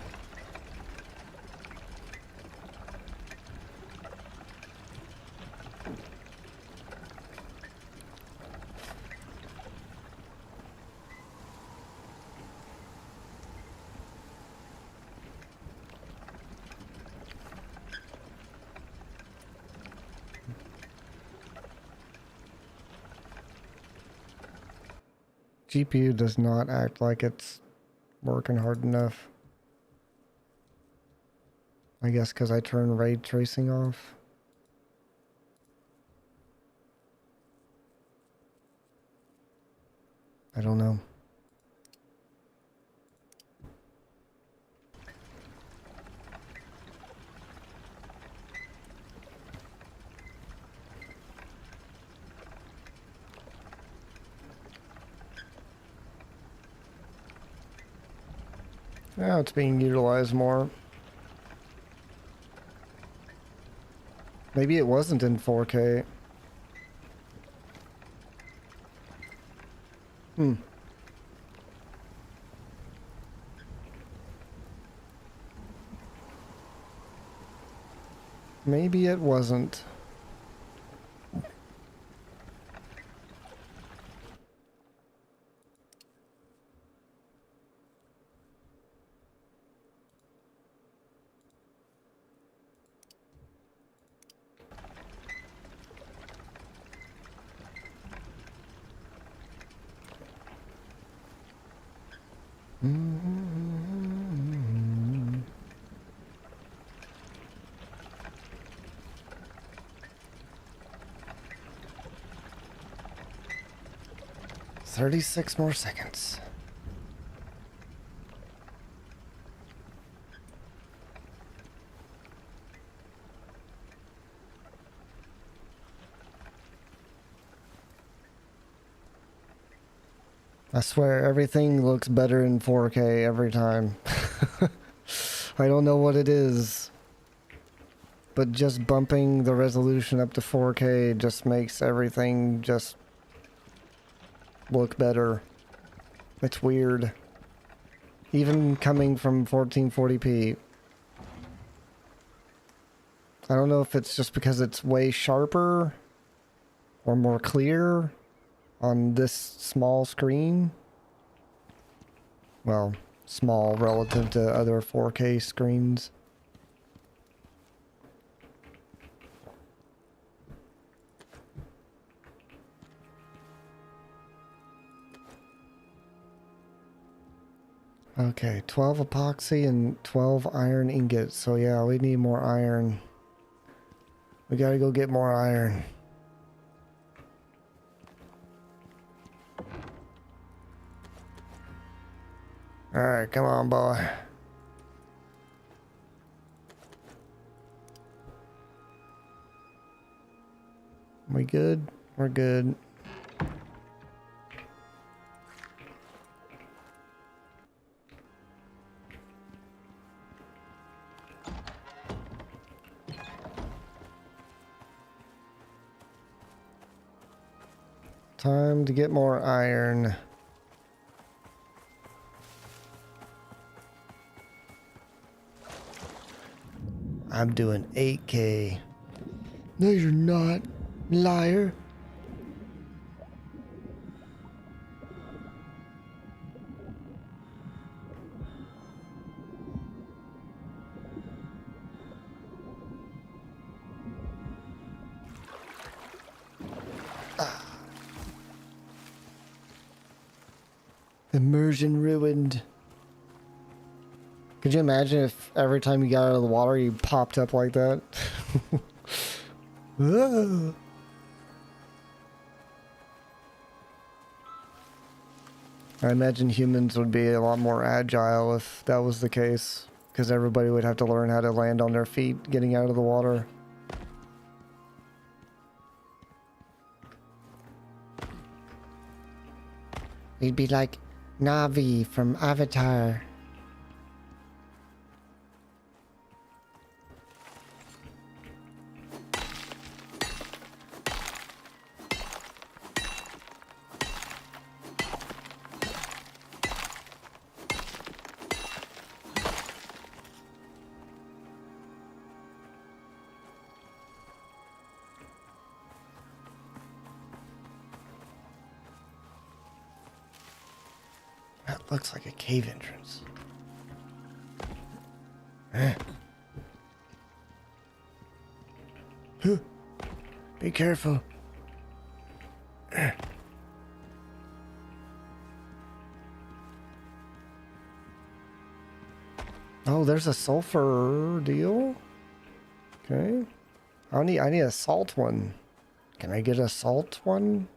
GPU does not act like it's working hard enough. I guess because I turned ray tracing off. I don't know. Now it's being utilized more. Maybe it wasn't in 4K. Maybe it wasn't. Mm-hmm. 36 more seconds. I swear everything looks better in 4K every time. I don't know what it is, but just bumping the resolution up to 4K just makes everything just look better. It's weird. Even coming from 1440p. I don't know if it's just because it's way sharper or more clear on this small screen. Well, small relative to other 4K screens. Okay, 12 epoxy and 12 iron ingots. So yeah, we need more iron. We gotta go get more iron. Alright, come on, boy. We good? We're good. Time to get more iron. I'm doing 8K. No, you're not, liar. Immersion ruined. Could you imagine if every time you got out of the water you popped up like that? Ah. I imagine humans would be a lot more agile if that was the case, because everybody would have to learn how to land on their feet getting out of the water. We'd be like Na'vi from Avatar. looks like a cave entrance. Eh. Huh. Be careful. Eh. Oh, there's a sulfur deal. Okay. I need a salt one. Can I get a salt one?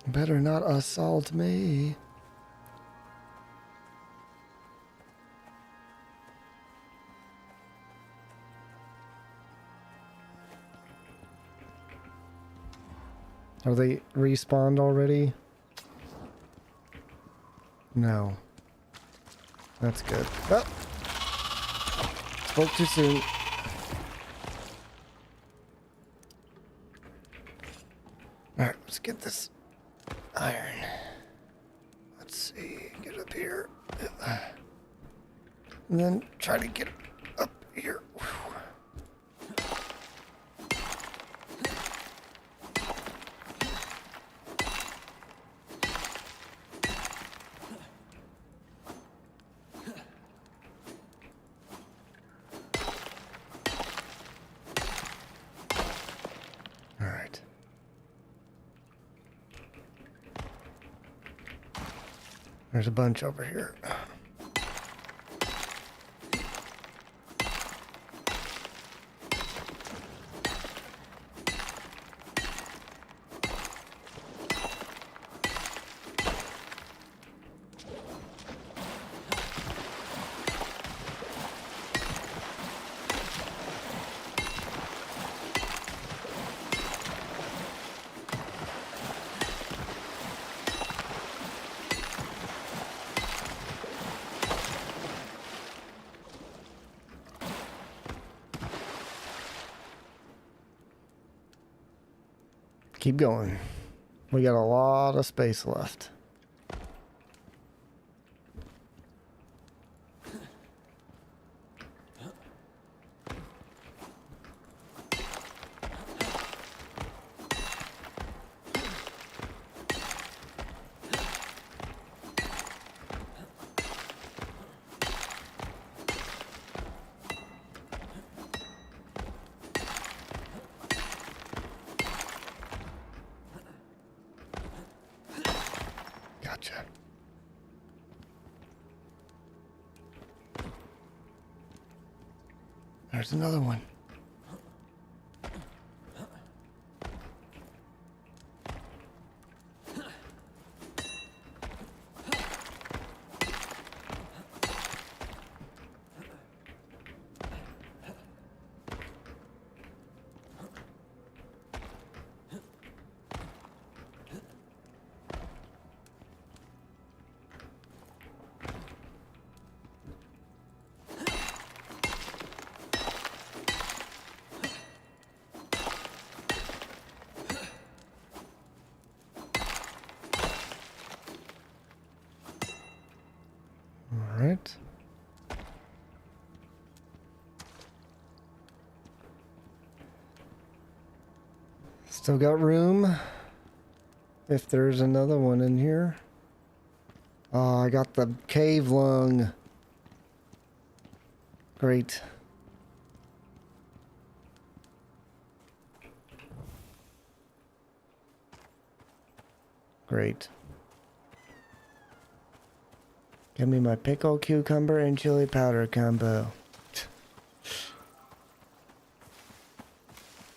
Better not assault me. Are they respawned already? No. That's good. Oh! Spoke too soon. Alright, let's get this iron. Let's see. Get up here. And then try to get up here. Whew. There's a bunch over here. Keep going. We got a lot of space left. Gotcha. There's another one. All right. Still got room if there's another one in here. Oh, I got the cave lung. Great. Great. Give me my pickle, cucumber, and chili powder combo.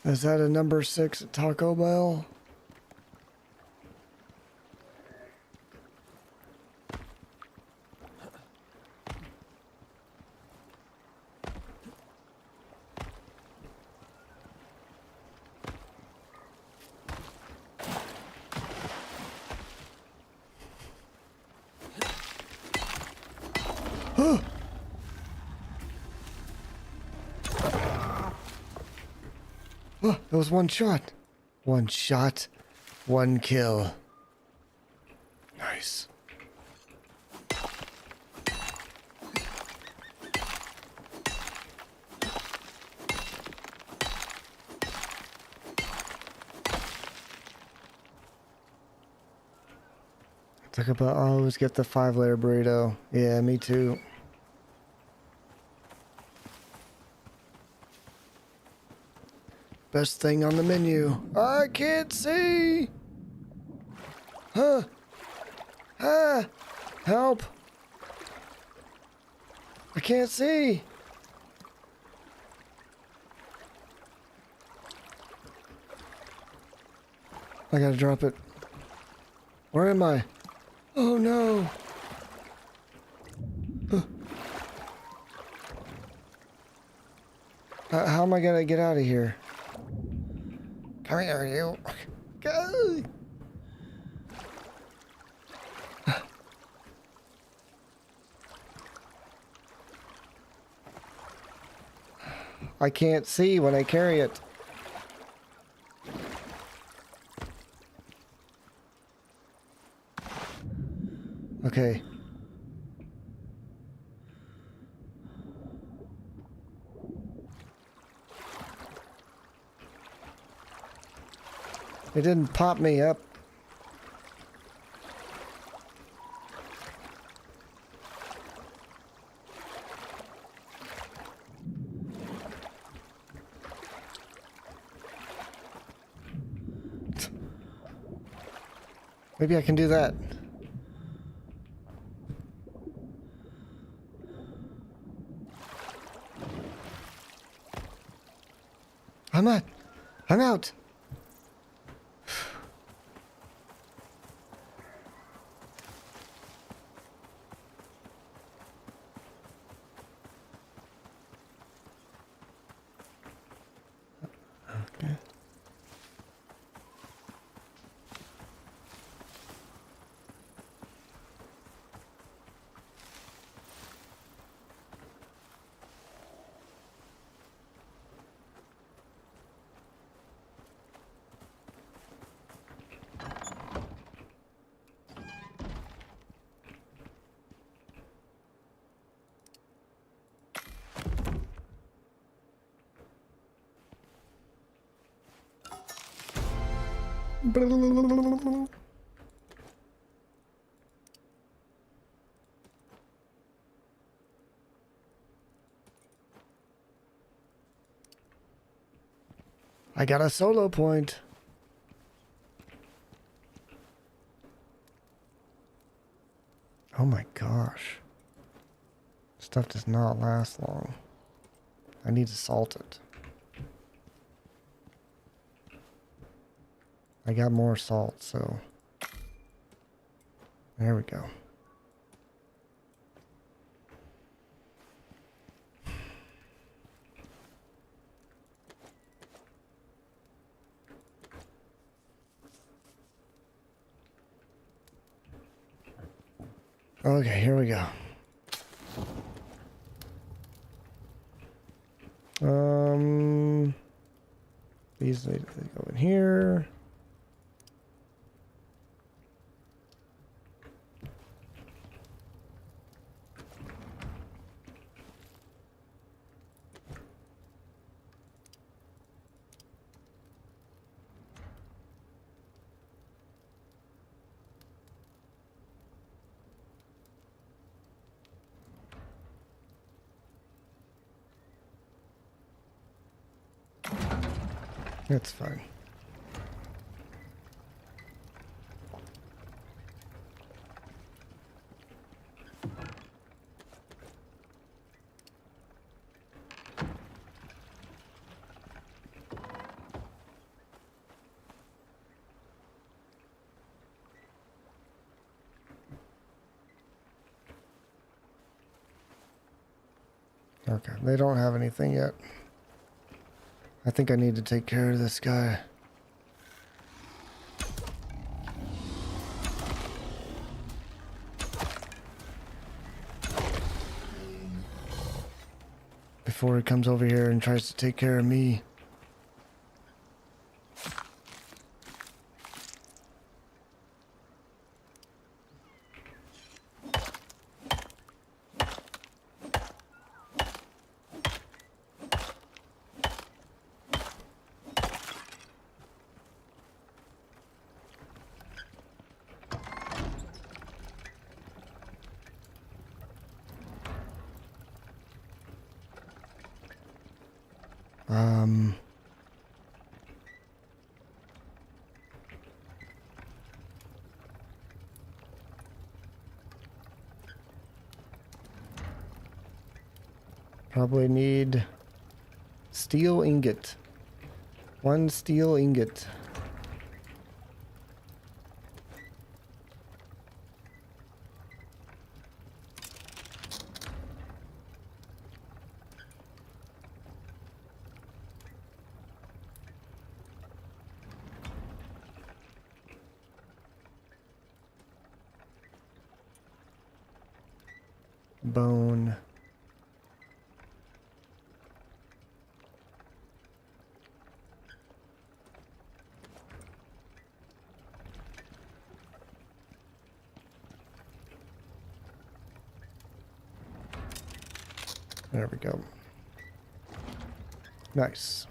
Is that a number 6 at Taco Bell? That was one shot. One shot, one kill. Nice. Talk about, I always get the 5-layer burrito. Yeah, me too. Best thing on the menu. I can't see. Huh? Ah! Help! I can't see. I gotta drop it. Where am I? Oh no! How am I gonna get out of here? Come here, you. Go! I can't see when I carry it. Okay. It didn't pop me up. Maybe I can do that. I'm out. Okay. I got a solo point. Oh my gosh. Stuff does not last long. I need to salt it. I got more salt, so there we go. Okay, here we go. These need to go in here. That's fine. Okay, they don't have anything yet. I think I need to take care of this guy. Before he comes over here and tries to take care of me. Um, probably need steel ingot. One steel ingot. Bone. There we go. Nice.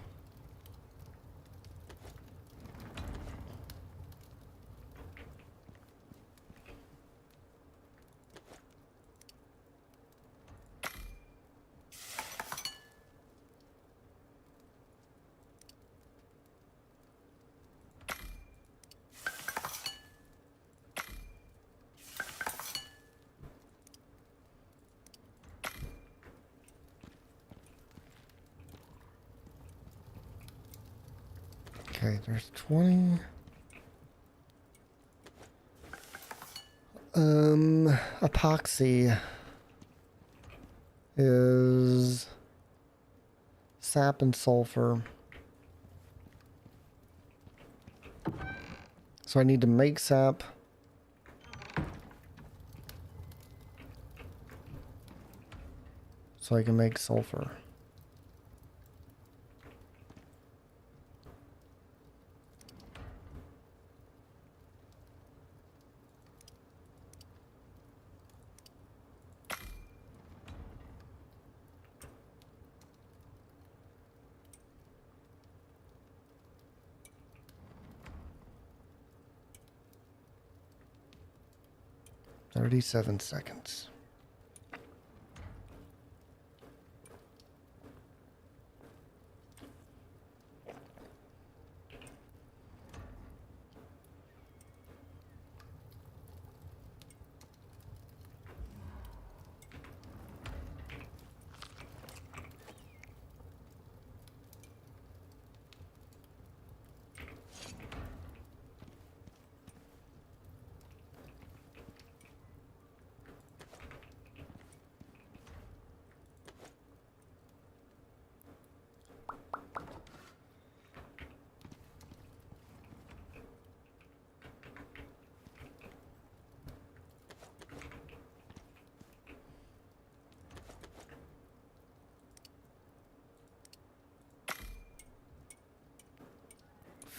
Okay, there's 20. Epoxy is sap and sulfur. So I need to make sap. So I can make sulfur. "37 seconds.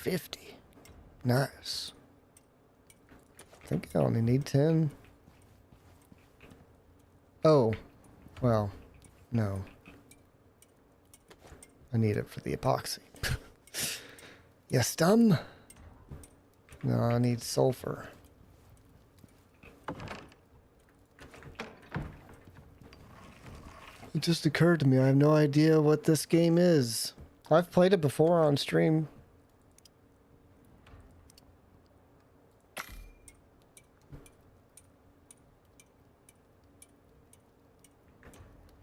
$50. Nice. I think I only need 10. Oh, well, no. I need it for the epoxy. Yes, dumb. No, I need sulfur. It just occurred to me, I have no idea what this game is. I've played it before on stream.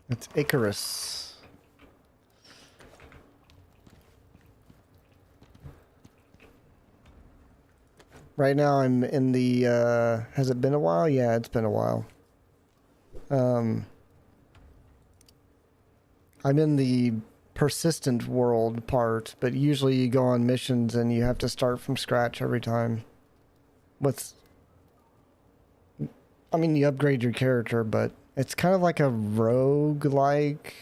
It's Icarus. Right now I'm in the, has it been a while? Yeah, it's been a while. I'm in the persistent world part, but usually you go on missions and you have to start from scratch every time. I mean, you upgrade your character, but it's kind of like a rogue-like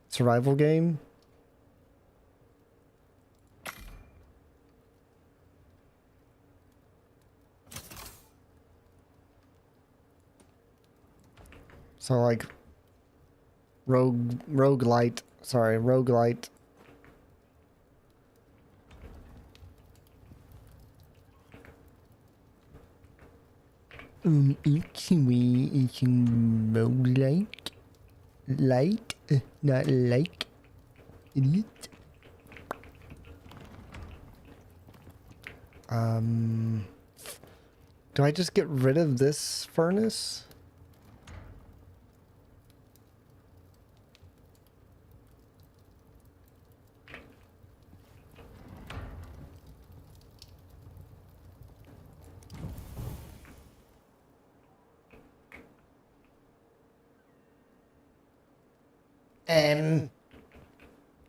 survival game. So like roguelite. Sorry, roguelite. It's roguelite. light, not like. Idiot. Do I just get rid of this furnace?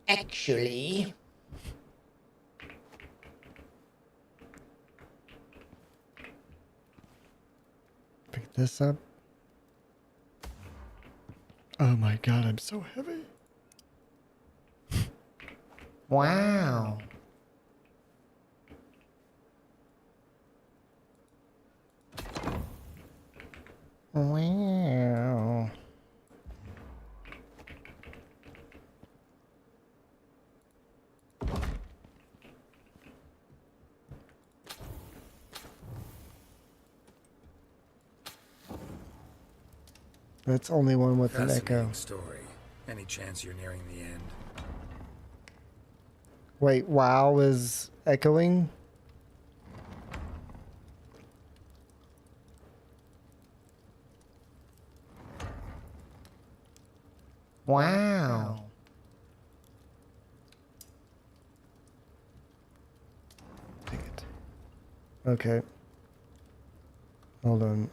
Actually, Pick this up. Oh my god, I'm so heavy. wow. Wow. That's only one with an echo. Fascinating story. Any chance you're nearing the end? Wait, WoW is echoing? Wow. Take it. Okay. Hold on.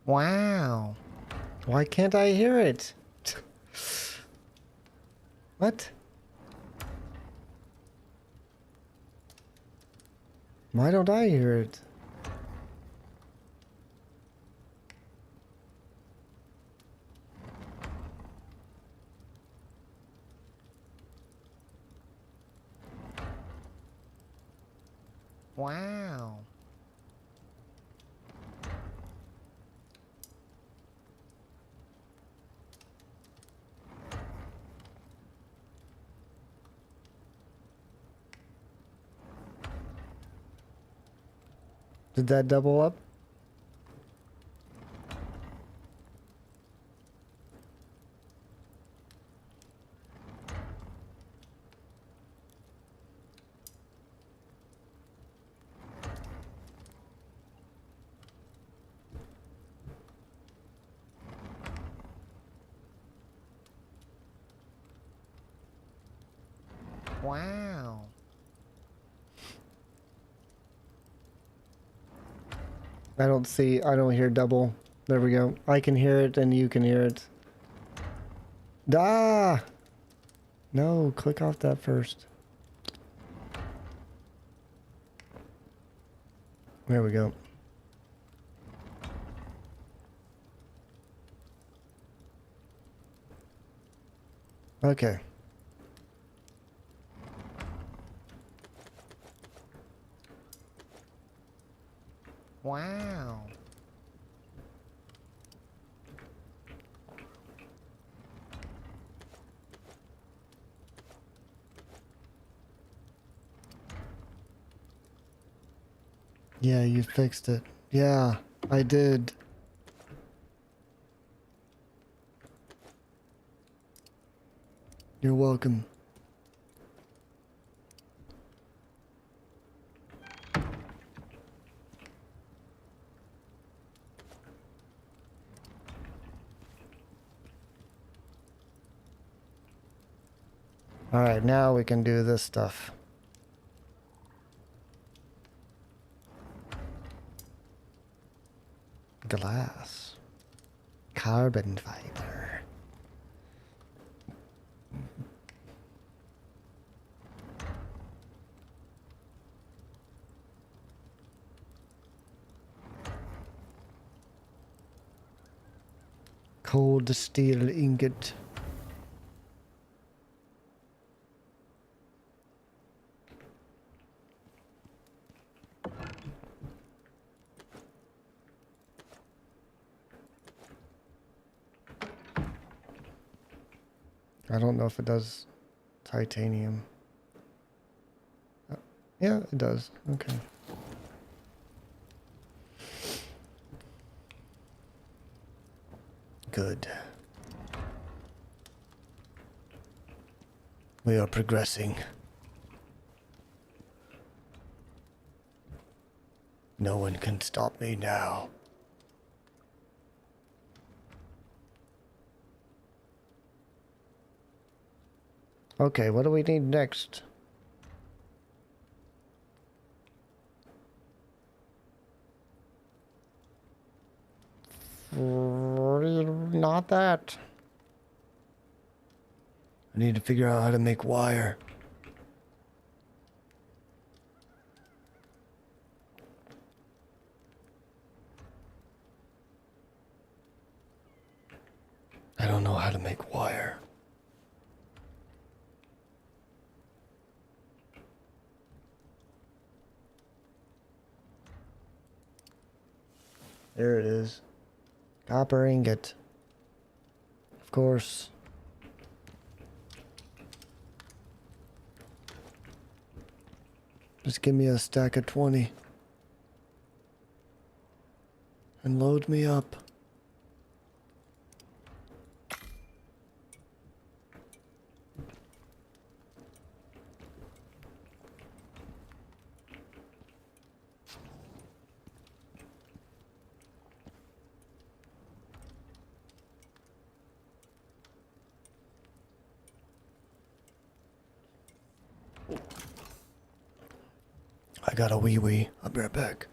Wow. Why can't I hear it? What? Why don't I hear it? Wow. Did that double up? Wow. I don't hear double. There we go. I can hear it and you can hear it. Ah! No, click off that first. There we go. Okay. Wow. Yeah, you fixed it. Yeah, I did. You're welcome. Alright, now we can do this stuff. Glass. Carbon fiber. cold steel ingot. I don't know if it does titanium. Yeah, it does. Okay. Good. We are progressing. No one can stop me now. Okay, what do we need next? Not that. I need to figure out how to make wire. I don't know how to make wire. There it is. Copper ingot. Of course. Just give me a stack of 20. And load me up. I got a wee wee. I'll be right back.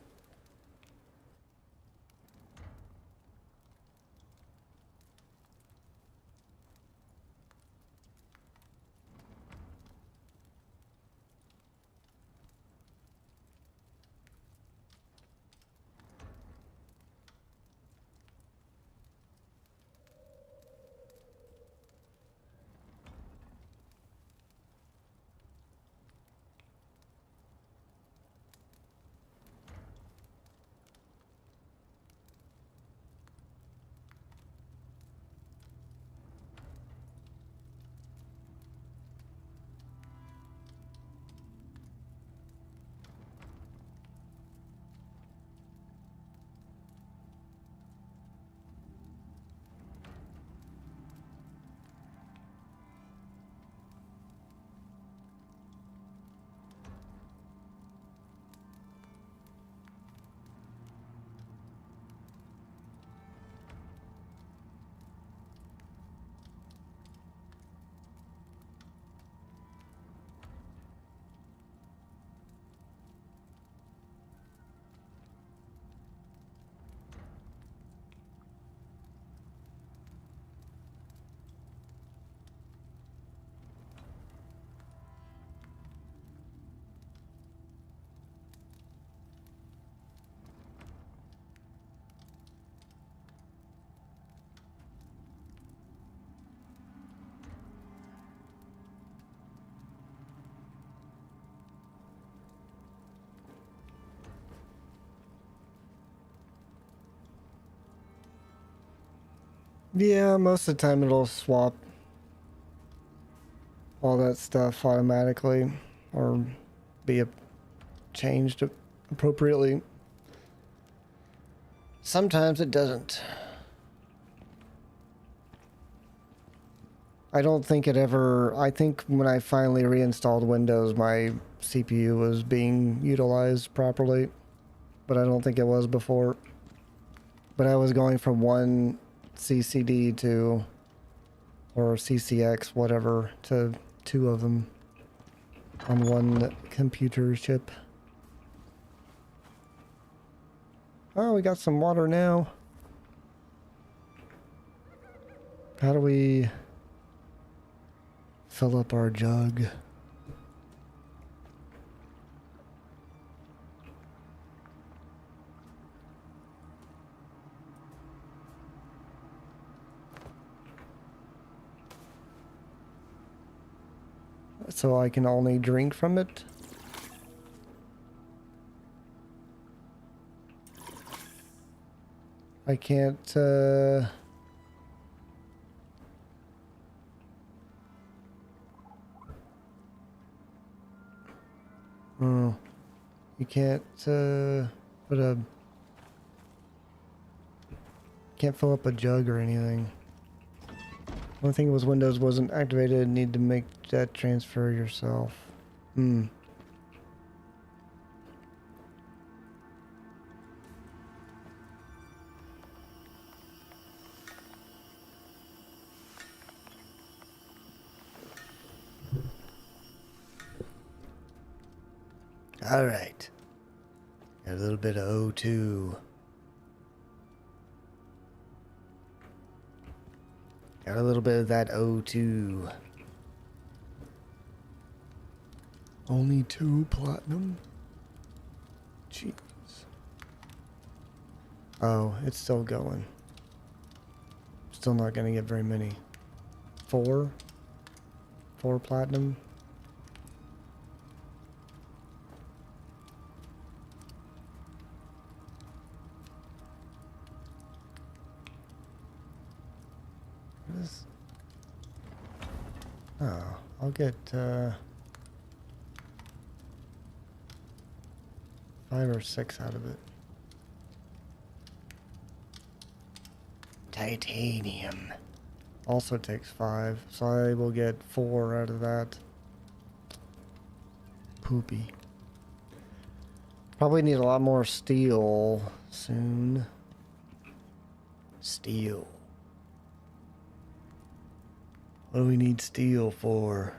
Yeah, most of the time it'll swap all that stuff automatically or be changed appropriately. Sometimes it doesn't. I don't think it ever... I think when I finally reinstalled Windows, my CPU was being utilized properly. But I don't think it was before. But I was going from one CCD to... or CCX, whatever, to two of them on one computer chip. Oh, we got some water now. How do we fill up our jug? So I can only drink from it? I can't, oh, you can't, put a... Can't fill up a jug or anything. One thing was Windows wasn't activated. Need to make that transfer yourself. Hmm. All right. Got a little bit of O2. Got a little bit of that O2. Only 2 platinum? Jeez. Oh, it's still going. Still not gonna get very many. 4? 4 platinum? What is... Oh, I'll get, 5 or 6 out of it. Titanium. Also takes 5, so I will get 4 out of that. Poopy. Probably need a lot more steel soon. Steel. What do we need steel for?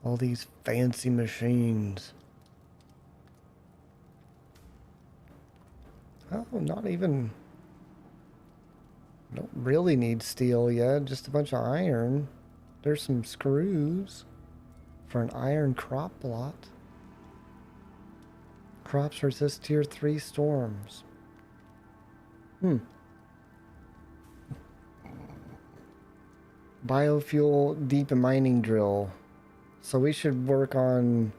All these fancy machines. Oh, not even... Don't really need steel yet, just a bunch of iron. There's some screws for an iron crop lot. Crops resist tier 3 storms. Biofuel deep mining drill. So we should work on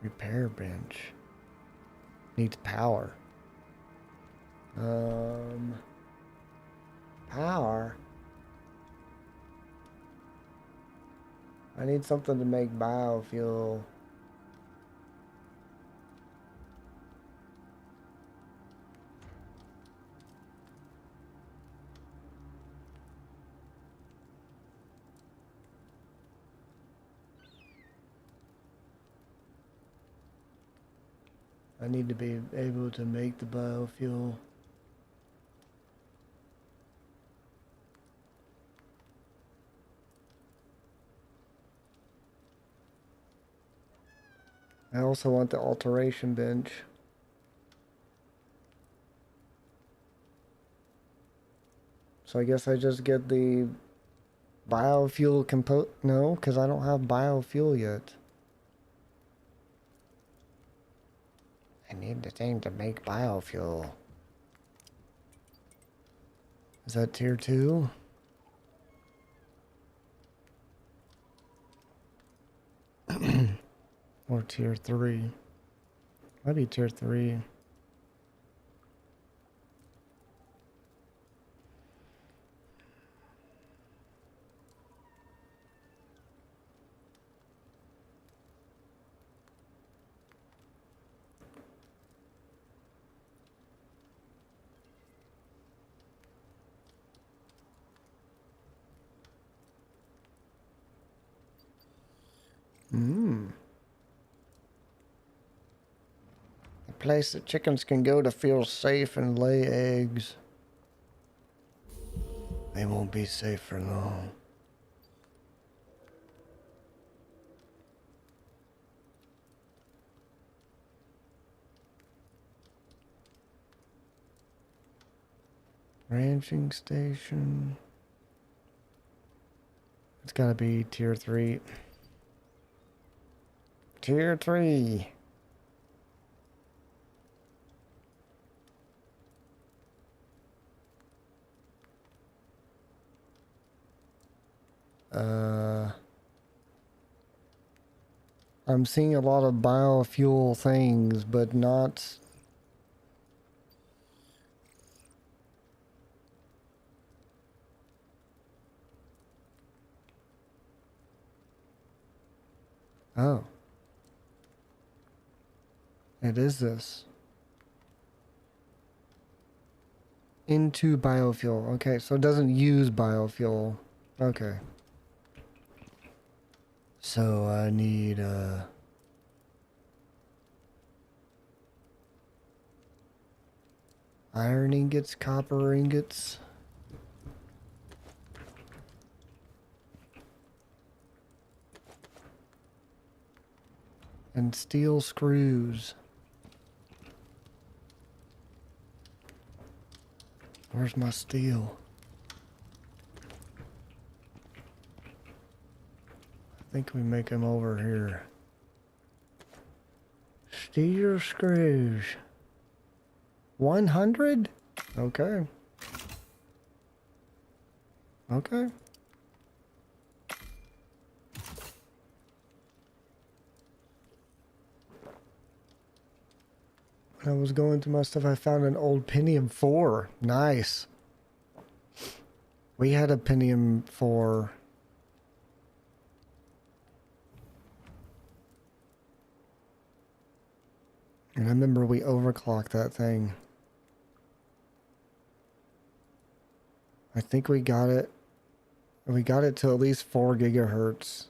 repair bench. Needs power. Power. I need something to make biofuel. I need to be able to make the biofuel. I also want the alteration bench. So I guess I just get the biofuel no, because I don't have biofuel yet. I need the thing to make biofuel. Is that tier 2? Or tier 3? Might be tier 3. A place that chickens can go to feel safe and lay eggs. They won't be safe for long. Ranching station. It's gotta be tier 3. Tier 3. I'm seeing a lot of biofuel things, but not... Oh. It is this. Into biofuel. Okay, so it doesn't use biofuel. Okay. So I need, iron ingots, copper ingots. And steel screws. Where's my steel? I think we make them over here. Steel screws. 100? Okay. Okay. When I was going through my stuff, I found an old Pentium 4. Nice. We had a Pentium 4. And I remember we overclocked that thing. I think we got it. We got it to at least 4 gigahertz.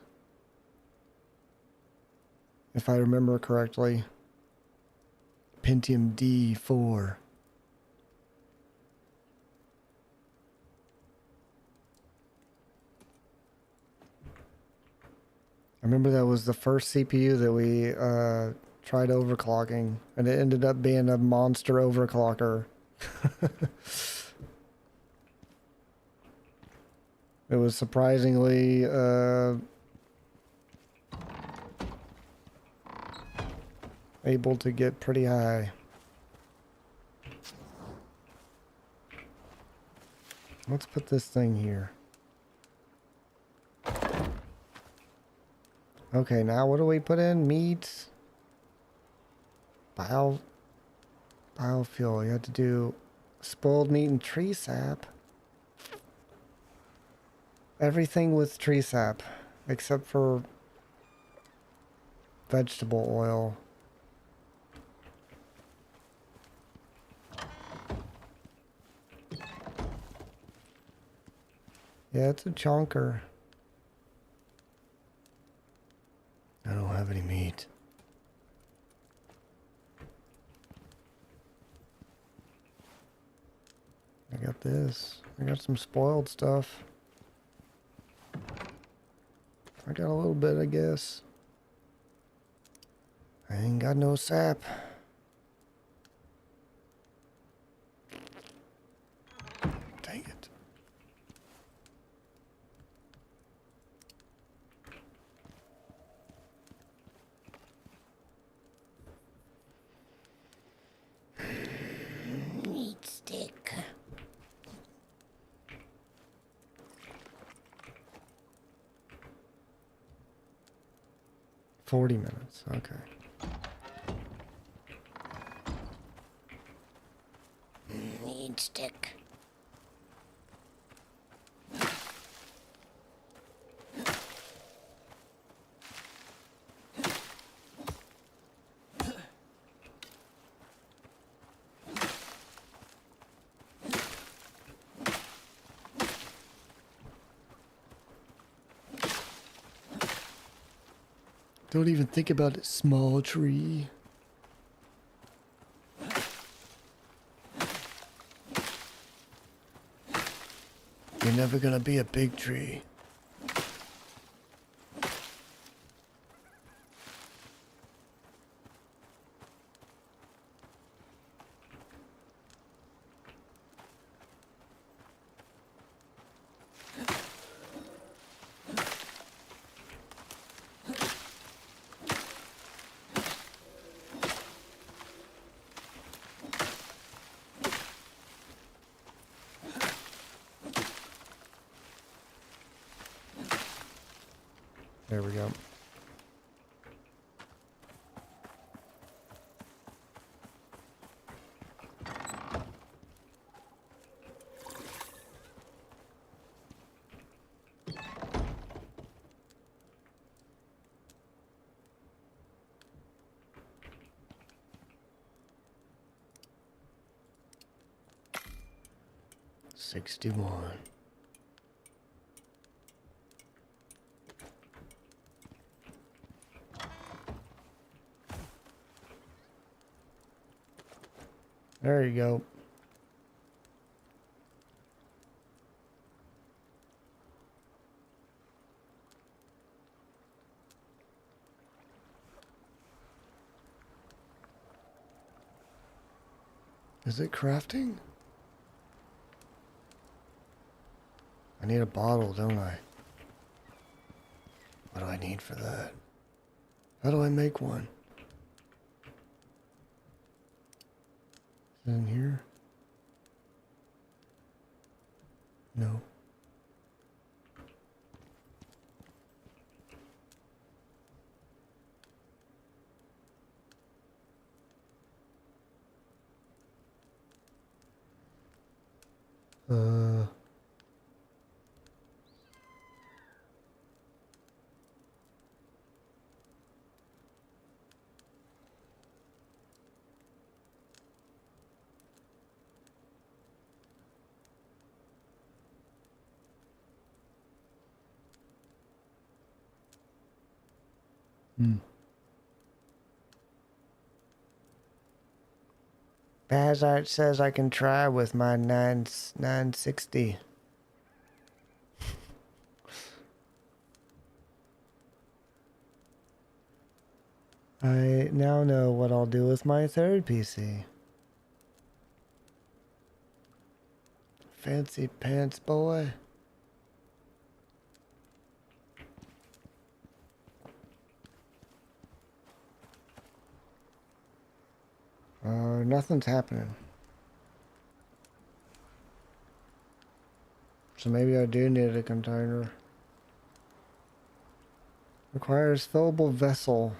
If I remember correctly. Pentium D4. I remember that was the first CPU that we tried overclocking, and it ended up being a monster overclocker. It was surprisingly able to get pretty high. Let's put this thing here. Okay, now what do we put in? Meat. Biofuel. You have to do spoiled meat and tree sap. Everything with tree sap, except for vegetable oil. Yeah, it's a chonker. I don't have any meat. I got this. I got some spoiled stuff. I got a little bit, I guess. I ain't got no sap. Dang it. Meat stick. $40 minutes, okay. Meat stick. Don't even think about it, small tree. You're never gonna be a big tree. There we go. $61. There you go. Is it crafting? I need a bottle, don't I? What do I need for that? How do I make one? Is it in here? No. Uh... Hmm. Bazart says I can try with my 960. I now know what I'll do with my third PC. Fancy pants boy. Nothing's happening. So maybe I do need a container. Requires fillable vessel.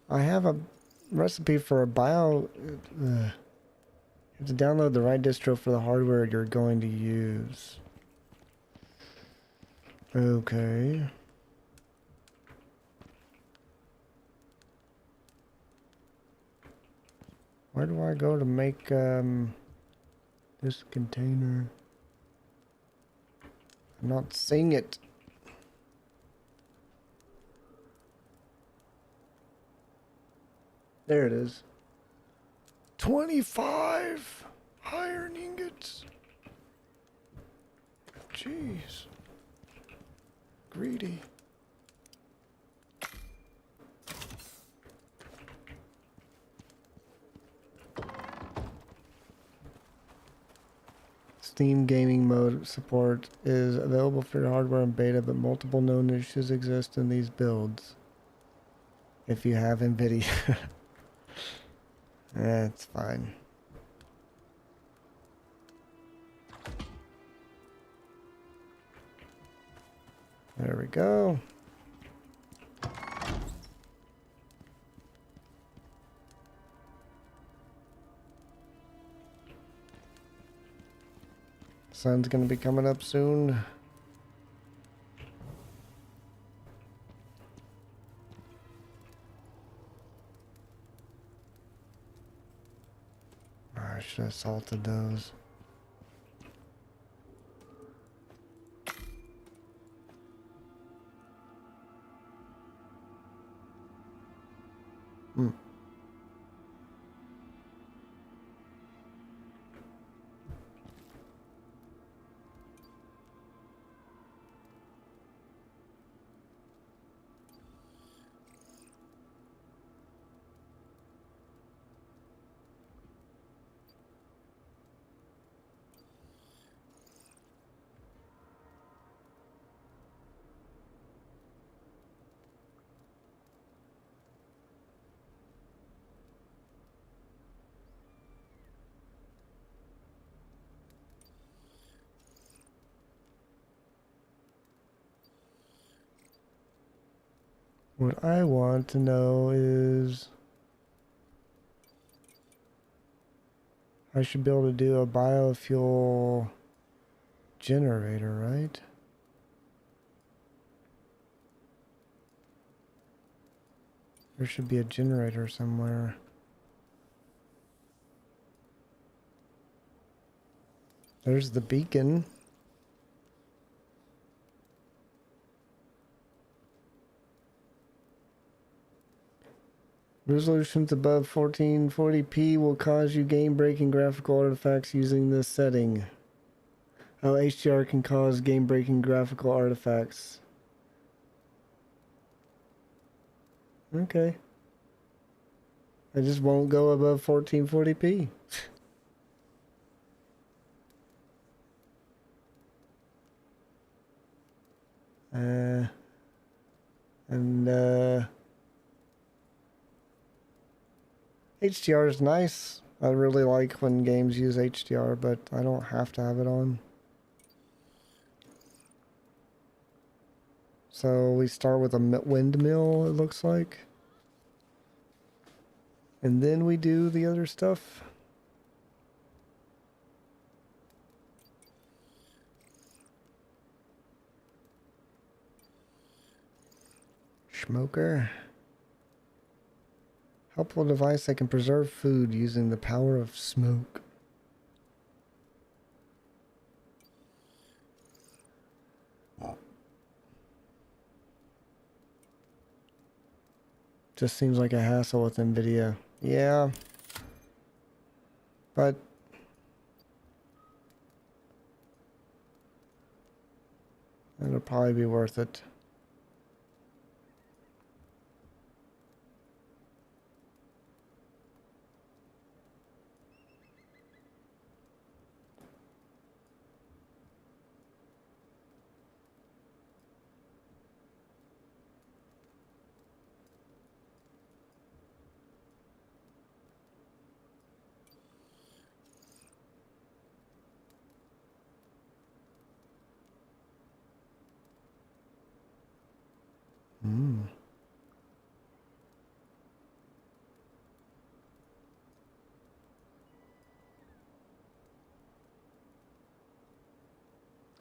I have a recipe for a bio... you have to download the right distro for the hardware you're going to use. Okay. Where do I go to make this container? I'm not seeing it. There it is. 25 iron ingots. Jeez. Greedy. Steam gaming mode support is available for your hardware in beta, but multiple known issues exist in these builds. If you have NVIDIA. That's fine. There we go. Sun's gonna be coming up soon. I should have salted those. Hmm. What I want to know is I should be able to do a biofuel generator, right? There should be a generator somewhere. There's the beacon. Resolutions above 1440p will cause you game-breaking graphical artifacts using this setting. Oh, HDR can cause game-breaking graphical artifacts. Okay. I just won't go above 1440p. HDR is nice. I really like when games use HDR, but I don't have to have it on. So we start with a windmill, it looks like. And then we do the other stuff. Smoker. Helpful device that can preserve food using the power of smoke. Just seems like a hassle with NVIDIA. Yeah. But it'll probably be worth it.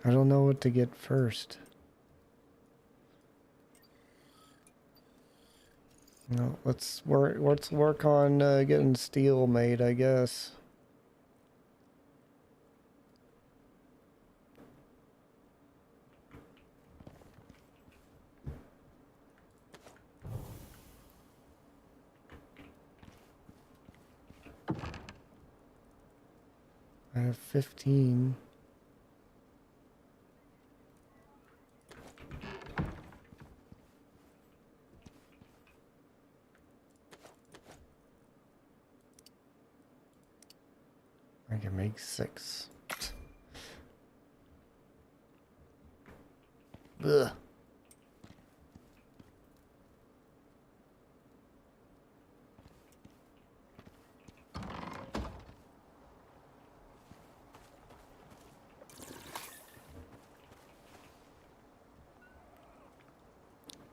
I don't know what to get first. No, let's work on getting steel made, I guess. I have 15. I can make 6. Ugh.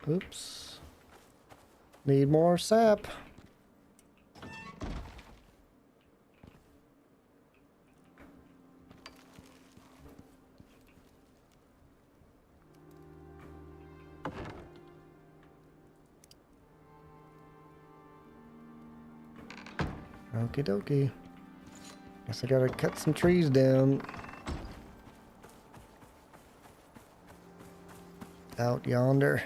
Oops. Need more sap. Okie dokie. Guess I gotta cut some trees down. Out yonder.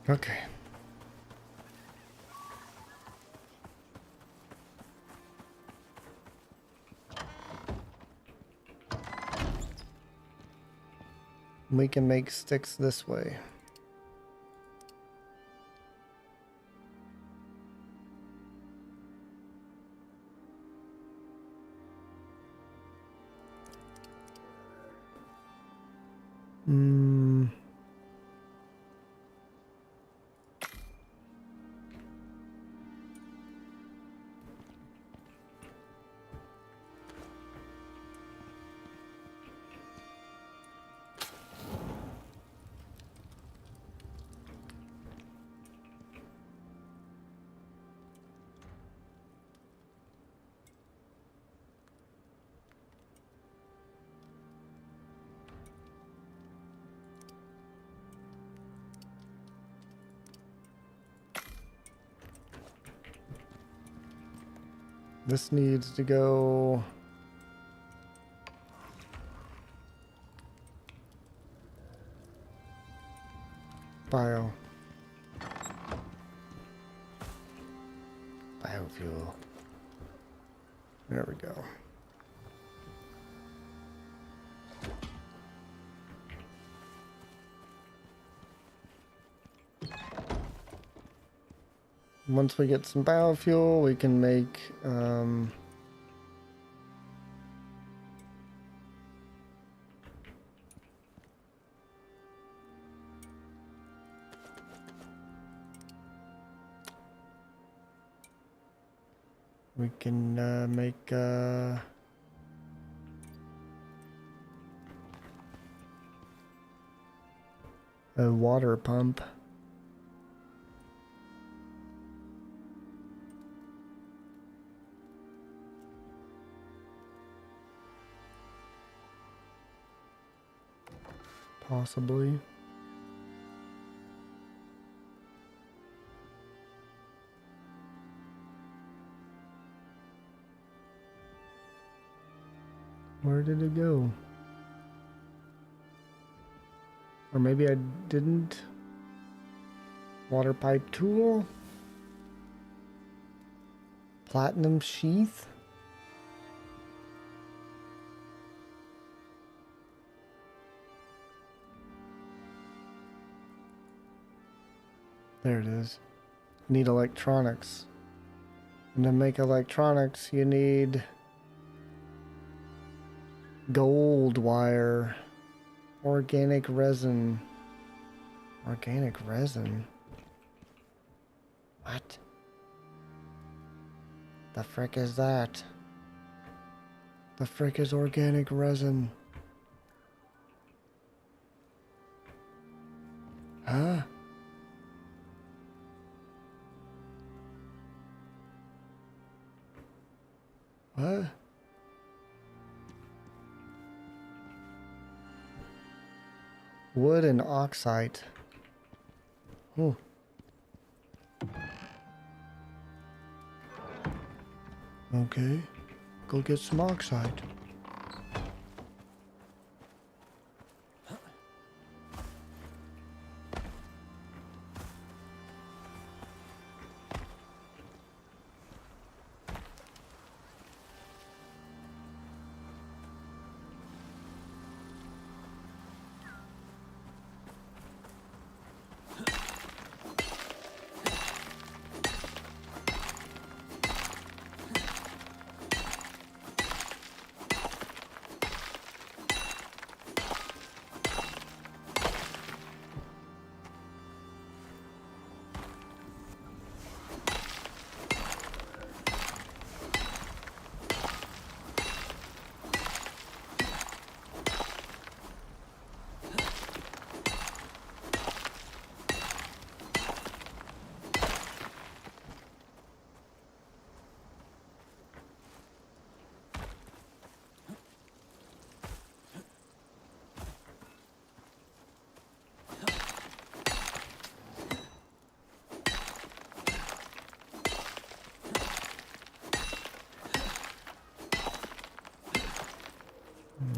Okay. We can make sticks this way. Hmm. This needs to go. Biofuel. There we go. Once we get some biofuel, we can make make a water pump. Possibly. Where did it go? Or maybe I didn't. Water pipe tool. Platinum sheath. There it is. Need electronics. And to make electronics, you need gold wire, organic resin. Organic resin? What? The frick is that? The frick is organic resin? Huh? What? Wood and oxide. Oh. Okay. Go get some oxide.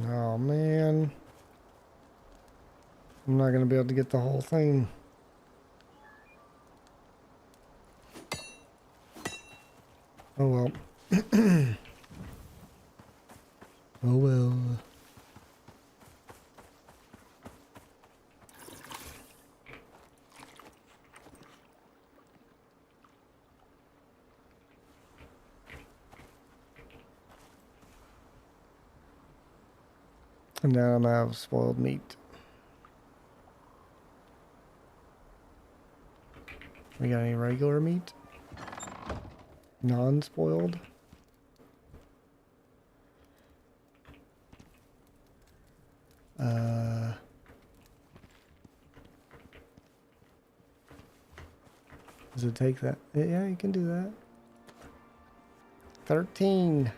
Oh man. I'm not gonna be able to get the whole thing. Oh well. Oh well. And now I'm out of spoiled meat. We got any regular meat? Non-spoiled? Does it take that? Yeah, you can do that. 13.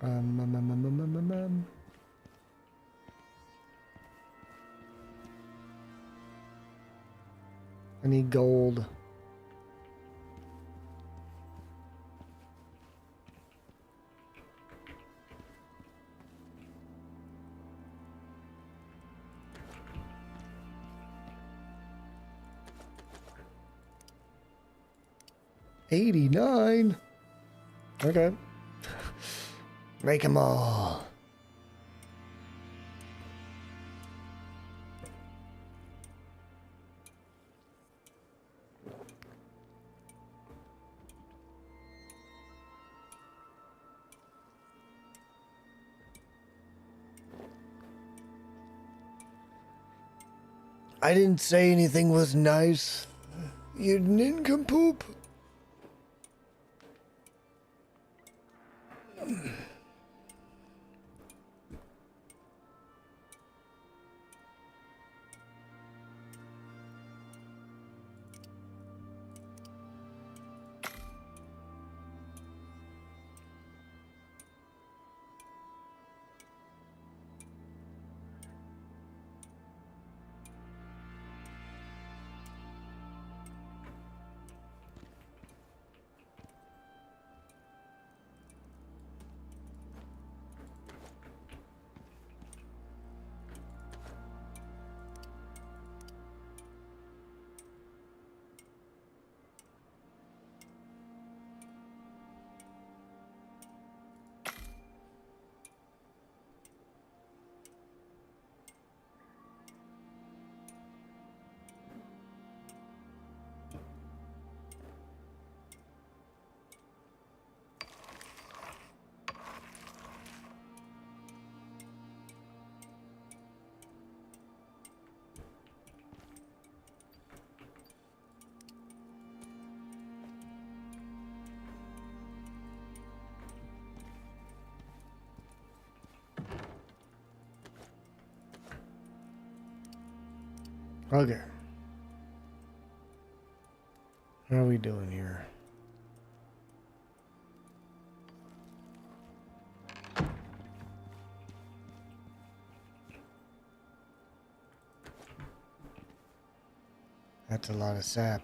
Um, um, um, um, um, um, um. I need gold. $89. Okay. Make them all. I didn't say anything was nice. You nincompoop. Okay. How are we doing here? That's a lot of sap.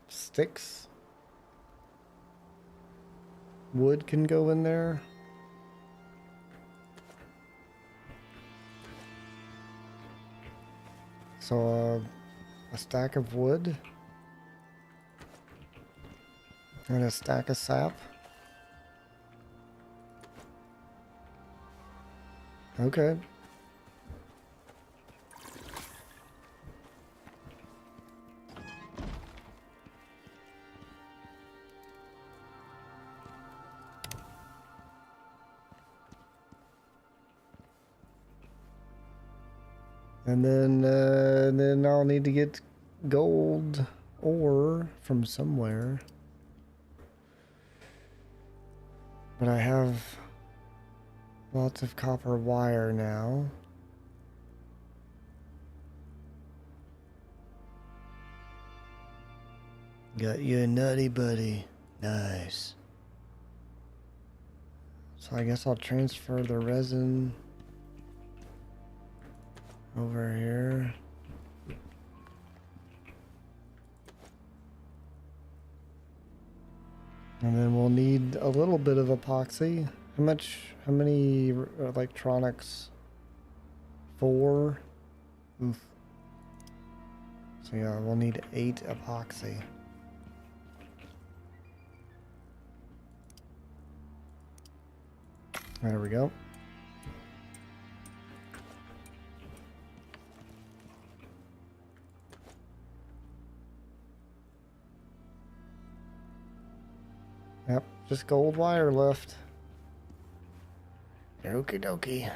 Sticks. Wood can go in there. So a stack of wood and a stack of sap. Okay. And then I'll need to get gold ore from somewhere. But I have lots of copper wire now. Got you a nutty buddy. Nice. So I guess I'll transfer the resin over here. And then we'll need a little bit of epoxy. How many electronics? 4? Oof. So yeah, we'll need 8 epoxy. There we go. Yep, just gold wire left. Okie dokie.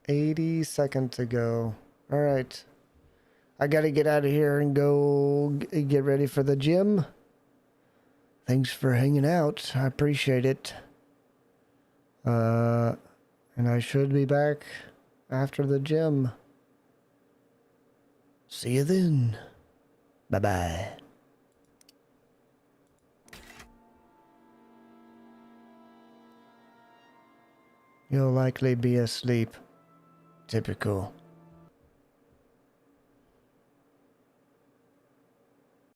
80 seconds to go. Alright. I gotta get out of here and go get ready for the gym. Thanks for hanging out. I appreciate it. And I should be back after the gym. See you then. Bye-bye. You'll likely be asleep. Typical.